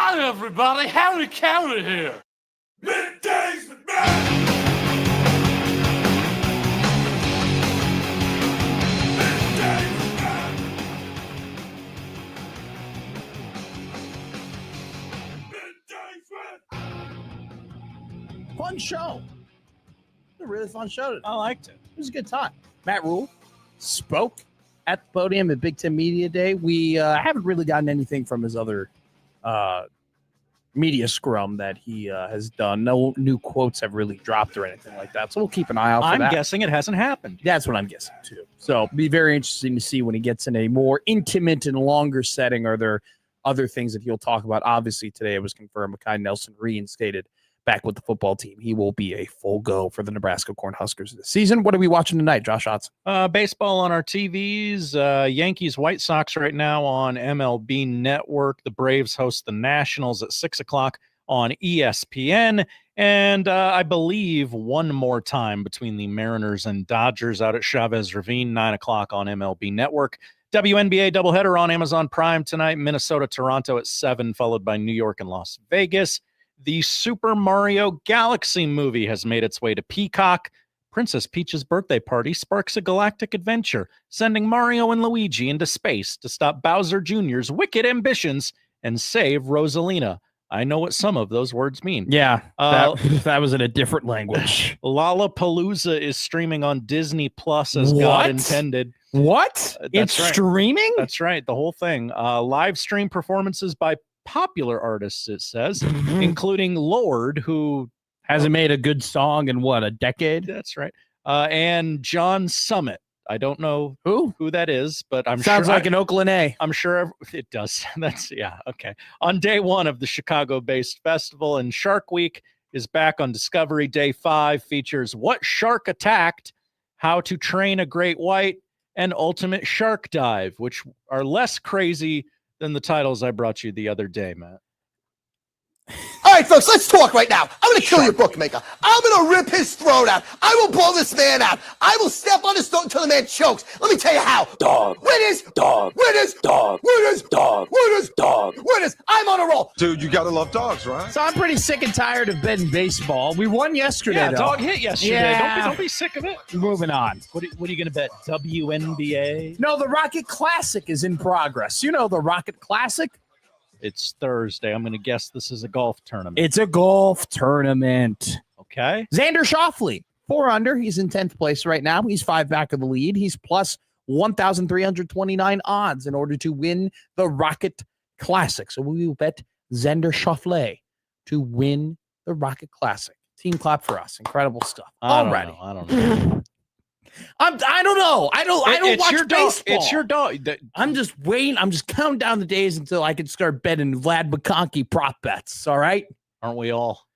Hi, everybody. Howdy County here. Middays with Matt.
Fun show. A really fun show today.
I liked it.
It was a good time. Matt Rhule spoke at the podium at Big Ten Media Day. We haven't really gotten anything from his other media scrum that he has done. No new quotes have really dropped or anything like that. So we'll keep an eye out for that.
I'm guessing it hasn't happened.
That's what I'm guessing too. So it'll be very interesting to see when he gets in a more intimate and longer setting. Are there other things that he'll talk about? Obviously, today it was confirmed Mekhi Nelson reinstated back with the football team. He will be a full go for the Nebraska Cornhuskers this season. What are we watching tonight, Josh Hodson?
Baseball on our TVs. Yankees, White Sox right now on MLB Network. The Braves host the Nationals at 6 o'clock on ESPN. And I believe one more time between the Mariners and Dodgers out at Chavez Ravine, 9 o'clock on MLB Network. WNBA doubleheader on Amazon Prime tonight. Minnesota, Toronto at 7, followed by New York and Las Vegas. The Super Mario Galaxy movie has made its way to Peacock. Princess Peach's birthday party sparks a galactic adventure, sending Mario and Luigi into space to stop Bowser Jr.'s wicked ambitions and save Rosalina. I know what some of those words mean.
Yeah, that was in a different language.
Lollapalooza is streaming on Disney Plus as God intended.
What? It's
right.
Streaming?
That's right, the whole thing. Live stream performances by popular artists, it says, including Lorde, who
hasn't made a good song in what, a decade?
That's right. And John Summit. I don't know who that is, but I'm
Sounds
sure
like an Oakland A.
I'm sure it does. That's okay. On day 1 of the Chicago-based festival, and Shark Week is back on Discovery. Day 5 features What Shark Attacked, How to Train a Great White, and Ultimate Shark Dive, which are less crazy than the titles I brought you the other day, Matt.
All right, folks, let's talk right now. I'm going to kill your bookmaker. I'm going to rip his throat out. I will blow this man out. I will step on his throat until the man chokes. Let me tell you how. Dog. Winners. Dog. Winners. Dog. Winners. Dog. Winners. Dog. Winners. I'm on a roll.
Dude, you got to love dogs, right?
So I'm pretty sick and tired of betting baseball. We won yesterday,
Yeah,
though.
dog hit yesterday.
Yeah.
Don't be sick of it.
Moving on.
What are you going to bet? WNBA?
No, the Rocket Classic is in progress. You know the Rocket Classic?
It's Thursday. I'm going to guess this is a golf tournament.
It's a golf tournament.
Okay.
Xander Schauffele, 4 under. He's in 10th place right now. He's 5 back of the lead. He's plus 1,329 odds in order to win the Rocket Classic. So we will bet Xander Schauffele to win the Rocket Classic. Team clap for us. Incredible stuff.
I don't know.
I don't know. I don't watch baseball.
It's your dog.
I'm just waiting. I'm just counting down the days until I can start betting Vlad McConkey prop bets. All right.
Aren't we all?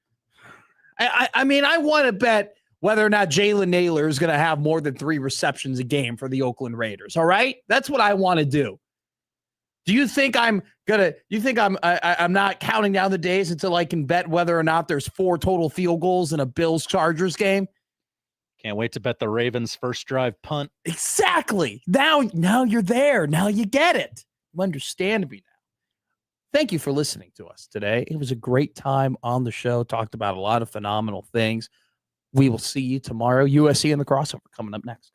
I mean, I want to bet whether or not Jalen Naylor is going to have more than 3 receptions a game for the Oakland Raiders. All right. That's what I want to do. Do you think I'm not counting down the days until I can bet whether or not there's 4 total field goals in a Bills-Chargers game?
Can't wait to bet the Ravens' first drive punt.
Exactly. Now you're there. Now you get it. You understand me now. Thank you for listening to us today. It was a great time on the show. Talked about a lot of phenomenal things. We will see you tomorrow. USC and the crossover coming up next.